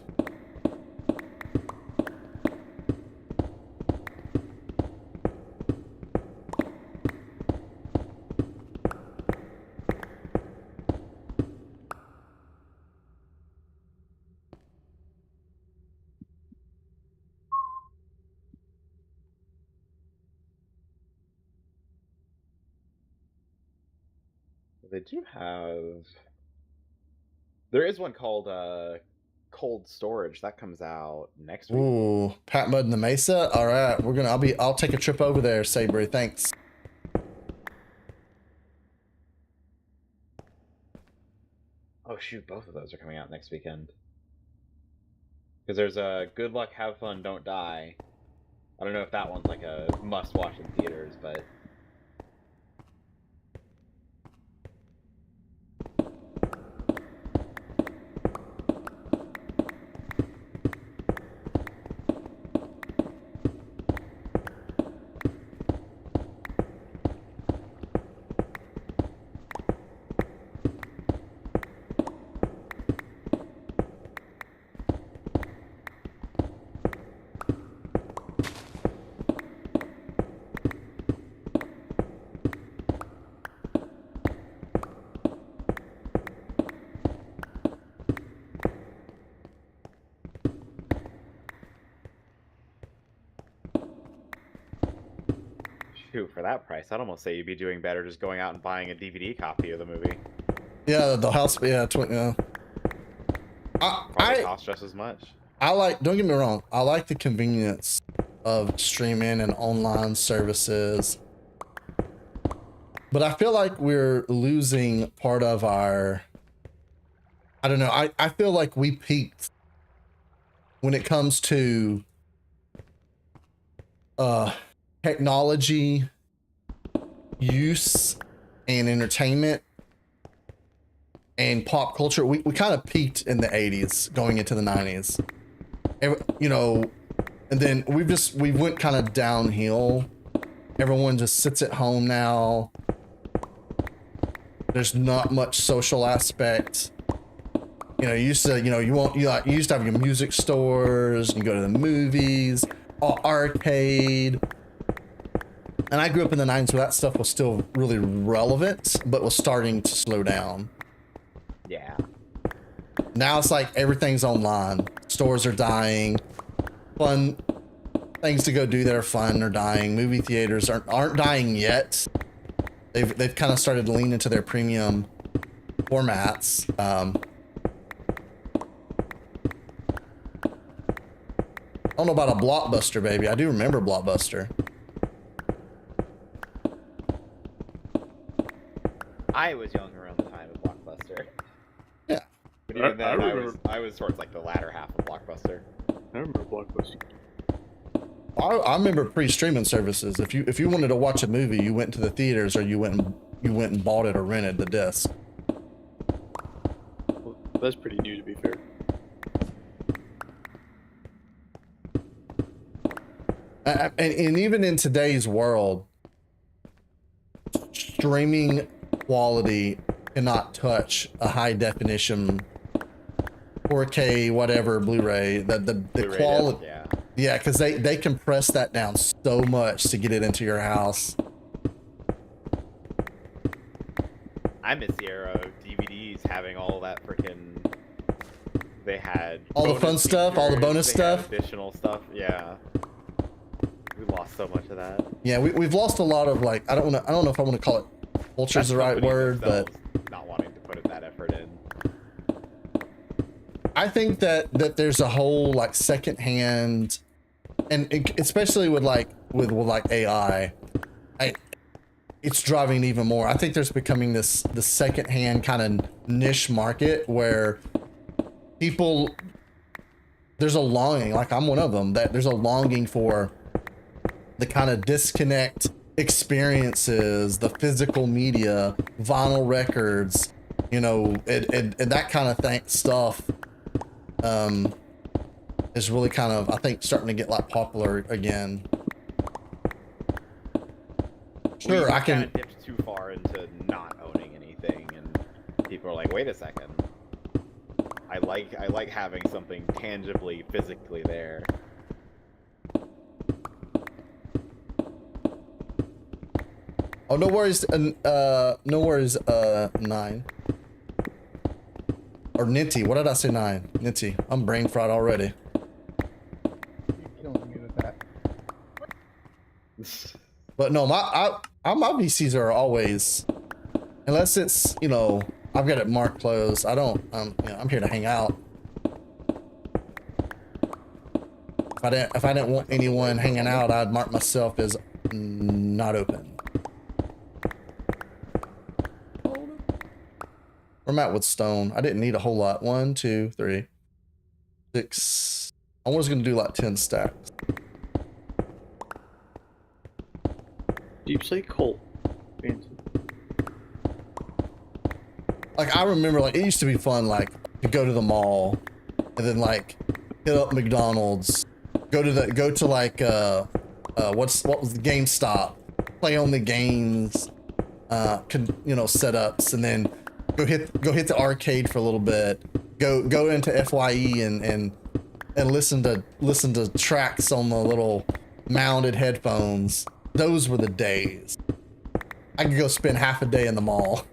They do have. There is one called Cold Storage that comes out next week. Ooh, Pat Mud in the Mesa. All right, I'll take a trip over there, Sabri. Thanks. Oh shoot, both of those are coming out next weekend. Because there's a Good Luck, Have Fun, Don't Die. I don't know if that one's like a must-watch in theaters, but. Shoot, for that price, I'd almost say you'd be doing better just going out and buying a DVD copy of the movie. Yeah, the house. Yeah, yeah. Probably costs just as much. I like. Don't get me wrong. I like the convenience of streaming and online services, but I feel like we're losing part of our. I don't know. I feel like we peaked when it comes to technology use and entertainment and pop culture. We kind of peaked in the 80s going into the 90s, you know, and then we went kind of downhill. Everyone just sits at home now. There's not much social aspect. You know, you used to, you used to have your music stores, you go to the movies, arcade. And I grew up in the 90s where that stuff was still really relevant, but was starting to slow down. Yeah. Now it's like everything's online. Stores are dying. Fun things to go do that are fun are dying. Movie theaters aren't dying yet. They've kind of started to lean into their premium formats. I don't know about a Blockbuster, baby. I do remember Blockbuster. I was young around the time of Blockbuster. Yeah. But even then, remember. I was towards like the latter half of Blockbuster. I remember Blockbuster. I remember pre-streaming services. If you wanted to watch a movie, you went to the theaters or you went and bought it or rented the disc. Well, that's pretty new, to be fair. And even in today's world, streaming quality cannot touch a high definition 4K whatever Blu-ray. The Blu-ray quality, disc, yeah. yeah, because they compress that down so much to get it into your house. I miss the era of DVDs having all that freaking. They had All the bonus fun stuff, all the features, bonus they had stuff. additional stuff. Yeah, we lost so much of that. Yeah, we've lost a lot of, like, I don't know if I want to call it culture is the right Companies word, but themselves not wanting to put that effort in. I think that there's a whole like secondhand, and especially with like AI, it's driving even more. I think there's becoming the secondhand kind of niche market where people, there's a longing, like I'm one of them, that there's a longing for the kind of disconnect experiences, the physical media, vinyl records, you know, and that kind of stuff is really kind of, I think, starting to get like popular again. Sure, we I can. kind of dipped too far into not owning anything, and people are like, "Wait a second, I like having something tangibly, physically there." Oh, no worries. No worries. 9 or Ninty. What did I say? 9. Ninty. I'm brain fried already. You're killing me with that. But no, my VCs are always, unless it's, you know, I've got it marked closed. I don't. You know, I'm here to hang out. If I didn't want anyone hanging out, I'd mark myself as not open. Where I'm at with stone, I didn't need a whole lot. 1, 2, 3, 6. I was gonna do like 10 stacks. Deep Slate Colt. Fancy. Like I remember, like it used to be fun, like to go to the mall, and then like hit up McDonald's, go to like what was the GameStop, play on the games, you know, setups, and then go hit the arcade for a little bit, go into FYE and listen to tracks on the little mounted headphones. Those were the days. I could go spend half a day in the mall.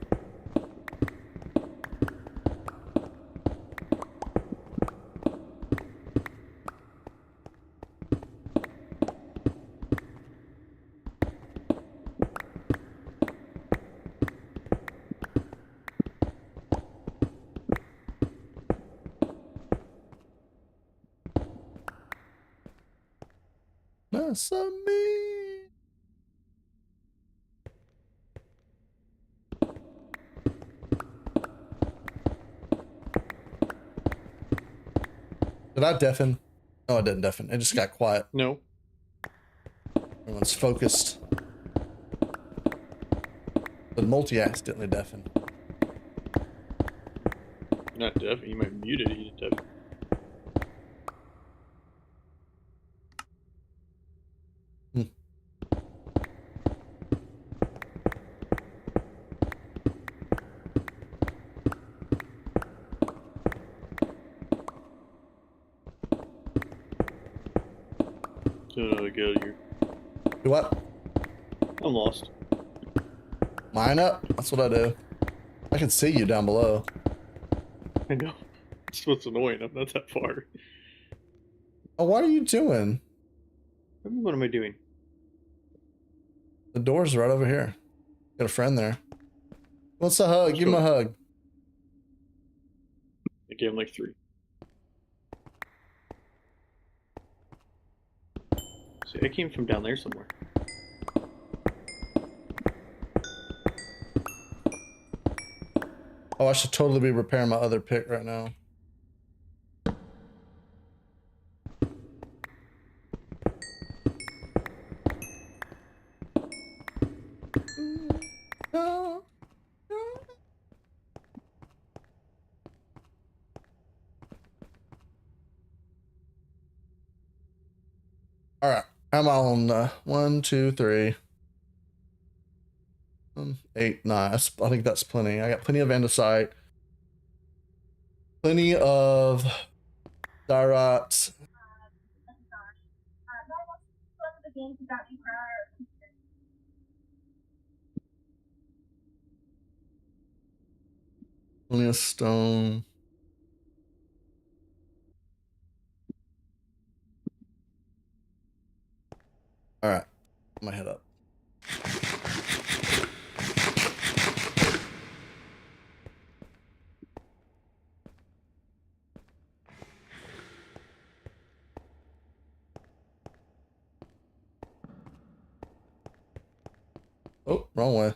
That's me. Did I deafen? No, I didn't deafen. It just got quiet. No. Everyone's focused. But multi accidentally deafen. Not deaf. You might mute it. You deaf. Get out of here. Do what? I'm lost. Mine up? That's what I do. I can see you down below. I know. That's what's annoying. I'm not that far. Oh, what are you doing? What am I doing? The door's right over here. Got a friend there. What's a hug? Give him a hug. I gave him like 3. See, I came from down there somewhere. Oh, I should totally be repairing my other pick right now. All right, I'm on 1, 2, 3, 8, 9. I think that's plenty. I got plenty of andesite, Plenty of diorite. Plenty of stone. All right, I'm gonna head up. Oh, wrong way.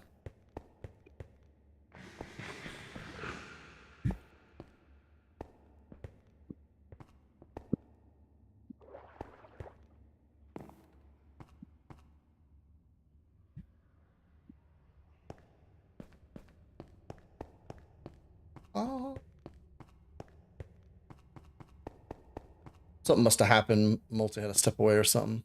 Oh. Something must have happened. Multi had to step away or something.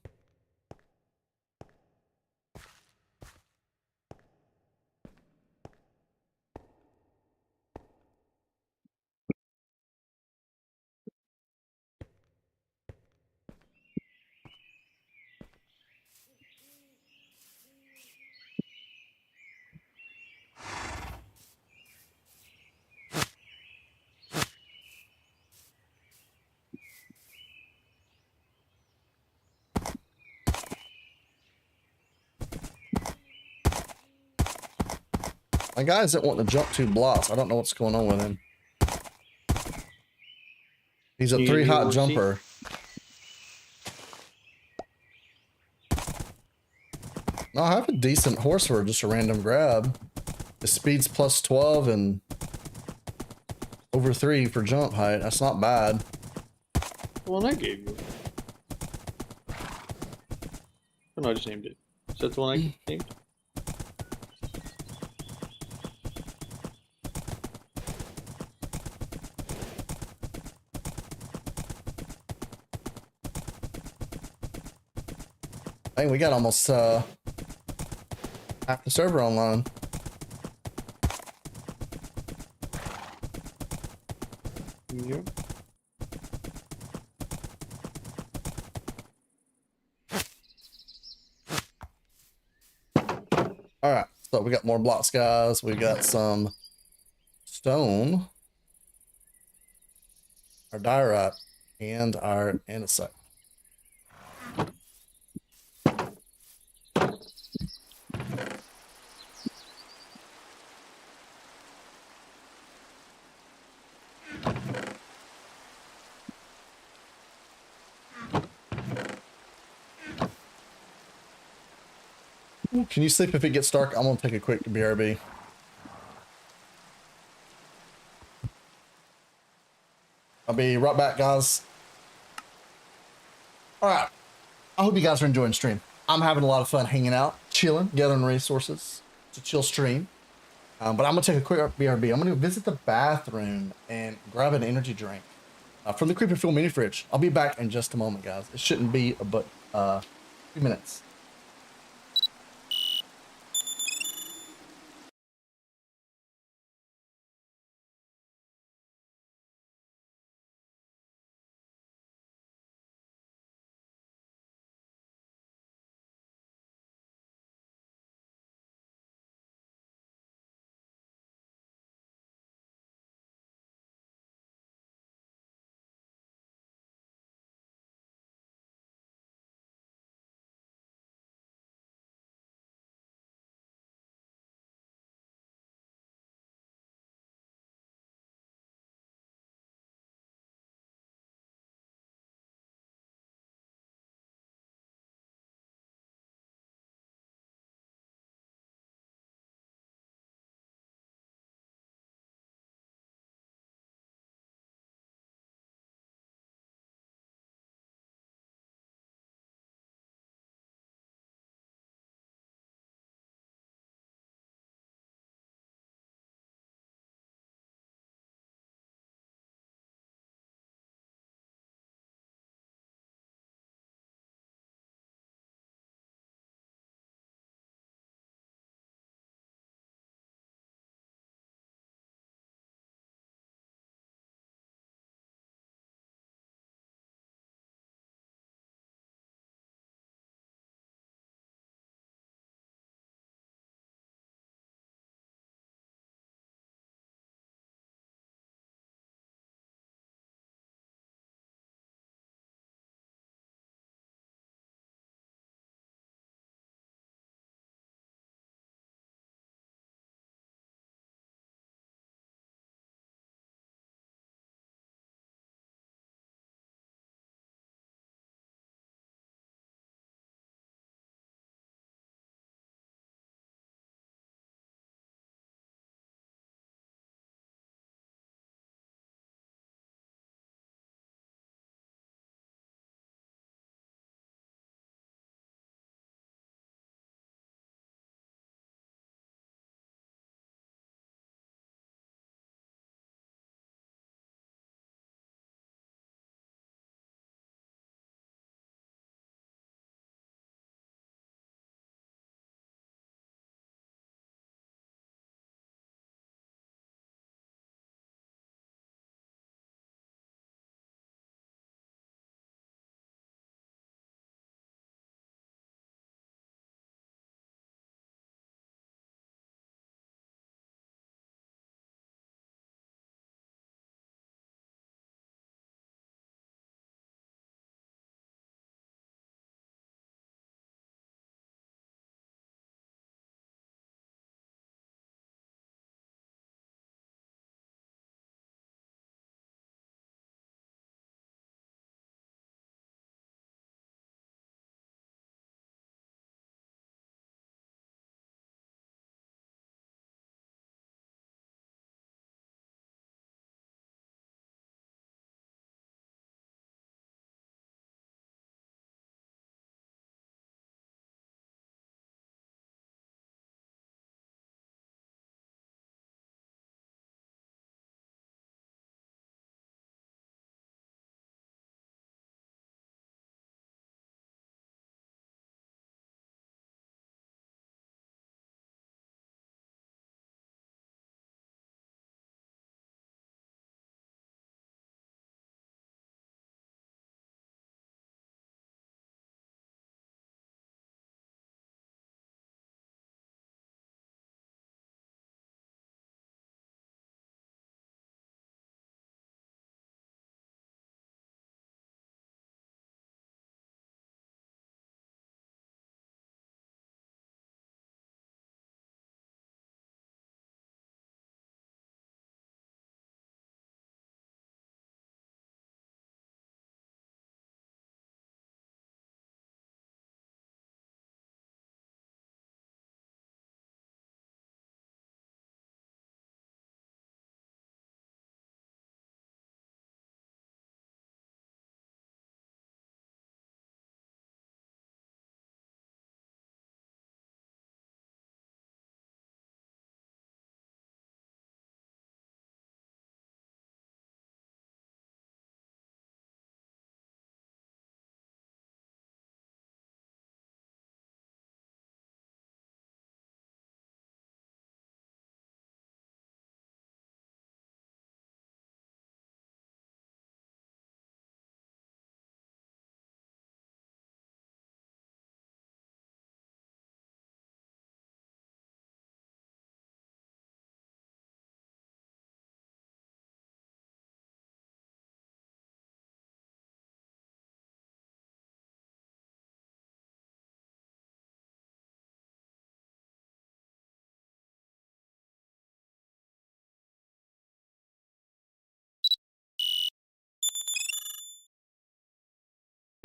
My guy isn't wanting to jump 2 blocks. I don't know what's going on with him. He's a You 3 get hot your jumper. No, I have a decent horse for just a random grab. The speed's plus 12 and over 3 for jump height. That's not bad. The one I gave you. Oh, no, I just named it. Is that the one I named? Dang, we got almost half the server online. Yeah. All right, so we got more blocks, guys. We got some stone, our diorite, and our andesite. Can you sleep if it gets dark? I'm gonna take a quick BRB. I'll be right back, guys. All right. I hope you guys are enjoying the stream. I'm having a lot of fun hanging out, chilling, gathering resources. It's a chill stream. But I'm gonna take a quick BRB. I'm gonna visit the bathroom and grab an energy drink from the Creepy Fuel mini fridge. I'll be back in just a moment, guys. It shouldn't be but a few minutes.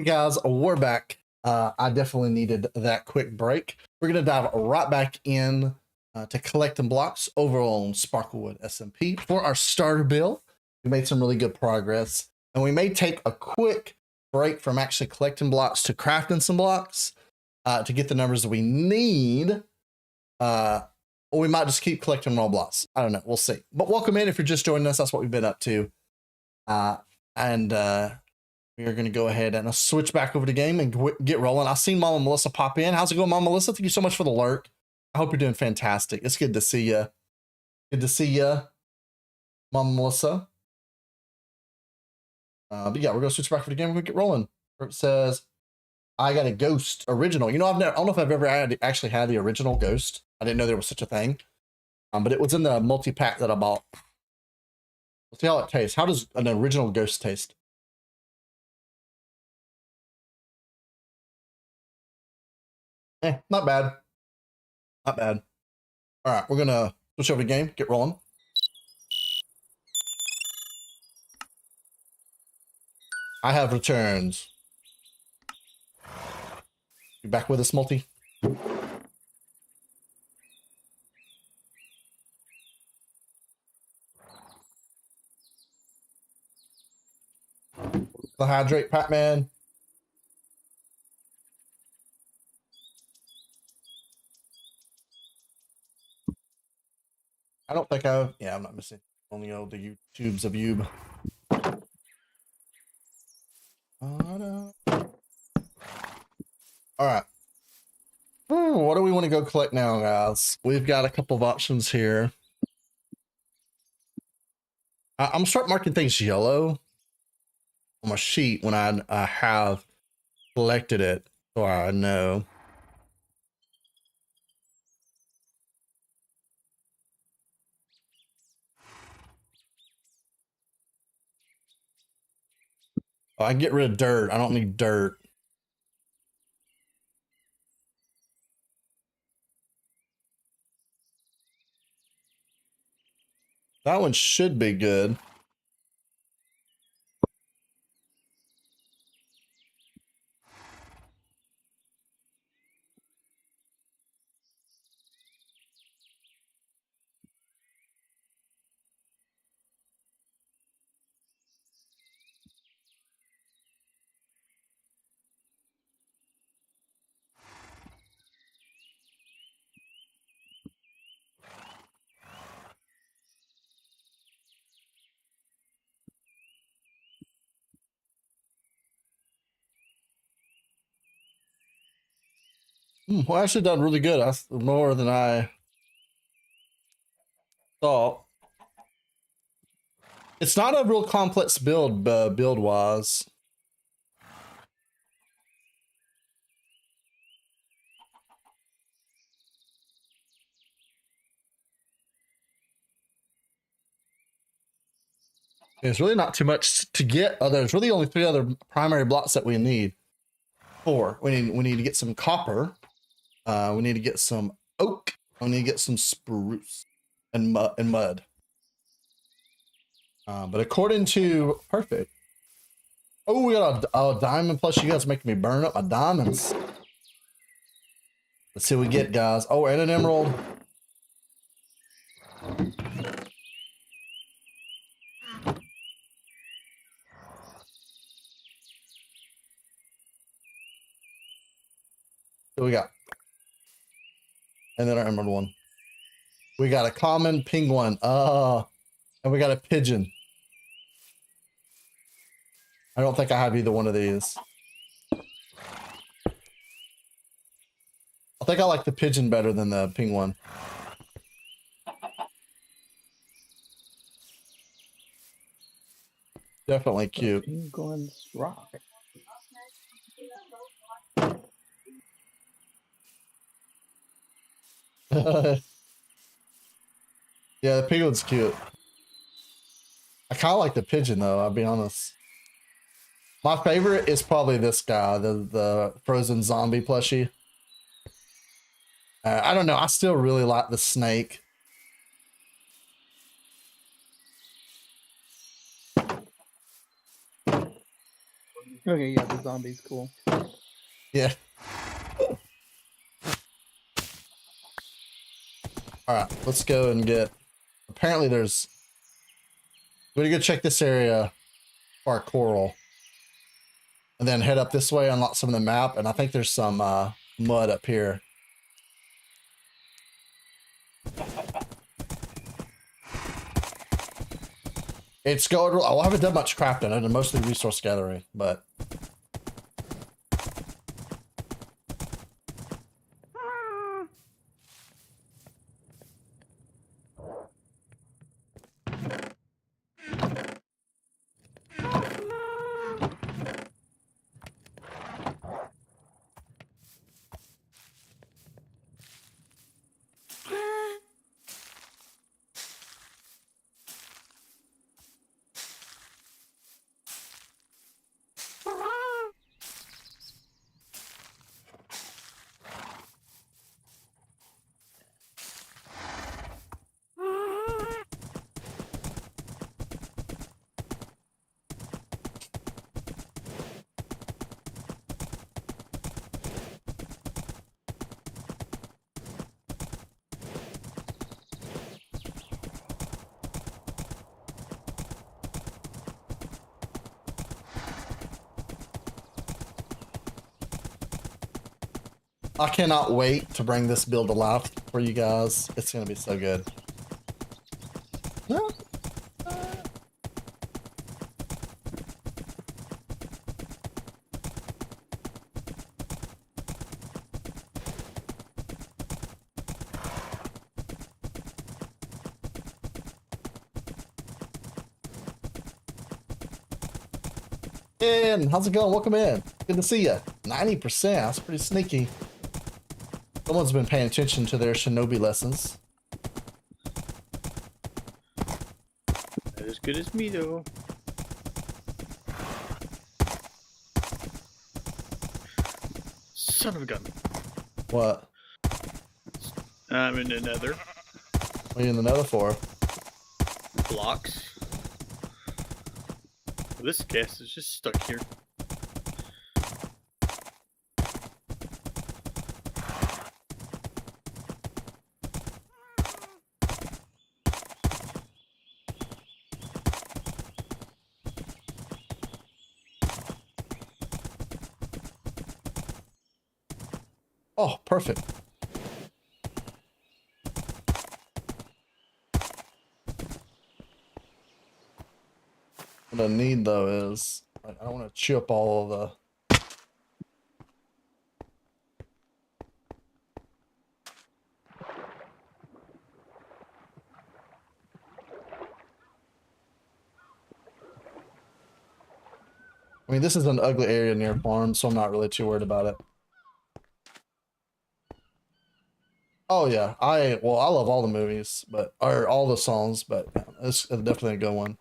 Hey guys, we're back. I definitely needed that quick break. We're going to dive right back in to collecting blocks over on SparkleWood SMP for our starter build. We made some really good progress, and we may take a quick break from actually collecting blocks to crafting some blocks to get the numbers that we need. Or we might just keep collecting raw blocks. I don't know. We'll see. But welcome in if you're just joining us. That's what we've been up to. We are going to go ahead and switch back over to game and get rolling. I've seen Mama Melissa pop in. How's it going, Mama Melissa? Thank you so much for the lurk. I hope you're doing fantastic. It's good to see you. Good to see you, Mama Melissa. But yeah, we're going to switch back for the game. We're going to get rolling. It says, I got a ghost original. You know, I don't know if I've ever actually had the original ghost. I didn't know there was such a thing. But it was in the multi-pack that I bought. Let's see how it tastes. How does an original ghost taste? Not bad. Not bad. All right, we're going to switch over the game, get rolling. I have returned. You back with us, Multi? The hydrate, Pac-Man. I don't think I've... Yeah, I'm not missing. Only all the YouTubes of you. All right. What do we want to go collect now, guys? We've got a couple of options here. I'm going to start marking things yellow on my sheet when I have collected it, so I know. Oh, I can get rid of dirt. I don't need dirt. That one should be good. Well, actually done really good. That's more than I thought. It's not a real complex build, build-wise. There's really not too much to get. There's really only 3 other primary blocks that we need. 4. We need to get some copper. We need to get some oak. We need to get some spruce and mud. But according to perfect. Oh, we got a diamond. Plus, you guys making me burn up my diamonds. Let's see what we get, guys. Oh, and an emerald. What we got? And then our emerald one. We got a common penguin. And we got a pigeon. I don't think I have either one of these. I think I like the pigeon better than the penguin. Definitely cute. Penguin's rock. Yeah, the penguin's cute. I kind of like the pigeon, though, I'll be honest. My favorite is probably this guy, the frozen zombie plushie. I don't know. I still really like the snake. Okay, yeah, the zombie's cool. Yeah. All right, let's go and get. Apparently, there's. We're gonna go check this area for our coral, and then head up this way, unlock some of the map, and I think there's some mud up here. It's going. Oh, I haven't done much crafting. I've done mostly resource gathering, but. I cannot wait to bring this build to life for you guys. It's going to be so good. In, how's it going? Welcome in. Good to see you. 90%. That's pretty sneaky. Someone's been paying attention to their shinobi lessons. Not as good as me, though. Son of a gun. What? I'm in the nether. What are you in the nether for? Blocks. This gas is just stuck here. Oh, perfect. What I need though is I don't want to chew up all of the. I mean, this is an ugly area near farm, so I'm not really too worried about it. Oh yeah, I love all the movies, or all the songs, but yeah, it's definitely a good one.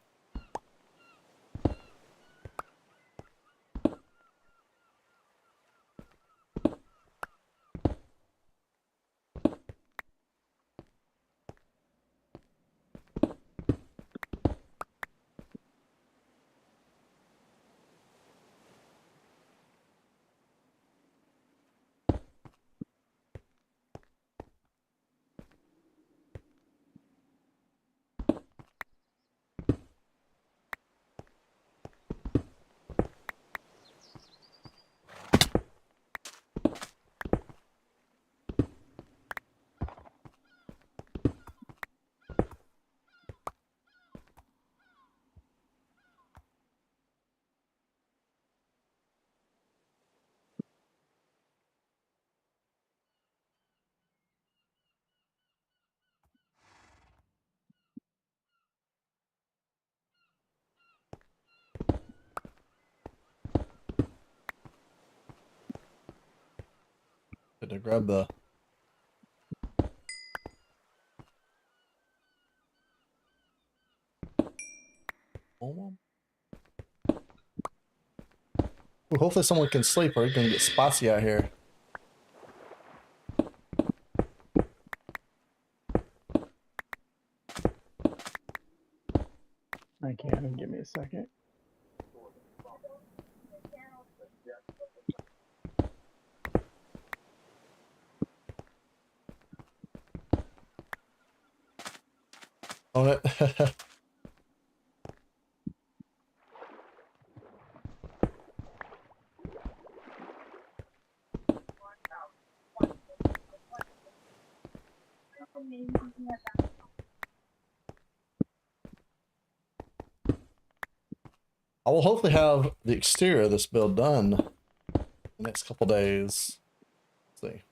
Good to grab the. Ooh, hopefully someone can sleep or it's gonna get spicy out here. I can. Give me a second. on it. I will hopefully have the exterior of this build done the next couple days. Let's see.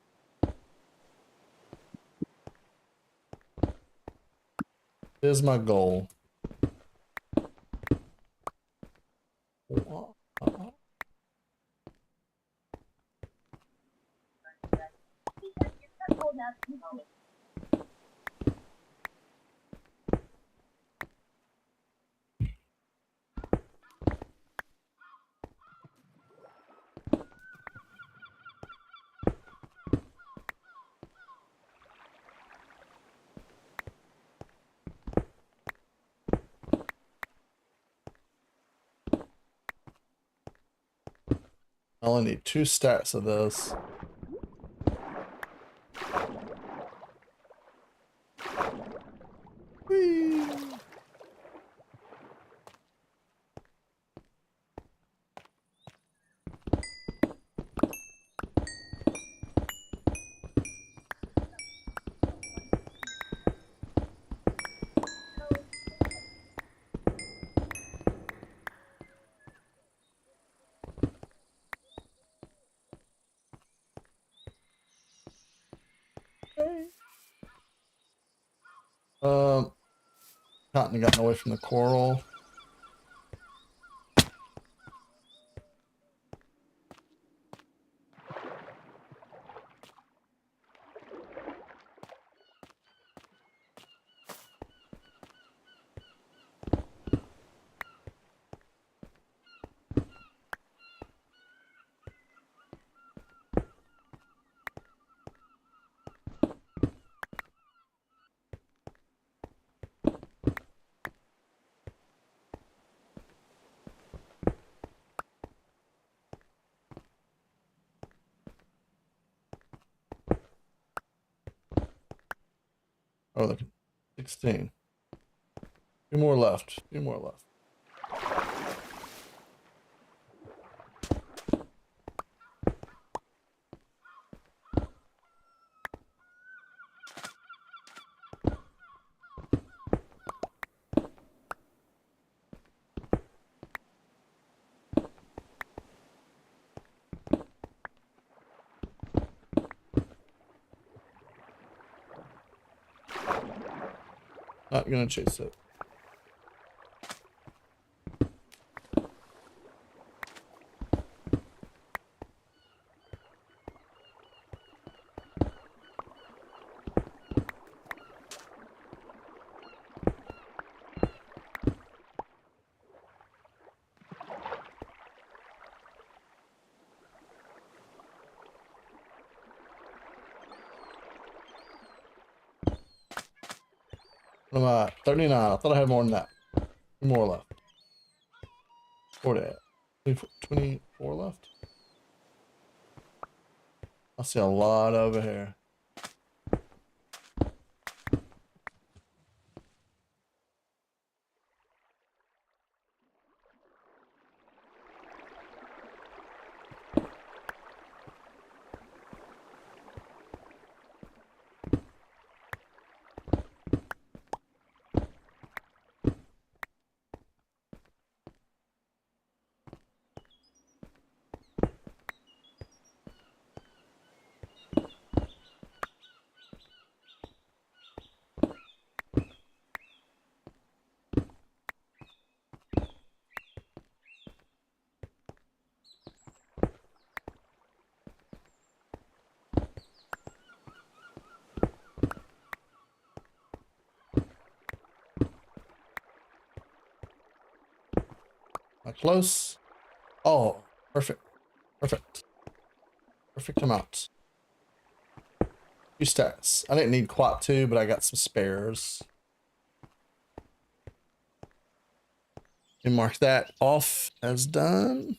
Is my goal. I only need 2 stacks of this. Whee! Cotton gotten away from the coral. Oh, look, 16. 2 more left. 2 more left. Not gonna chase it. What am I? 39. I thought I had more than that. 2 more left. 40. 24 left. I see a lot over here. Am I close? Oh, perfect. Perfect. Perfect amount. 2 stacks. I didn't need quite 2, but I got some spares. And mark that off as done.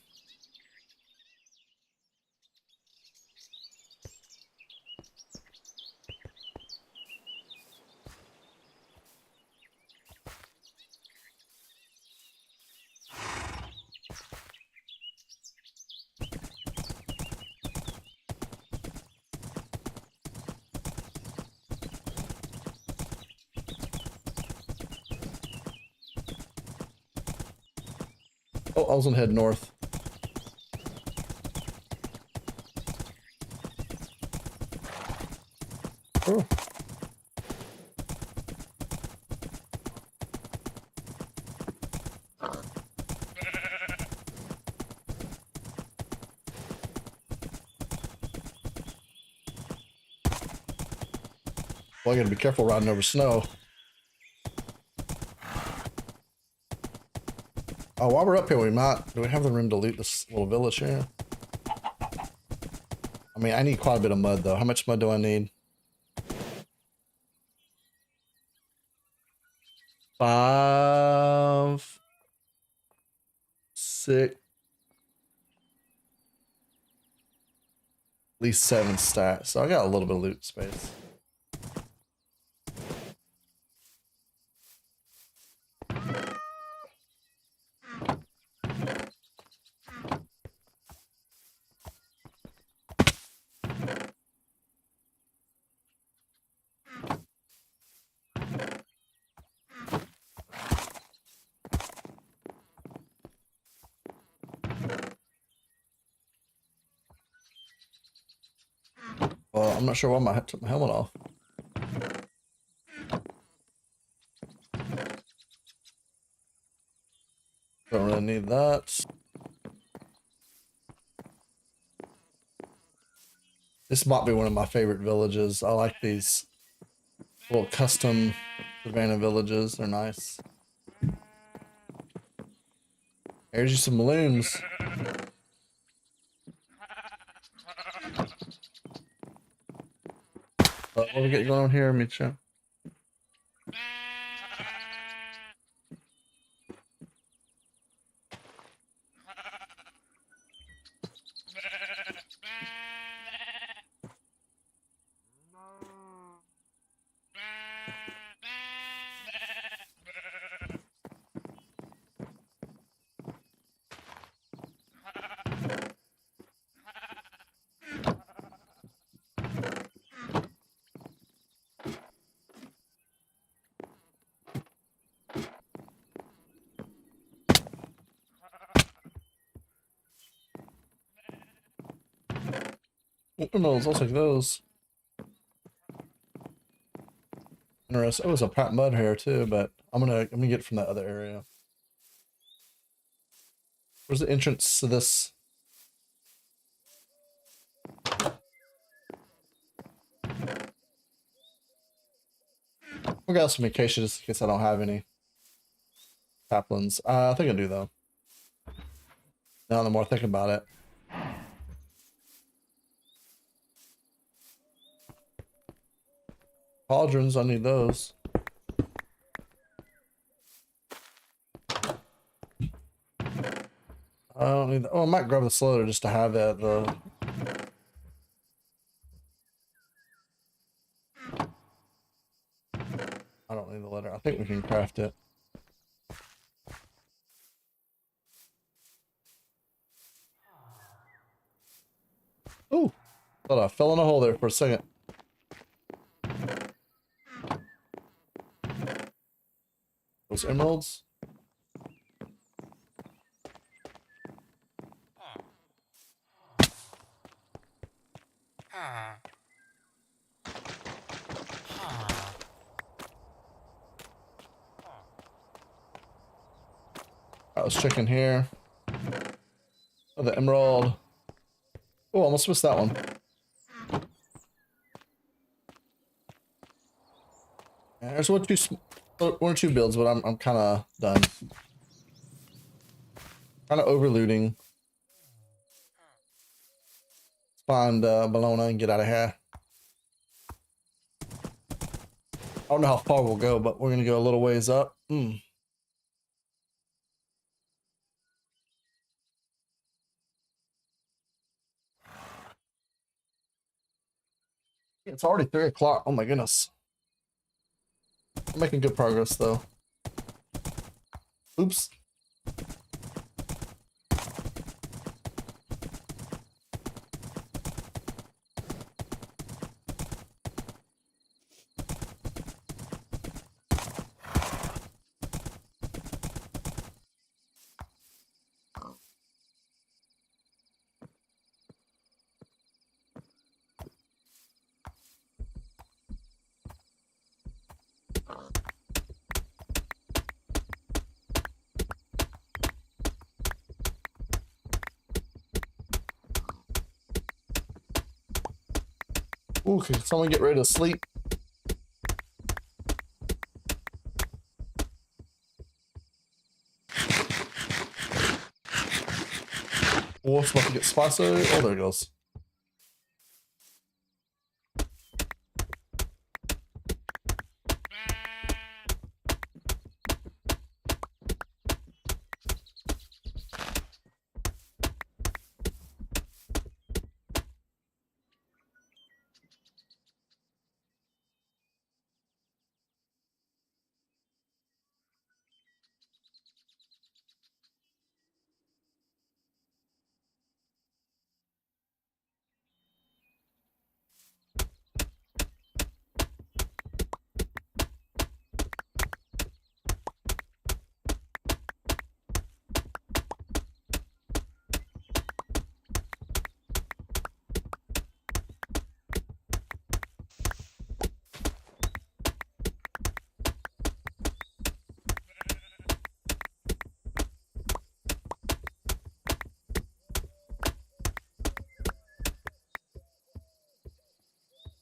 Oh, I was gonna head north. Oh. Well, I gotta be careful riding over snow. Oh, while we're up here, do we have the room to loot this little village here? I mean, I need quite a bit of mud, though. How much mud do I need? 5, 6, at least 7 stats. So I got a little bit of loot space. Well, I'm not sure why I took my helmet off. Don't really need that. This might be one of my favorite villages. I like these little custom savannah villages. They're nice. Here's you some balloons. What do we got going on here, Micha? Emeralds, I'll take those. Interesting. Oh, there's a pat mud here too, but I'm gonna get it from that other area. Where's the entrance to this? We got some acacia just in case I don't have any saplings. I think I do though. Now the more I think about it. Cauldrons, I need those. I don't need. Oh, I might grab the slower just to have it. I don't need the letter. I think we can craft it. Ooh, thought I fell in a hole there for a second. Those emeralds. I was checking here. Oh, the emerald. Oh, almost missed that one. Yeah, there's one or two builds, but I'm kind of done. Kind of over looting. Find Bologna and get out of here. I don't know how far we'll go, but we're gonna go a little ways up. It's already 3 o'clock. Oh my goodness. I'm making good progress though. Oops. Ooh, can someone get ready to sleep? Wolf's about to get spicy. Oh, there it goes.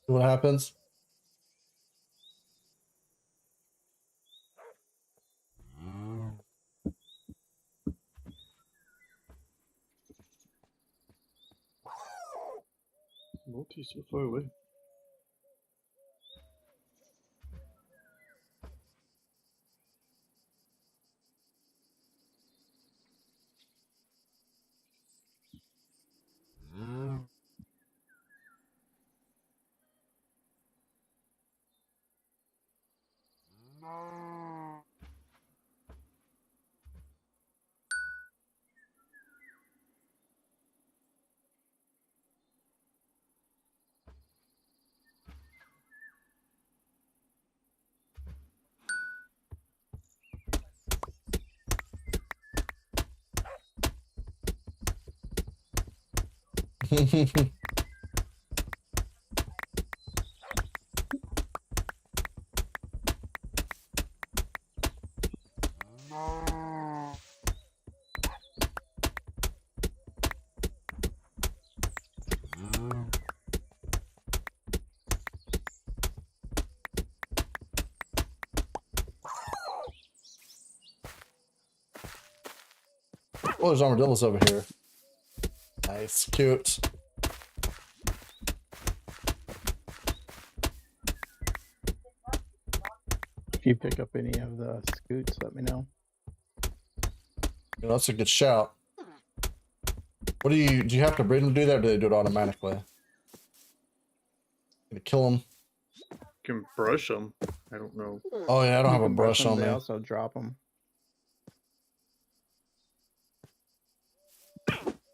See what happens? Multi's so far away. Oh, there's armadillos over here. Nice, cute. If you pick up any of the scoots, let me know. Yeah, that's a good shout. What do you have to breed them to do that, or do they do it automatically? Gonna kill them. You can brush them. I don't know. Oh yeah, I don't You have a can brush them, on me. They also drop them.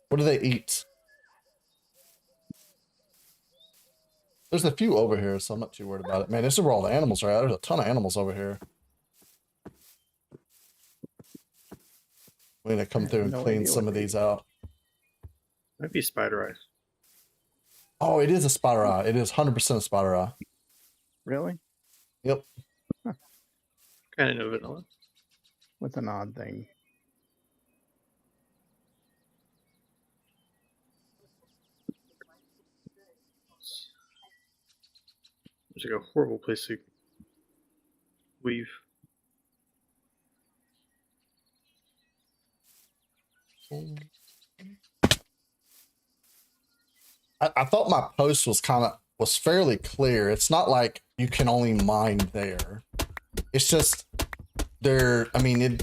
What do they eat? There's a few over here, so I'm not too worried about it. Man, this is where all the animals are at. There's a ton of animals over here. We're gonna come I through have and no clean idea some what of they these out. Might be spider eyes. Oh, it is a spider eye. It is 100% a spider eye. Really? Yep. Kind of vanilla. What's an odd thing? It's like a horrible place to weave. I thought my post was fairly clear. It's not like you can only mine there. It's just there. I mean,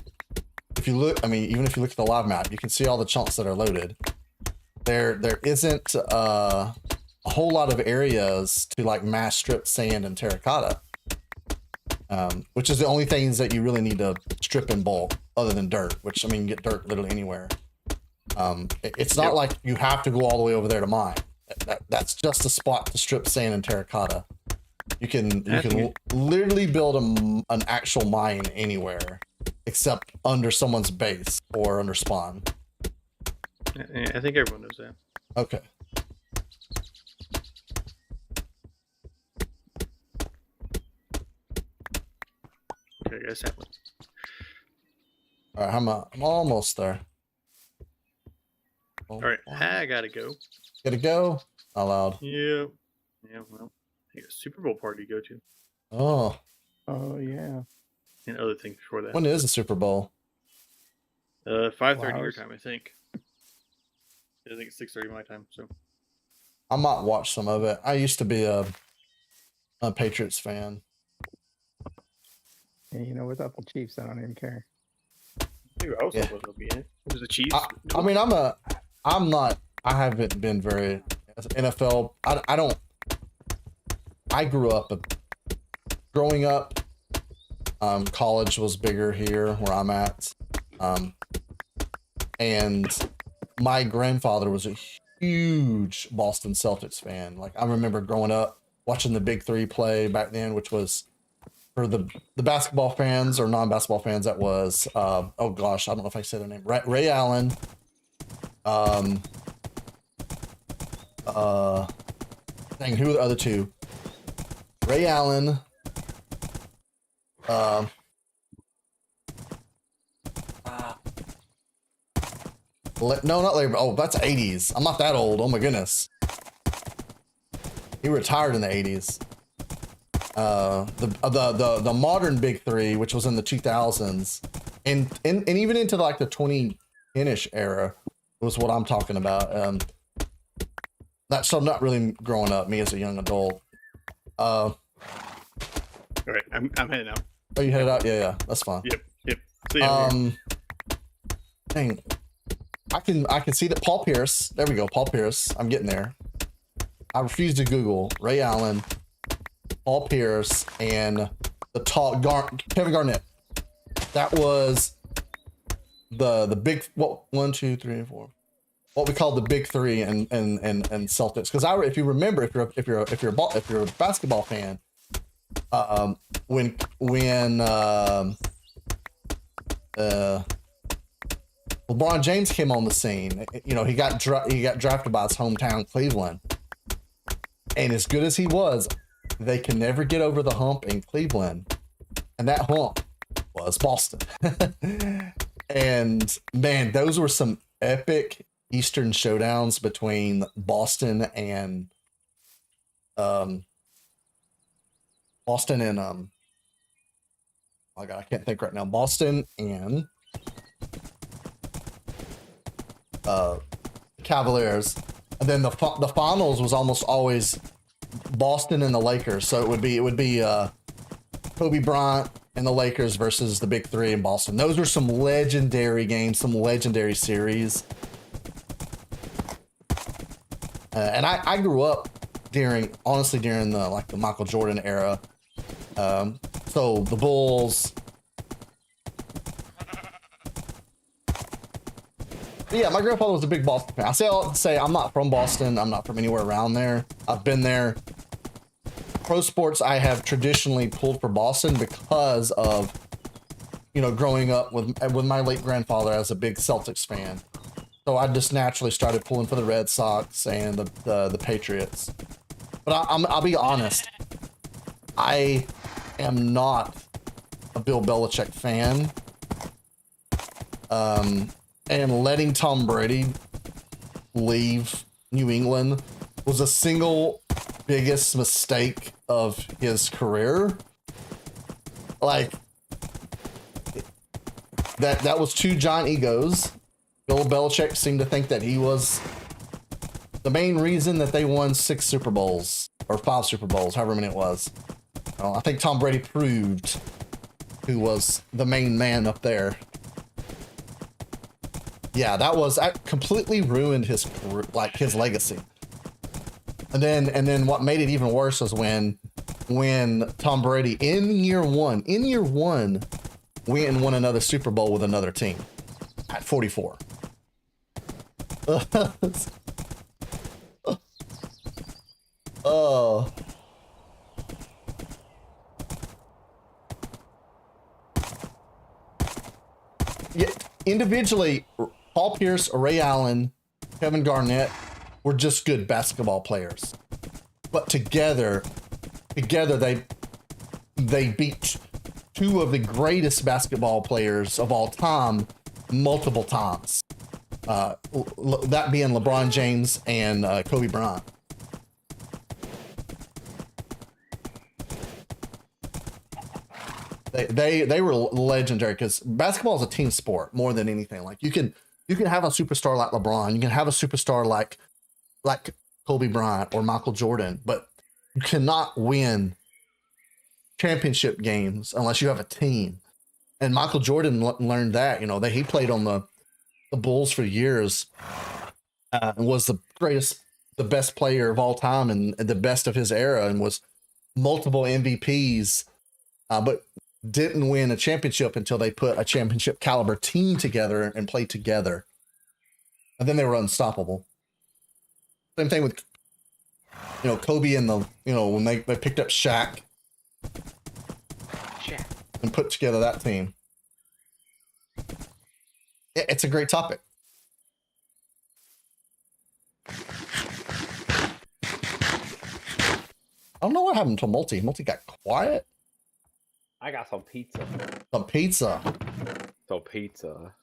if you look, I mean, even if you look at the live map, you can see all the chunks that are loaded. There isn't a whole lot of areas to like mass strip sand and terracotta, which is the only things that you really need to strip in bulk, other than dirt. Which I mean, you get dirt literally anywhere. It's not like you have to go all the way over there to mine. That's just a spot to strip sand and terracotta. You can literally build an actual mine anywhere except under someone's base or under spawn. I think everyone knows that. Okay. Okay, guys, have one. All right, I'm almost there. All right, I gotta go. Gotta go. Not loud. Yeah. Yeah. Well, a Super Bowl party to go to, Oh, Oh yeah. and other things before that. when is the Super Bowl? 5:30 your Flowers. time, I think. I think it's 6:30 my time. So I might watch some of it. I used to be a Patriots fan. And you know, without the Chiefs, I don't even care. who else Yeah. was going to be in it? It was the Chiefs. I mean, I haven't been very NFL. I don't. I grew up. Growing up, college was bigger here where I'm at, and my grandfather was a huge Boston Celtics fan. Like I remember growing up watching the Big Three play back then, which was for the basketball fans or non-basketball fans. That was oh gosh, I don't know if I said their name. Ray Allen. Dang, who are the other two? Ray Allen. No, not Larry. Oh, that's 80s. I'm not that old. Oh my goodness. He retired in the 80s. The modern Big Three, which was in the 2000s, and even into like the 2010ish era, was what I'm talking about. That's so not really growing up. Me as a young adult. All right, I'm heading out. Oh, you headed out? Yeah, that's fine. Yep. See you. Dang. I can see that Paul Pierce. There we go, Paul Pierce. I'm getting there. I refuse to Google Ray Allen, Paul Pierce, and Kevin Garnett. That was the big what 1, 2, 3, 4. What we call the Big Three and Celtics. Because if you remember, if you're a basketball fan, when LeBron James came on the scene, you know, he got drafted by his hometown Cleveland, and as good as he was, they can never get over the hump in Cleveland, and that hump was Boston. And man, those were some epic Eastern showdowns between Boston and oh my God, I can't think right now. Boston and Cavaliers, and then the finals was almost always Boston and the Lakers. So it would be Kobe Bryant and the Lakers versus the Big Three in Boston. Those were some legendary games, some legendary series. And I grew up during the Michael Jordan era. So the Bulls. But yeah, my grandfather was a big Boston fan. I say all to say I'm not from Boston. I'm not from anywhere around there. I've been there. Pro sports, I have traditionally pulled for Boston because of, you know, growing up with my late grandfather as a big Celtics fan. So I just naturally started pulling for the Red Sox and the Patriots. But I'll be honest, I am not a Bill Belichick fan. And letting Tom Brady leave New England was the single biggest mistake of his career. Like that was two giant egos. Bill Belichick seemed to think that he was the main reason that they won 6 Super Bowls or 5 Super Bowls, however many it was. I think Tom Brady proved who was the main man up there. Yeah, that completely ruined his career, like his legacy. And then what made it even worse was when Tom Brady in year one went and won another Super Bowl with another team at 44. Oh. Yeah, individually, Paul Pierce, Ray Allen, Kevin Garnett were just good basketball players. But together they beat 2 of the greatest basketball players of all time multiple times. That being LeBron James and Kobe Bryant. They were legendary because basketball is a team sport more than anything. Like you can have a superstar like LeBron, you can have a superstar like Kobe Bryant or Michael Jordan, but you cannot win championship games unless you have a team. And Michael Jordan learned that. You know, that he played on the Bulls for years and was the greatest, the best player of all time and the best of his era, and was multiple MVPs, but didn't win a championship until they put a championship caliber team together and played together. And then they were unstoppable. Same thing with, you know, Kobe and when they picked up Shaq and put together that team. It's a great topic. I don't know what happened to Multi. Multi got quiet. I got some pizza. Some pizza. So pizza.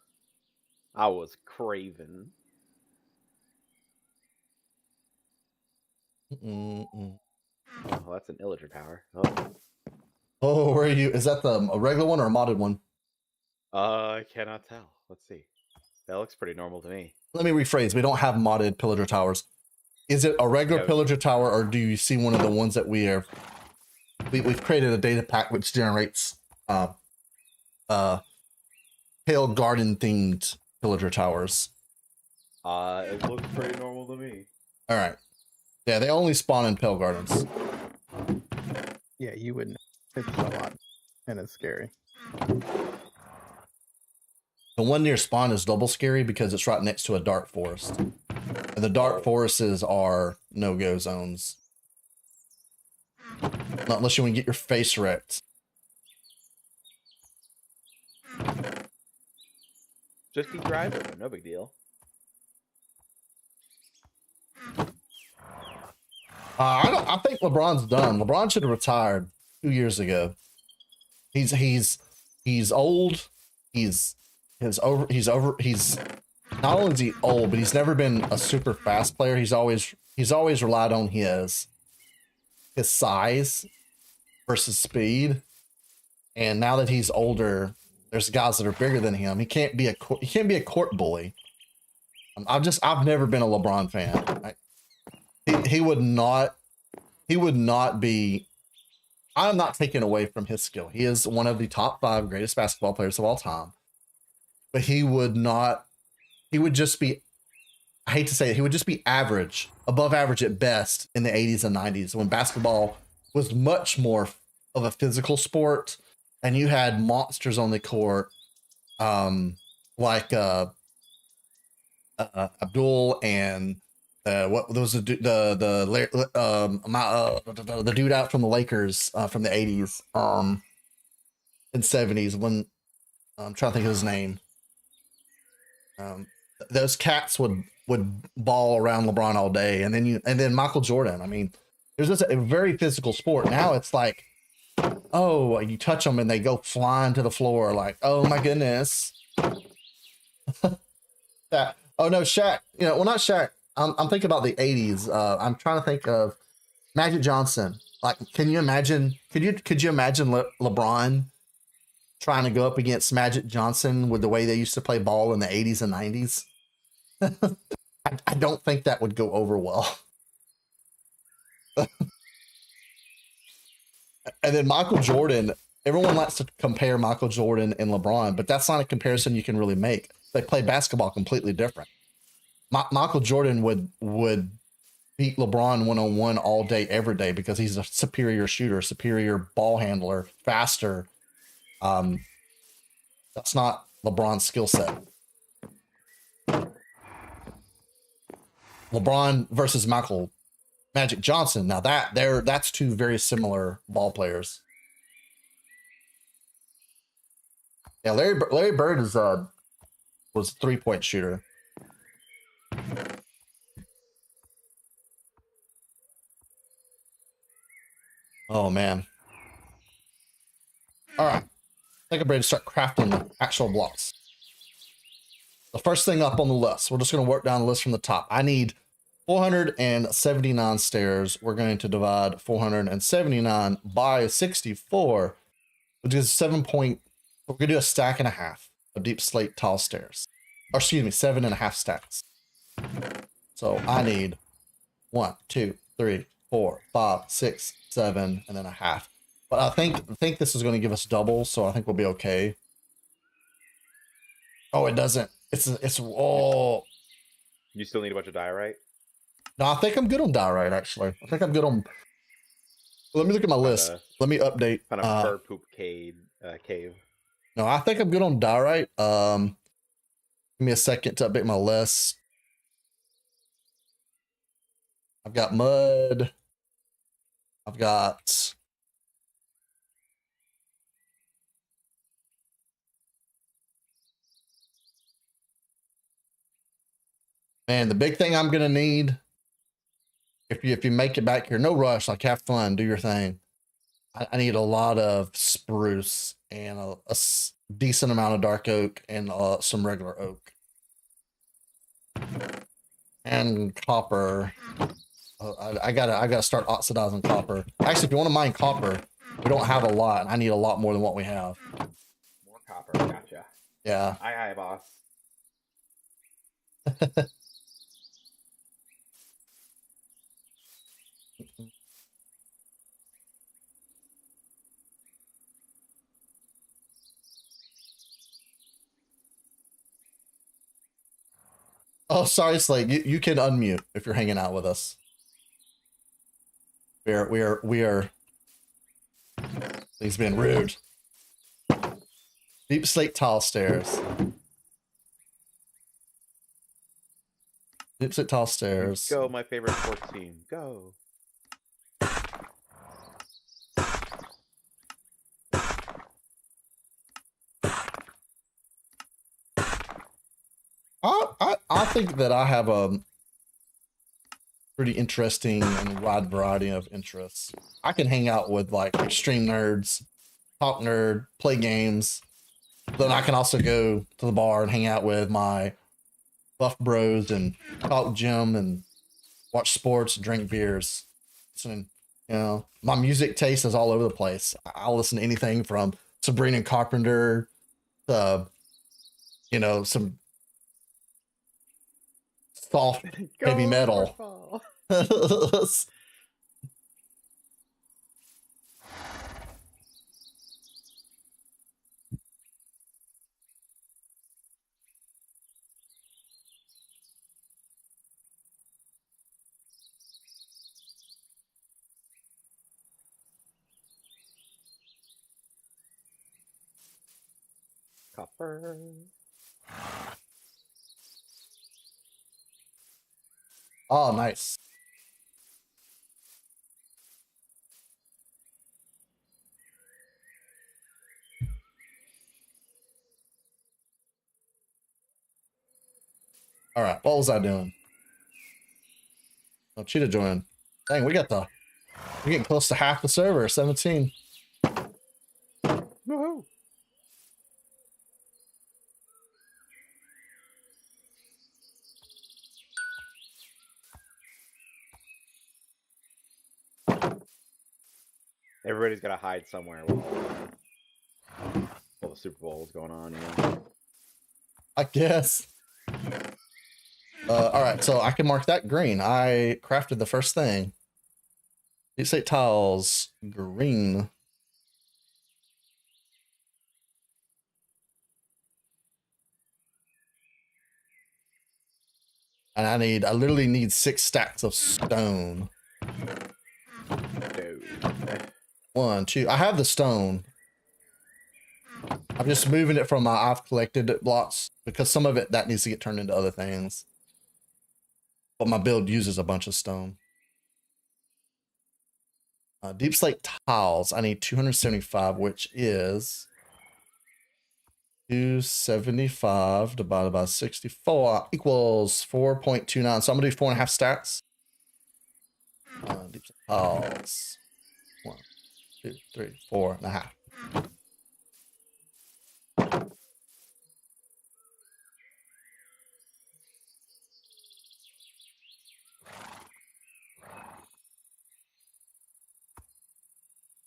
I was craving. Mm-mm. Oh, that's an illager tower. Oh, where are you? Is that a regular one or a modded one? I cannot tell. Let's see. That looks pretty normal to me. Let me rephrase. We don't have modded pillager towers. Is it a regular pillager tower, or do you see one of the ones that we've created a data pack which generates pale garden themed pillager towers? It looks pretty normal to me. All right. Yeah, they only spawn in pale gardens. Yeah, you wouldn't. It's a lot, and it's scary. The one near spawn is double scary because it's right next to a dark forest. And the dark forests are no-go zones. Not unless you want to get your face wrecked. Just keep driving. No big deal. I think LeBron's done. LeBron should have retired 2 years ago. He's old. He's not only is he old, but he's never been a super fast player. He's always relied on his size versus speed. And now that he's older, there's guys that are bigger than him. He can't be a court bully. I've never been a LeBron fan. He would not be. I'm not taking away from his skill. He is one of the top 5 greatest basketball players of all time. But he would just be, I hate to say it, he would just be average, above average at best in the 80s and 90s when basketball was much more of a physical sport and you had monsters on the court like Abdul and what was the dude out from the Lakers from the 80s and 70s when I'm trying to think of his name. Those cats would ball around LeBron all day, and then Michael Jordan. I mean, there's just a very physical sport. Now it's like, oh, you touch them and they go flying to the floor. Like, oh my goodness. Oh no, Shaq. Well, not Shaq. I'm thinking about the 80s. I'm trying to think of Magic Johnson. Like, can you imagine? Could you imagine LeBron trying to go up against Magic Johnson with the way they used to play ball in the 80s and 90s? I don't think that would go over well. And then Michael Jordan, everyone likes to compare Michael Jordan and LeBron, but that's not a comparison you can really make. They play basketball completely different. Michael Jordan would beat LeBron one-on-one all day, every day, because he's a superior shooter, superior ball handler, faster. That's not LeBron's skill set. LeBron versus Magic Johnson. Now that's two very similar ball players. Yeah, Larry Bird was a 3-point shooter. Oh man. All right. Take a break to start crafting the actual blocks. The first thing up on the list, we're just going to work down the list from the top. I need 479 stairs. We're going to divide 479 by 64, which is 7 point. We're gonna do a stack and a half of deep slate tile stairs. Or excuse me, 7.5 stacks. So I need 1, 2, 3, 4, 5, 6, 7, and then a half. But I think this is going to give us double, so I think we'll be okay. Oh, it doesn't. It's oh. You still need a bunch of diorite? No, I think I'm good on diorite actually. I think I'm good on. Let me look at my list. Let me update. Kind of fur poop cave. No, I think I'm good on diorite. Give me a second to update my list. I've got mud. I've got. Man, the big thing I'm gonna need, if you make it back here, no rush, like have fun, do your thing. I need a lot of spruce and a decent amount of dark oak and some regular oak. And copper. I gotta start oxidizing copper. Actually, if you want to mine copper, we don't have a lot, and I need a lot more than what we have. More copper, gotcha. Yeah. Aye, boss. Oh, sorry, Slade. You can unmute if you're hanging out with us. We are. He's being rude. Deep slate tile stairs. Deep slate tile stairs. Go, my favorite sports team. Go. I think that I have a pretty interesting and wide variety of interests. I can hang out with like extreme nerds, talk nerd, play games. Then I can also go to the bar and hang out with my buff bros and talk gym and watch sports, drink beers. So, my music taste is all over the place. I'll listen to anything from Sabrina Carpenter to, some soft heavy metal. Copper. Oh, nice. All right, what was I doing? Oh, Cheetah joined. Dang, we're getting close to half the server, 17. Woohoo! Everybody's got to hide somewhere while the Super Bowl is going on, I guess. All right, so I can mark that green. I crafted the first thing. Deep slate tiles, green. And I literally need 6 stacks of stone. Dude. 1, 2. I have the stone. I'm just moving it from my I've collected blocks because some of it that needs to get turned into other things. But my build uses a bunch of stone. Deep slate tiles. I need 275, which is 275 divided by 64 equals 4.29. So I'm gonna do 4.5 stacks. Deep slate tiles. 1, 2, 3, 4.5.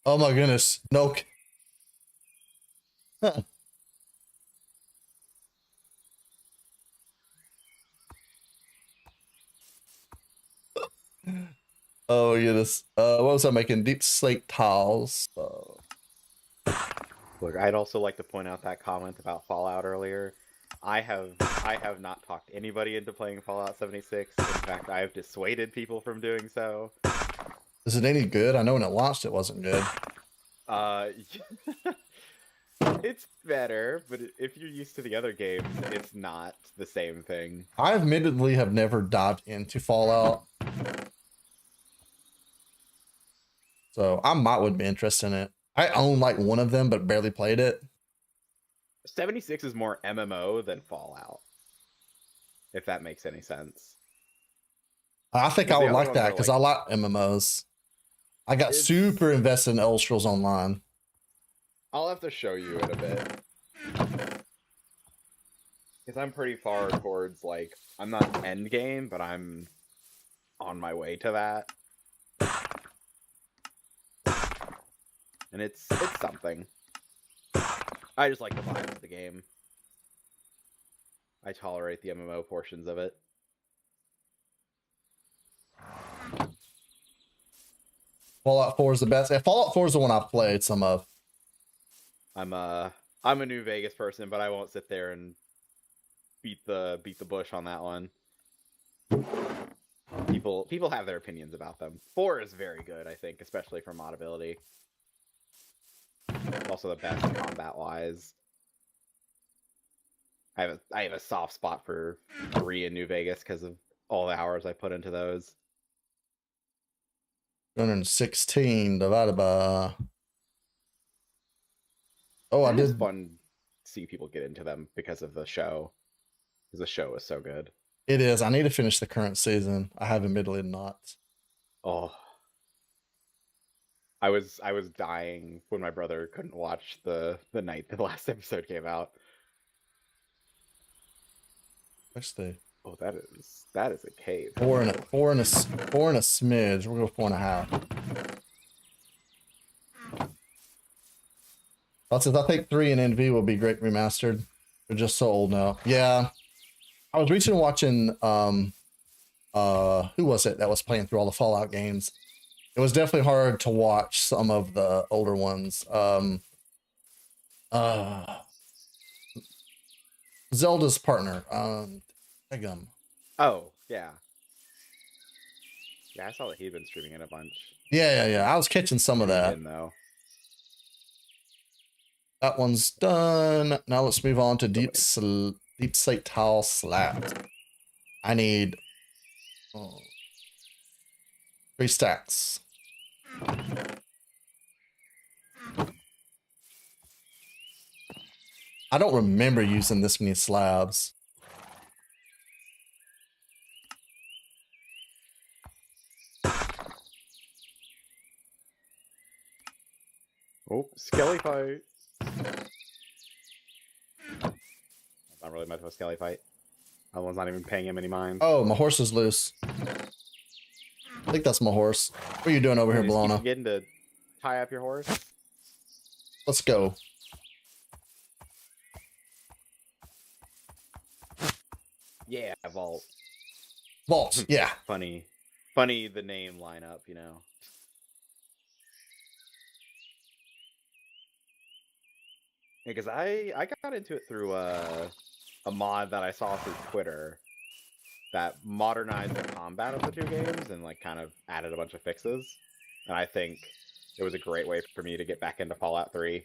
Oh my goodness. No. Oh, yeah, this. What was I making? Deep slate tiles. Look, I'd also like to point out that comment about Fallout earlier. I have not talked anybody into playing Fallout 76. In fact, I have dissuaded people from doing so. Is it any good? I know when it launched, it wasn't good. It's better, but if you're used to the other games, it's not the same thing. I admittedly have never dived into Fallout. So I would be interested in it. I own like one of them, but barely played it. 76 is more MMO than Fallout, if that makes any sense. I think Because I the would other like ones that are, because like- I like MMOs. I got It's- super invested in Elder Scrolls Online. I'll have to show you in a bit. Because I'm pretty far towards, like, I'm not end game, but I'm on my way to that. And it's something. I just like the vibe of the game. I tolerate the MMO portions of it. Fallout 4 is the best. Yeah, Fallout 4 is the one I've played some of. I'm a New Vegas person, but I won't sit there and beat the bush on that one. People have their opinions about them. 4 is very good, I think, especially for modability. It's also the best combat wise. I have a soft spot for 3 in New Vegas because of all the hours I put into those. 216 divided by. Oh, I And it's did. fun to see people get into them because of the show. Because the show is so good. It is. I need to finish the current season. I have admittedly not. Oh. I was dying when my brother couldn't watch the night the last episode came out. What's the Oh, that is a cave. four and a smidge? We'll go 4.5. I think 3 and NV will be great remastered. They're just so old now. Yeah. I was recently watching who was it that was playing through all the Fallout games? It was definitely hard to watch some of the older ones. Zelda's partner, Egum. Oh, yeah. Yeah, I saw that he'd been streaming it a bunch. Yeah. I was catching some of that. In, though. That one's done. Now let's move on to deep slate tile slabs. I need 3 stacks. I don't remember using this many slabs. Oh, skelly fight. Not really much of a skelly fight. That one's not even paying him any mind. Oh, my horse is loose. I think that's my horse. What are you doing over here, You just keep Bologna? forgetting to tie up your horse. Let's go. Yeah, vault. Vault, yeah. Funny the name lineup, you know. Yeah, because I got into it through a mod that I saw through Twitter that modernized the combat of the two games and like kind of added a bunch of fixes. And I think it was a great way for me to get back into Fallout 3.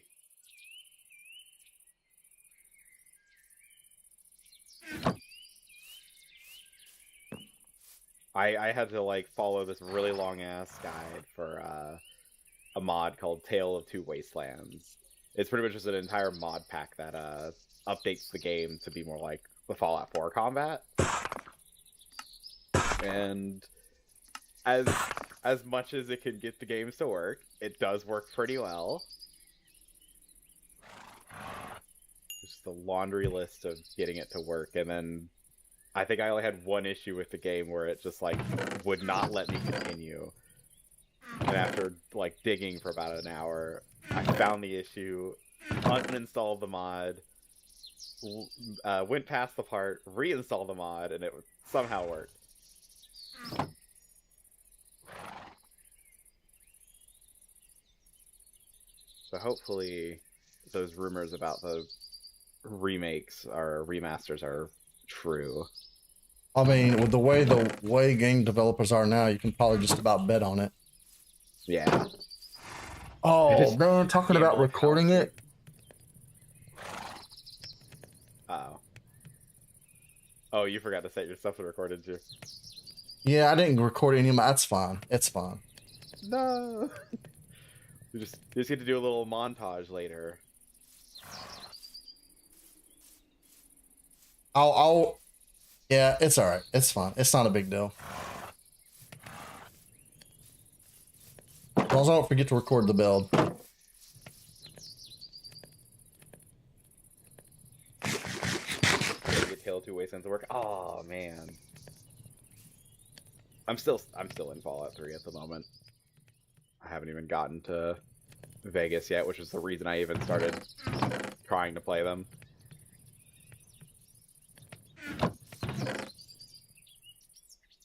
I had to like follow this really long ass guide for a mod called Tale of Two Wastelands. It's pretty much just an entire mod pack that updates the game to be more like the Fallout 4 combat. And as much as it can get the games to work, it does work pretty well. Just the laundry list of getting it to work, and then I think I only had one issue with the game where it just like would not let me continue. And after like digging for about an hour, I found the issue uninstalled the mod, went past the part, reinstalled the mod, and it somehow worked. So hopefully those rumors about the remakes or remasters are true. I mean, with the way game developers are now, you can probably just about bet on it. Yeah. Oh, no, talking about gamble recording account. it. Uh-oh. Oh, you forgot to set your stuff to recorded too. Yeah, I didn't record any of my. That's fine. It's fine. No. You just get to do a little montage later. Yeah, it's all right. It's fine. It's not a big deal. As long as I don't forget to record the build. Get Tale 2 Wastelands to work. Oh man. I'm still in Fallout 3 at the moment. I haven't even gotten to Vegas yet, which is the reason I even started trying to play them.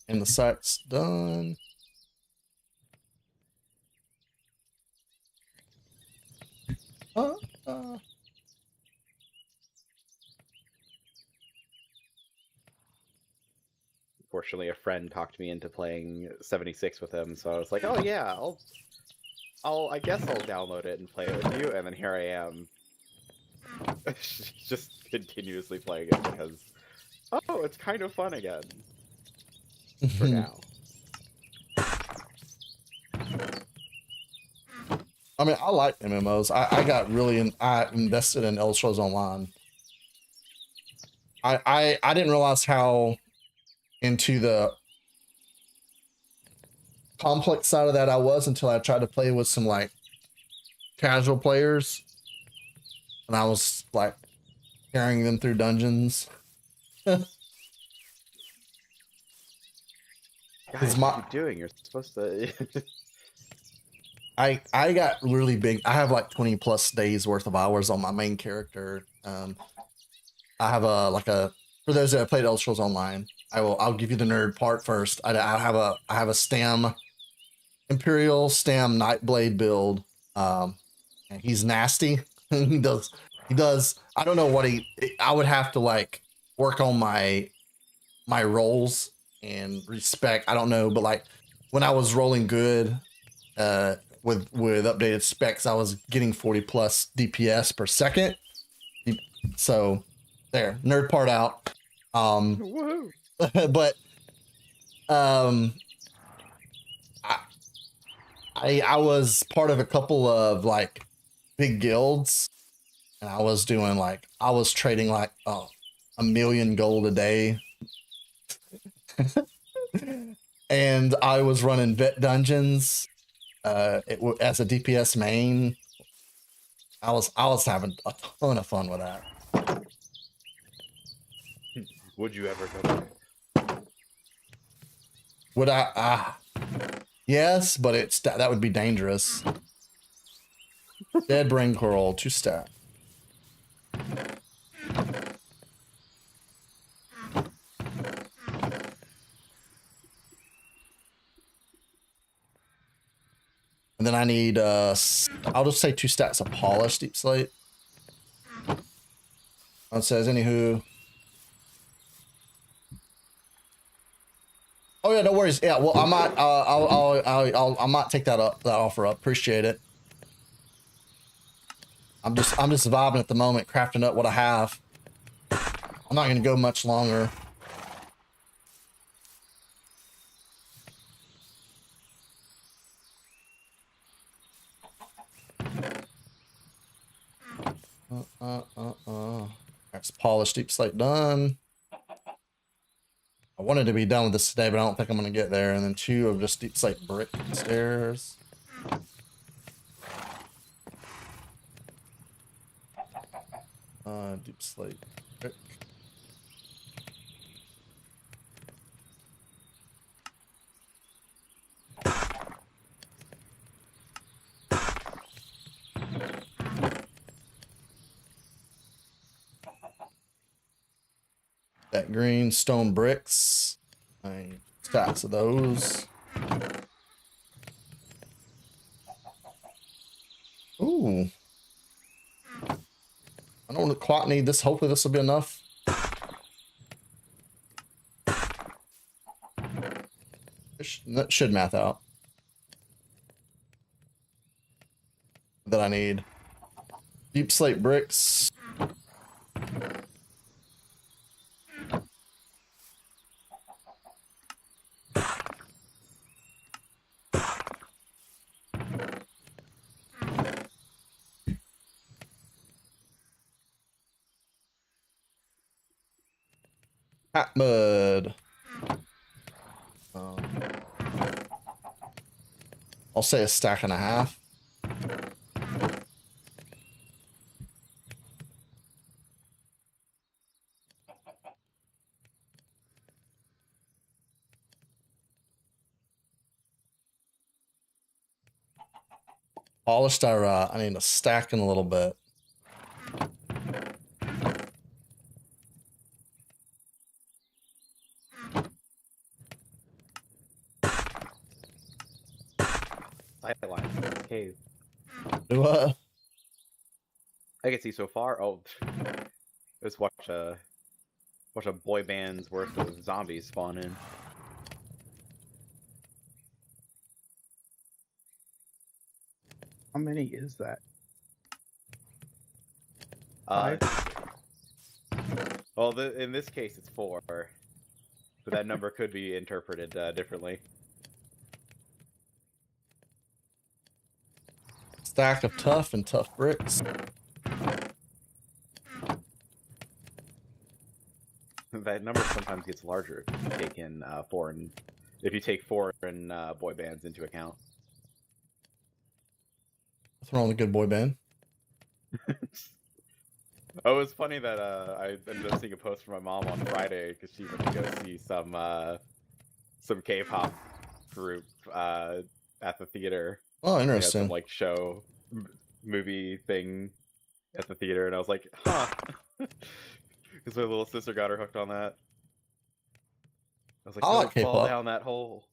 And the site's done. Fortunately, a friend talked me into playing 76 with him, so I was like, "Oh yeah, I guess I'll download it and play it with you." And then here I am, just continuously playing it because, oh, it's kind of fun again. For now. I mean, I like MMOs. I got really I invested in Elder Scrolls Online. I didn't realize how into the complex side of that I was until I tried to play with some like casual players, and I was like carrying them through dungeons. Guys, what are you doing? You're supposed to. I got really big. I have like 20 plus days worth of hours on my main character. I have for those that have played Elder Scrolls Online, I'll give you the nerd part first. I have a Stam Imperial Stam Nightblade build. And he's nasty. he does I don't know what I would have to like work on my rolls and respect. I don't know, but like when I was rolling good, with updated specs, I was getting 40 plus DPS per second. So there, nerd part out. Woohoo! But I was part of a couple of like big guilds, and I was trading like 1,000,000 gold a day. And I was running vet dungeons as a DPS main. I was having a ton of fun with that. Would you ever go back? Would I? Yes, but that would be dangerous. Dead brain coral, 2 stat. And then I need I'll just say 2 stats of polished deep slate. It says anywho. Oh yeah, no worries. Yeah, well I might I might take that offer up. Appreciate it. I'm just vibing at the moment, crafting up what I have. I'm not gonna go much longer. That's polished deep slate done. I wanted to be done with this today, but I don't think I'm gonna get there. And then 2 of just deep slate brick stairs. Deep slate brick. got green stone bricks. Stacks of those. Ooh. I don't quite need this. Hopefully this will be enough. That should math out. That I need. Deep slate bricks. Hot mud. I'll say a stack and a half. Polished, I need a stack in a little bit. Sightlines in this cave. Do I can see so far. Oh, let's watch a boy band's worth of zombies spawn in. How many is that? Well, in this case, it's 4, but that number could be interpreted differently. Stack of tough and tough bricks. That number sometimes gets larger if you take in if you take foreign boy bands into account. What's wrong with the good boy band? Oh, it was funny that I ended up seeing a post from my mom on Friday because she went to go see some K-pop group at the theater. Oh, They had interesting. some like show movie thing at the theater, and I was like, huh. Because my little sister got her hooked on that. I was like, I like don't fall K-pop. down that hole.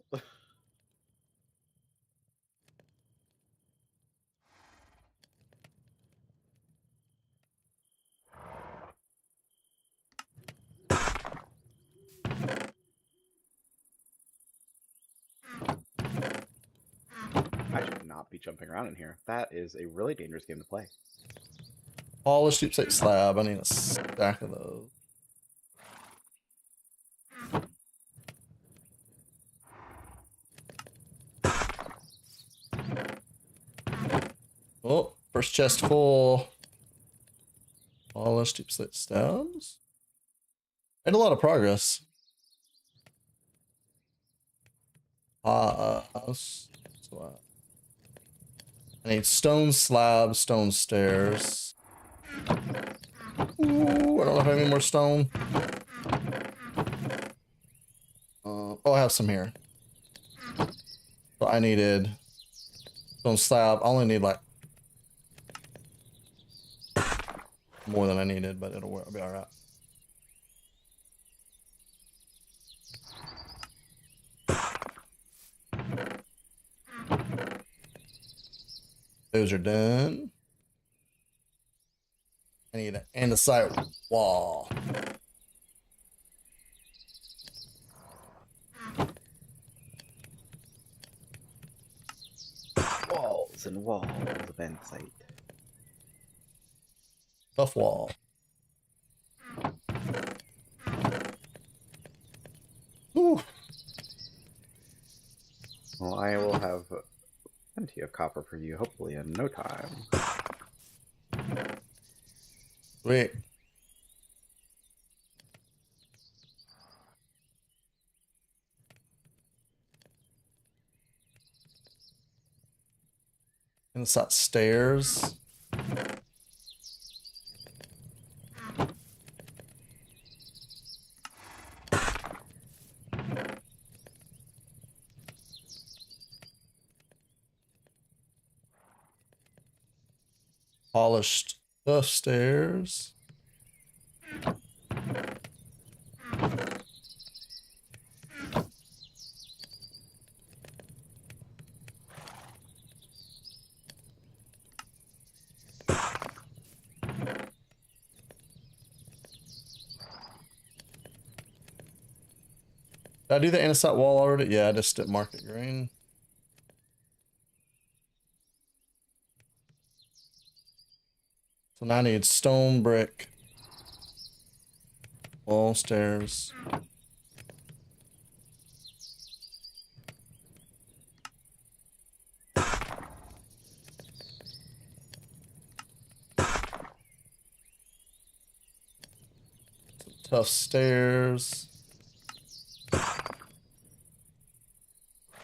I should not be jumping around in here. That is a really dangerous game to play. Polished deep slate slab. I need a stack of those. Oh, first chest full. Polished deep slate slabs. Made a lot of progress. So, I need stone slabs, stone stairs. Ooh, I don't know if I have any more stone. Oh, I have some here. So I needed stone slab. I only need like more than I needed, but it'll be all right. Those are done. I need an andesite wall. Walls and walls of andesite. Tough wall. Ooh. Well, I will have plenty of copper for you, hopefully in no time. Sweet. And it's that stairs. Polished the stairs. Did I do the andesite wall already? Yeah, I just didn't mark it green. So now I need stone, brick, wall, stairs. Tough stairs.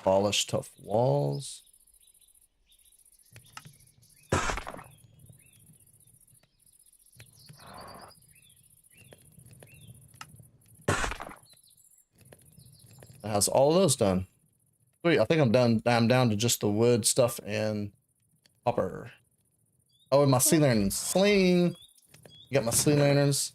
Polished tough walls. That has all of those done. Sweet, I think I'm done. I'm down to just the wood stuff and copper. Oh, and my sea lanterns. Sling. You got my sea lanterns.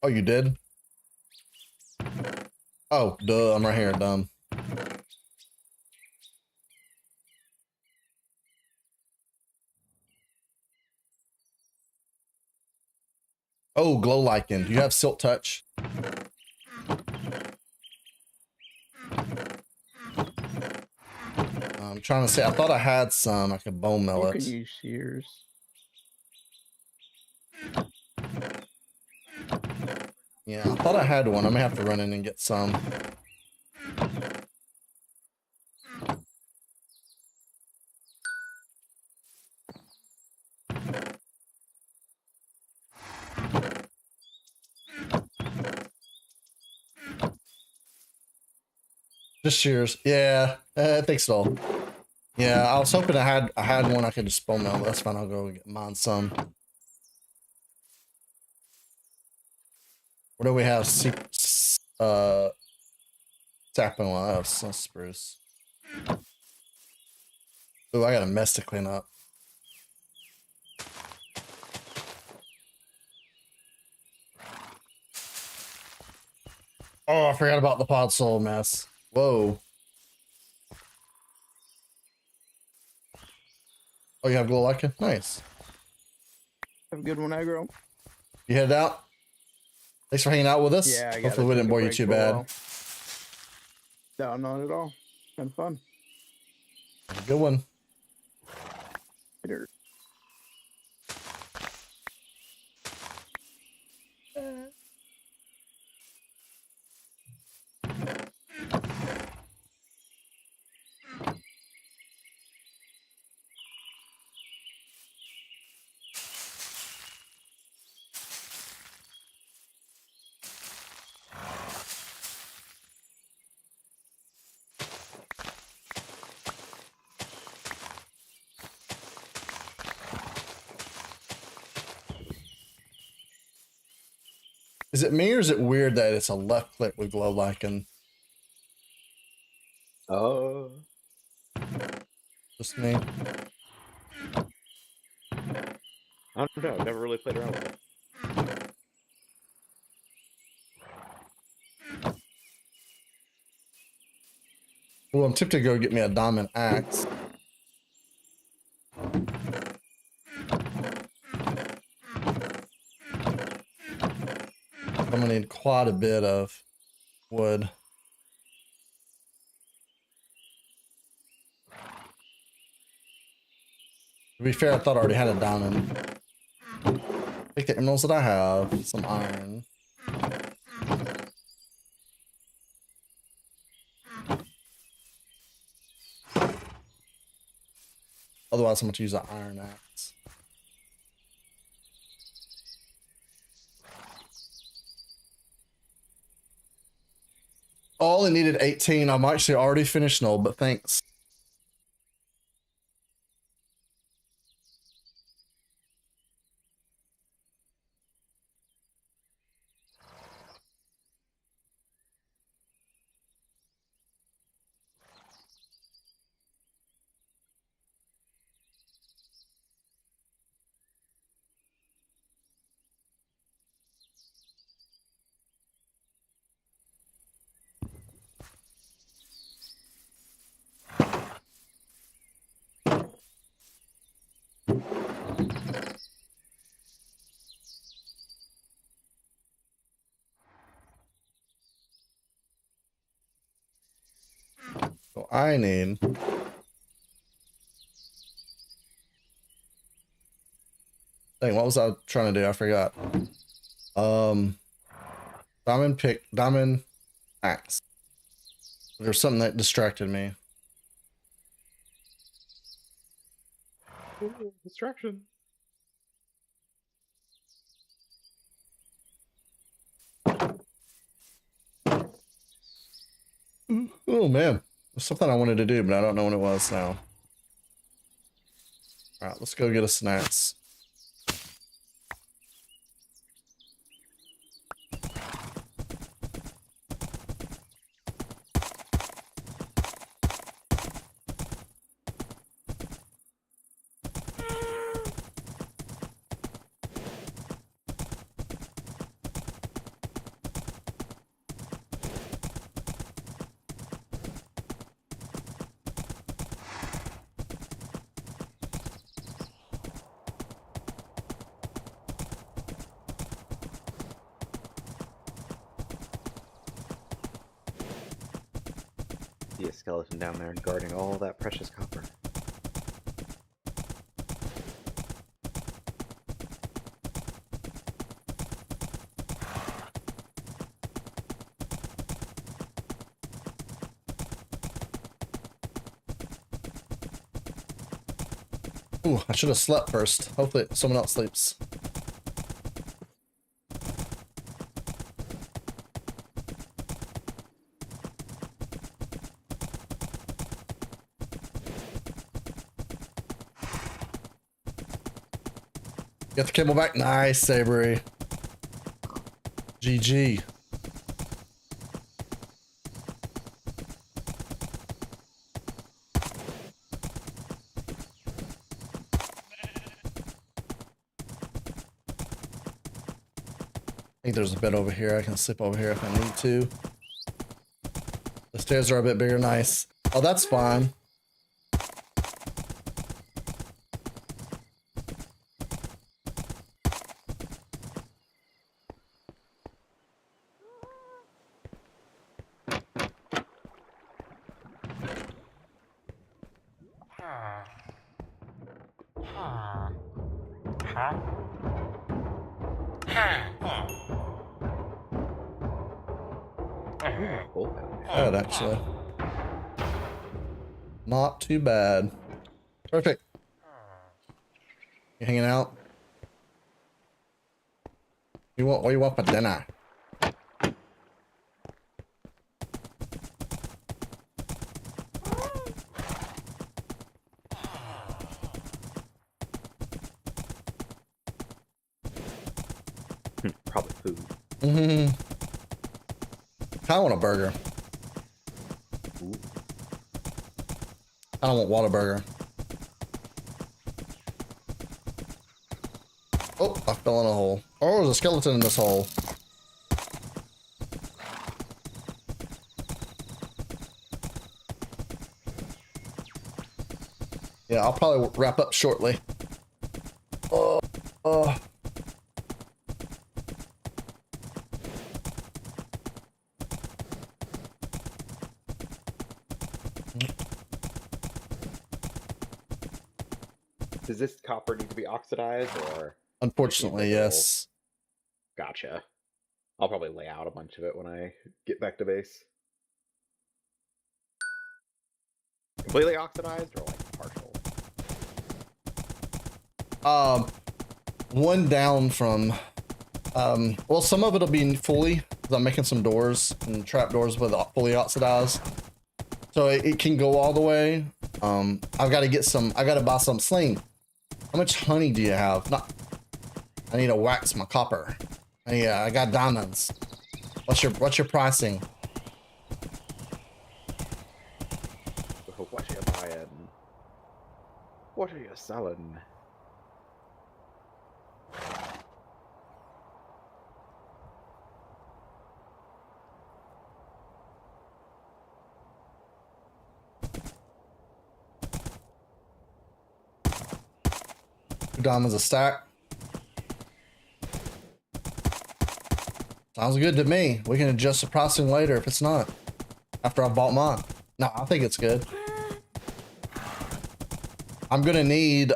Oh, you did? Oh, duh, I'm right here, dumb. Oh, glow lichen. Do you have silk touch? I'm trying to say, I thought I had some. I could bone mill You it. can use shears. Yeah, I thought I had one. I may have to run in and get some. Just shears. Yeah, I think so. Yeah, I was hoping I had one I could just bone mill. But that's fine. I'll go get mine some. What do we have? Sapling one. Oh, some spruce. Ooh, I got a mess to clean up. Oh, I forgot about the pod soul mess. Whoa. Oh, you have glow lichen? Nice. Have a good one, aggro. You headed out? Thanks for hanging out with us. Yeah, I Hopefully we didn't bore you too bad. No, not at all. Been fun. Have a good one. Later. Is it me or is it weird that it's a left click with glow lichen? Oh. Just me. I don't know. I've never really played around with it. Well, I'm tempted to go get me a diamond axe. I'm gonna need quite a bit of wood. To be fair, I thought I already had a diamond. Take the emeralds that I have, some iron. Otherwise, I'm going to use an iron axe. All it needed 18. I'm actually already finished null, but thanks. I need. Dang, what was I trying to do? I forgot. Diamond axe. There's something that distracted me. Ooh, distraction. Oh man, there's something I wanted to do, but I don't know what it was now. All right, let's go get us snacks. See a skeleton down there guarding all that precious copper. Ooh, I should have slept first. Hopefully someone else sleeps. Get the cable back. Nice, Sabery. GG. I think there's a bed over here. I can sleep over here if I need to. The stairs are a bit bigger. Nice. Oh, that's fine. Good, actually. Not too bad. Perfect. You hanging out? What do you want for dinner? Probably food. Mm-hmm. I want a burger. Ooh. I don't want Whataburger. Oh, I fell in a hole. Oh, there's a skeleton in this hole. Yeah, I'll probably wrap up shortly. Oh. Does this copper need to be oxidized, or? Unfortunately, yes. Gotcha. I'll probably lay out a bunch of it when I get back to base. Completely oxidized, or like partial? One down from, well, some of it'll be fully, because I'm making some doors and trap doors with fully oxidized. So it can go all the way. I've got to get some, I got to buy some sling. How much honey do you have? Not, I need to wax my copper. I got diamonds. What's your pricing? What are you buying? What are you selling? Two diamonds a stack. Sounds good to me. We can adjust the pricing later if it's not. After I bought mine. No, I think it's good. I'm gonna need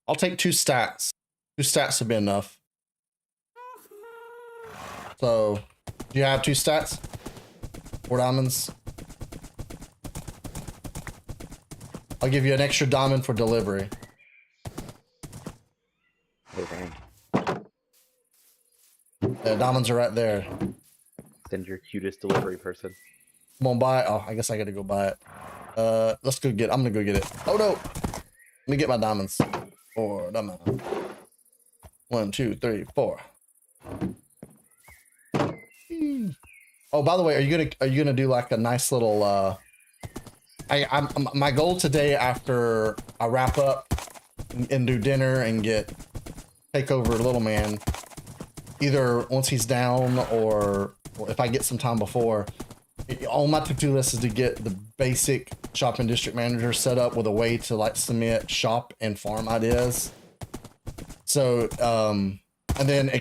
I'll take 2 stats. 2 stats would be enough. So, do you have 2 stats? 4 diamonds. I'll give you an extra diamond for delivery. Oh, dang. The diamonds are right there. Send your cutest delivery person. Come on, buy it. Oh, I guess I gotta go buy it. Let's go get it. I'm gonna go get it. Oh no! Let me get my diamonds. 4 diamonds. 1, 2, 3, 4. Oh, by the way, are you gonna do like a nice little I'm my goal today after I wrap up and do dinner and take over Little Man, either once he's down or if I get some time before, on my to-do list is to get the basic shopping district manager set up with a way to like submit shop and farm ideas. So and then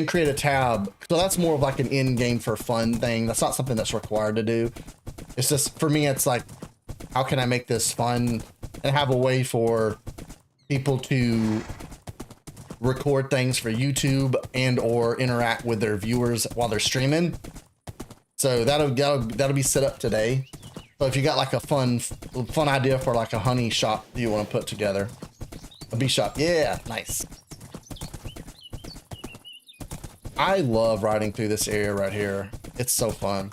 create a tab. So that's more of like an in-game for fun thing. That's not something that's required to do. It's just, for me, it's like, how can I make this fun and have a way for people to record things for YouTube and or interact with their viewers while they're streaming. So that'll be set up today. So if you got like a fun idea for like a honey shop you want to put together, a bee shop, yeah, nice. I love riding through this area right here. It's so fun.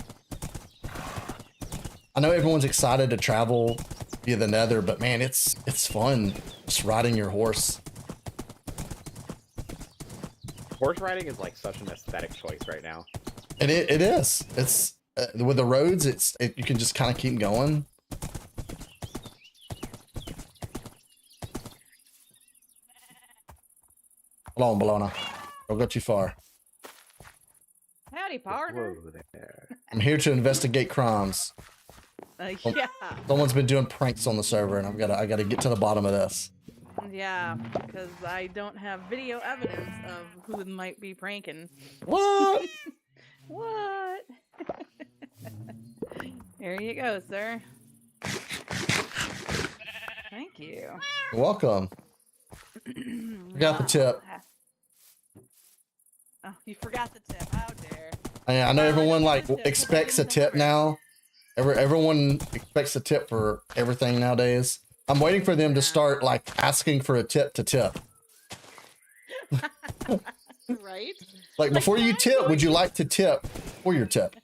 I know everyone's excited to travel via the Nether, but man, it's fun just riding your horse. Horse riding is like such an aesthetic choice right now. And it is. It's with the roads. You can just kind of keep going. Hold on, Bologna. Don't go too far. Howdy, partner. Whoa there. I'm here to investigate crimes. Yeah. Someone's been doing pranks on the server, and I gotta get to the bottom of this. Yeah, because I don't have video evidence of who might be pranking. What? What? Here you go, sir. Thank you. You're welcome. Forgot the tip. Oh, you forgot the tip. How dare. I know everyone like Tip, expects a because I tip didn't now. Everyone expects a tip for everything nowadays. I'm waiting for them to start like asking for a tip to tip. Right? Like before you tip, would you like to tip for your tip?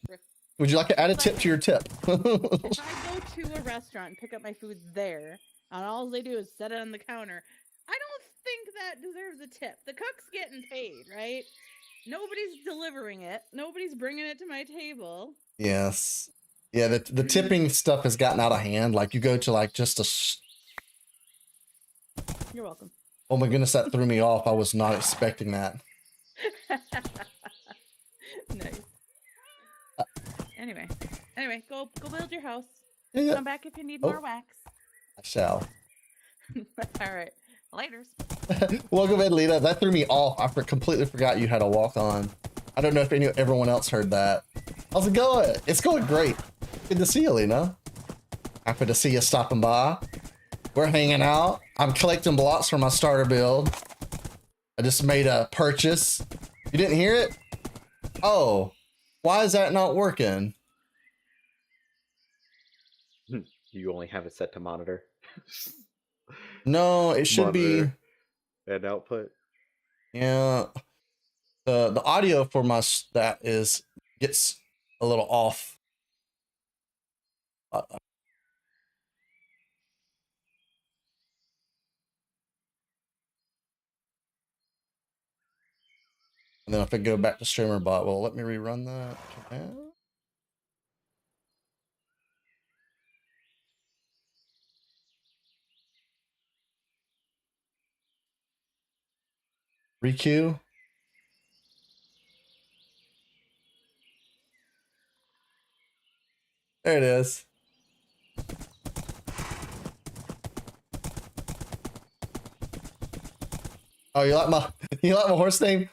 Would you like to add a tip to your tip? If I go to a restaurant and pick up my food there, and all they do is set it on the counter, I don't think that deserves a tip. The cook's getting paid, right? Nobody's delivering it. Nobody's bringing it to my table. Yes. Yeah, the tipping stuff has gotten out of hand. Like you go to like just a... You're welcome. Oh my goodness, that threw me off. I was not expecting that. Nice. Anyway, go build your house. Yeah. Come back if you need Oh. more wax. I shall. All right. Laters. Welcome, Edlita. That threw me off. I completely forgot you had a walk on. I don't know if everyone else heard that. How's it going? It's going great. Good to see you, Lena. Happy to see you stopping by. We're hanging out. I'm collecting blocks for my starter build. I just made a purchase. You didn't hear it? Oh, why is that not working? You only have it set to monitor. No, it should be. Monitor and output. Yeah. The audio for my stat gets a little off. And then if I go back to streamer bot, well, let me rerun that. Okay. Requeue. There it is. Oh, you like my horse name?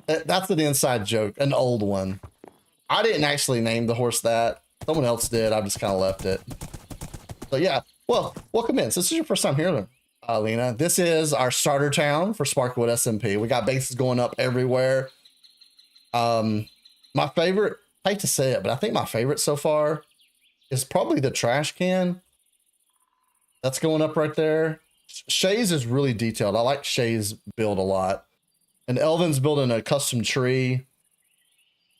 That's an inside joke, an old one. I didn't actually name the horse that. Someone else did. I just kind of left it. So yeah, well, welcome in. So this is your first time here, Lena. This is our starter town for SparkleWood SMP. We got bases going up everywhere. My favorite, I hate to say it, but I think my favorite so far is probably the trash can. That's going up right there. Shay's is really detailed. I like Shay's build a lot. And Elvin's building a custom tree.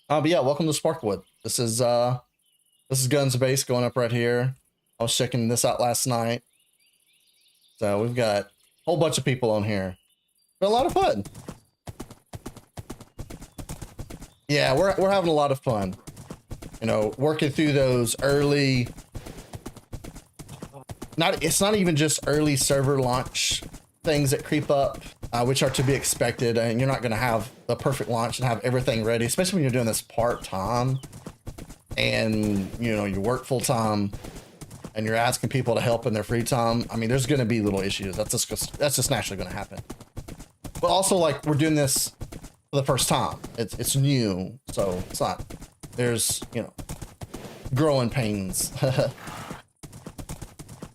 But yeah, welcome to SparkleWood. This is Gun's base going up right here. I was checking this out last night. So we've got a whole bunch of people on here. Been a lot of fun. Yeah, we're having a lot of fun. You know, working through those early. It's not even just early server launch things that creep up, which are to be expected. And you're not going to have the perfect launch and have everything ready, especially when you're doing this part-time and, you know, you work full-time and you're asking people to help in their free time. I mean, there's going to be little issues. That's just naturally going to happen. But also, like, we're doing this for the first time. It's new, so it's not. There's, you know, growing pains.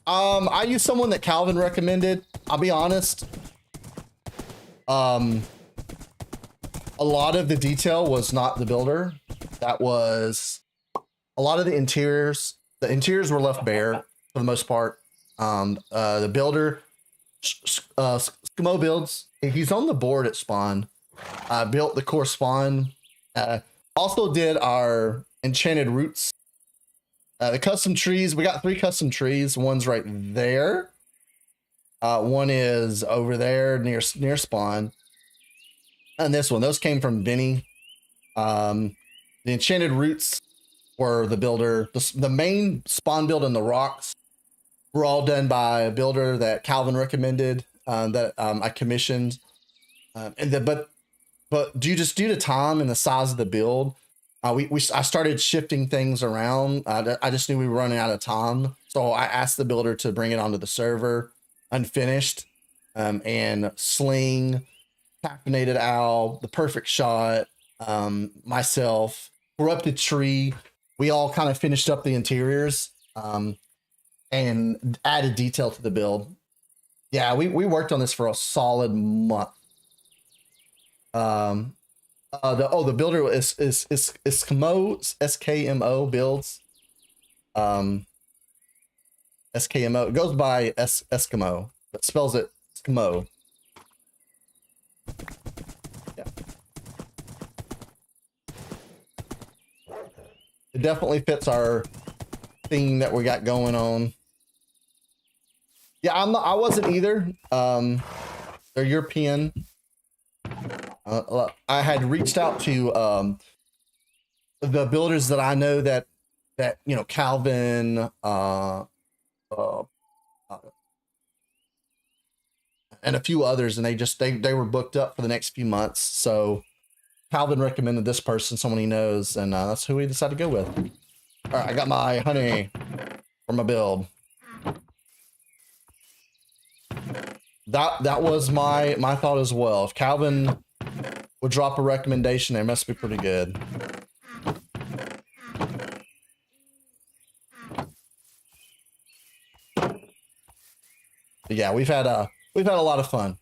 I used someone that Calvin recommended. I'll be honest. A lot of the detail was not the builder. That was a lot of the interiors. The interiors were left bare for the most part. The builder, Skimo builds. He's on the board at Spawn. Built the core Spawn. Also did our enchanted roots. The custom trees, we got 3 custom trees. One's right there. One is over there near Spawn. And this one, those came from Vinny. The enchanted roots were the builder. The main Spawn build and the rocks were all done by a builder that Calvin recommended, that I commissioned. But due to time and the size of the build, I started shifting things around. I just knew we were running out of time. So I asked the builder to bring it onto the server unfinished, and Sling, Caffeinated Owl, The Perfect Shot, myself, Corrupted Tree. We all kind of finished up the interiors, and added detail to the build. Yeah, we worked on this for a solid month. The builder is Skimo, SKMO builds. SKMO. It goes by Eskimo, but spells it Skimo. Yeah. It definitely fits our theme that we got going on. Yeah, I wasn't either. They're European. I had reached out to the builders that I know that you know, Calvin, and a few others, and they were booked up for the next few months. So Calvin recommended this person, someone he knows, and that's who we decided to go with. All right, I got my honey for my build. That was my thought as well. If Calvin would drop a recommendation, it must be pretty good. But yeah, we've had a lot of fun.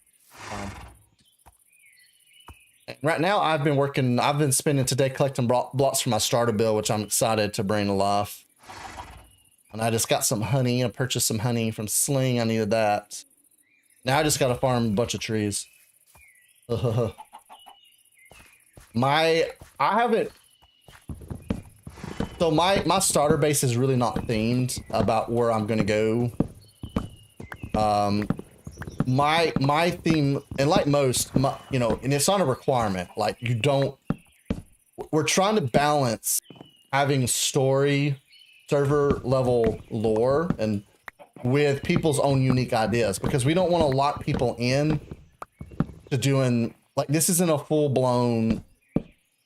Right now, I've been spending today collecting blocks for my starter build, which I'm excited to bring to life. And I just got some honey. I purchased some honey from Sling. I needed that. Now I just got to farm a bunch of trees. My starter base is really not themed about where I'm gonna go. My theme, and like most, you know, and it's not a requirement. Like, we're trying to balance having story, server level lore, and with people's own unique ideas, because we don't want to lock people in to doing, like, this isn't a full blown.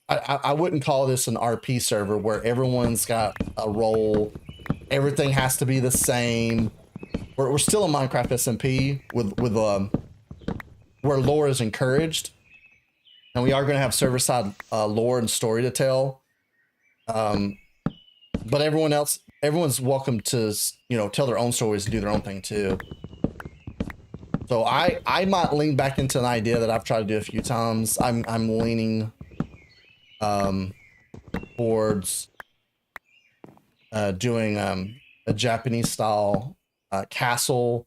I wouldn't call this an RP server where everyone's got a role everything has to be the same. We're still a Minecraft SMP with where lore is encouraged, and we are going to have server side lore and story to tell. But everyone's welcome to, you know, tell their own stories and do their own thing too. So I might lean back into an idea that I've tried to do a few times. I'm leaning towards doing a Japanese style castle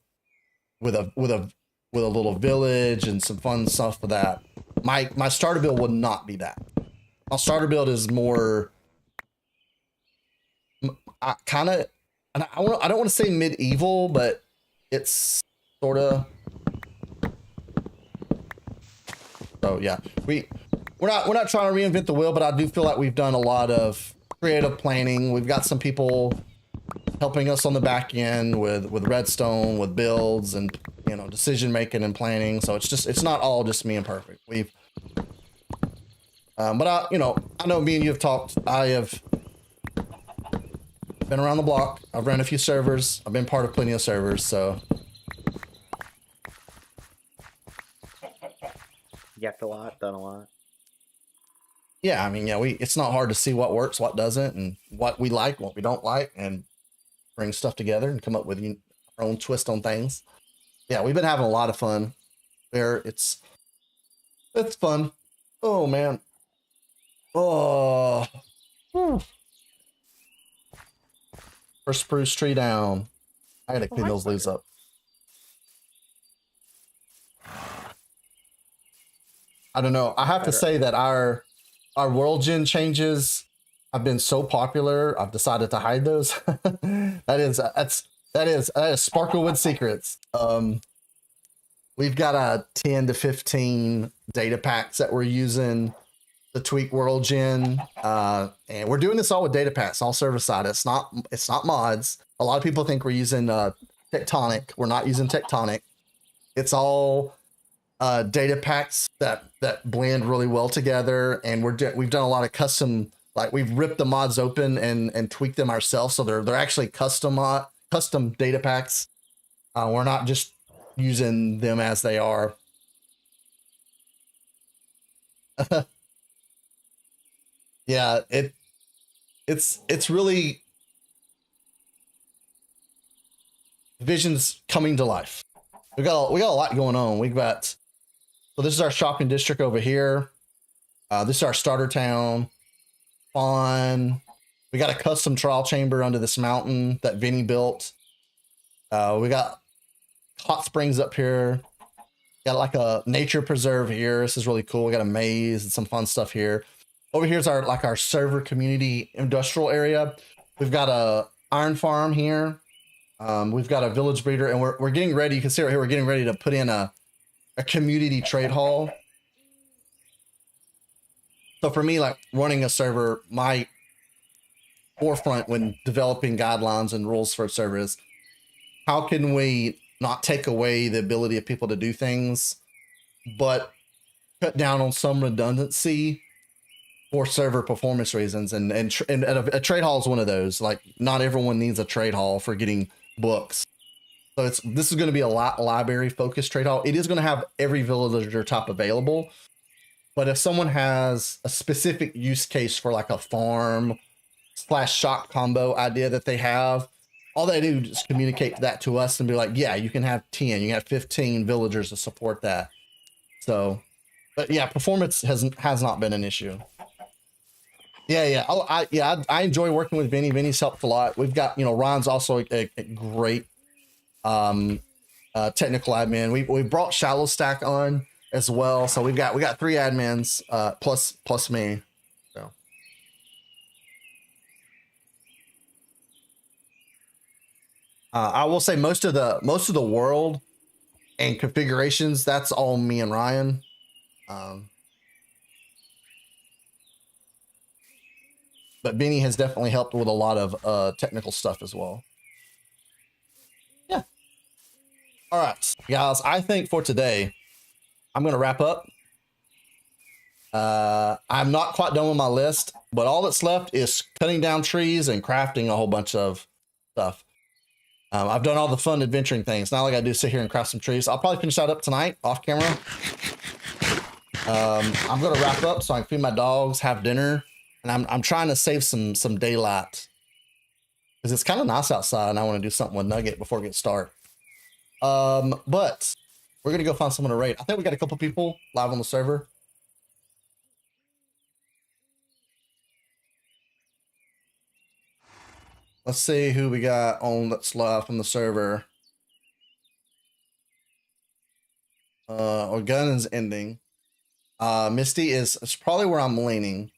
with a little village and some fun stuff for that. My starter build would not be that. My starter build is more kind of, I don't want to say medieval, but it's sort of. So yeah, we're not trying to reinvent the wheel, but I do feel like we've done a lot of creative planning. We've got some people helping us on the back end with redstone, with builds, and, you know, decision making and planning. So it's not all just me and perfect. But I know me and you have talked. I have been around the block. I've ran a few servers. I've been part of plenty of servers. So Yapped a lot, done a lot. yeah, I mean, yeah, it's not hard to see what works, what doesn't, and what we like, what we don't like, and bring stuff together and come up with our own twist on things. Yeah, we've been having a lot of fun there. It's fun. Oh man. Oh. Whew. First spruce tree down. I gotta clean those leaves up. I don't know. I have to say that our world gen changes have been so popular. I've decided to hide those. that is SparkleWood secrets. We've got a 10 to 15 data packs that we're using to tweak world gen, and we're doing this all with data packs, all server side. It's not mods. A lot of people think we're using Tectonic. We're not using Tectonic. It's all data packs that blend really well together, and we've done a lot of custom, like we've ripped the mods open and tweaked them ourselves, so they're actually custom data packs. We're not just using them as they are. Yeah, it's really Vision's coming to life. We got a lot going on. So this is our shopping district over here. This is our starter town. Fun. We got a custom trial chamber under this mountain that Vinny built. We got hot springs up here. Got like a nature preserve here. This is really cool. We got a maze and some fun stuff here. Over here's our server community industrial area. We've got a iron farm here. We've got a village breeder, and we're getting ready. You can see right here, we're getting ready to put in a community trade hall. So for me, like running a server, my forefront when developing guidelines and rules for a server is how can we not take away the ability of people to do things, but cut down on some redundancy for server performance reasons. And a trade hall is one of those. Like, not everyone needs a trade hall for getting books. So this is going to be a library focused trade hall. It is going to have every villager type available. But if someone has a specific use case for like a farm / shop combo idea that they have, all they do is communicate that to us and be like, yeah, you can have 10, you can have 15 villagers to support that. So, but yeah, performance has not been an issue. Yeah. I enjoy working with Vinny. Vinny's helped a lot. We've got, Ron's also a great technical admin. We brought Shallow Stack on as well. So we got 3 admins plus me. So I will say most of the world and configurations, that's all me and Ryan. But Benny has definitely helped with a lot of technical stuff as well. Yeah. All right, guys, I think for today, I'm going to wrap up. I'm not quite done with my list, but all that's left is cutting down trees and crafting a whole bunch of stuff. I've done all the fun adventuring things. Now all I gotta do is sit here and craft some trees. I'll probably finish that up tonight off camera. I'm gonna wrap up so I can feed my dogs, have dinner, and I'm trying to save some daylight because it's kind of nice outside, and I want to do something with Nugget before it gets dark. But we're gonna go find someone to raid. I think we got a couple people live on the server. Let's see who we got on that's live from the server. Our gun is ending. Misty is probably where I'm leaning.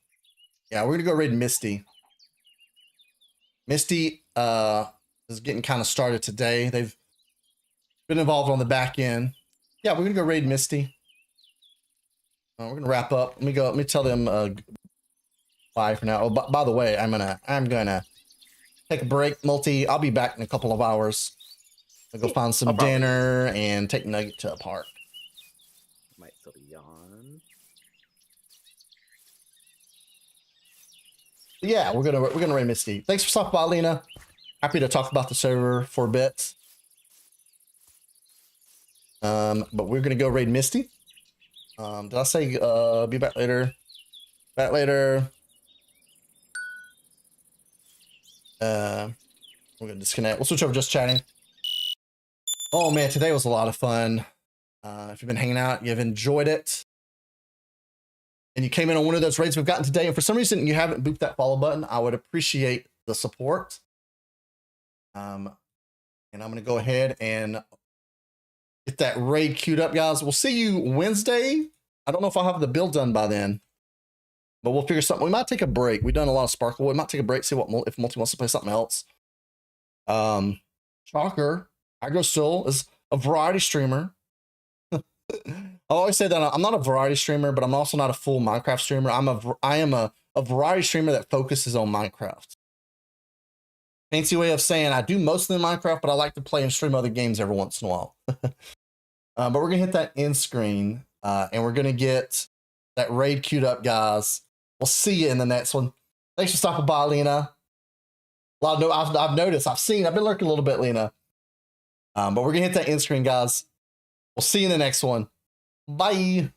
Yeah, we're gonna go raid Misty. Misty is getting kind of started today. They've been involved on the back end. Yeah, we're gonna go raid Misty. We're gonna wrap up. Let me tell them bye for now. Oh, by the way, I'm gonna take a break. I'll be back in a couple of hours. I'll go find some dinner and take Nugget to a park. Might still be on. Yeah, we're gonna raid Misty. Thanks for stopping by, Lena. Happy to talk about the server for a bit. But we're gonna go raid Misty. Did I say be back later? Back later. We're gonna disconnect. We'll switch over just chatting. Oh man, today was a lot of fun. If you've been hanging out, you've enjoyed it, and you came in on one of those raids we've gotten today, and for some reason you haven't booped that follow button, I would appreciate the support. And I'm gonna go ahead and get that raid queued up, guys. We'll see you Wednesday. I don't know if I'll have the build done by then, but we'll figure something. We might take a break. We've done a lot of SparkleWood. We might take a break, see what if Multi wants to play something else. Shocker, AgroSoul is a variety streamer. I always say that I'm not a variety streamer, but I'm also not a full Minecraft streamer. I am a variety streamer that focuses on Minecraft. Fancy way of saying I do mostly Minecraft, but I like to play and stream other games every once in a while. But we're gonna hit that end screen, and we're gonna get that raid queued up, guys. We'll see you in the next one. Thanks for stopping by, Lena. I've noticed, I've been lurking a little bit, Lena. But we're gonna hit that end screen, guys. We'll see you in the next one. Bye.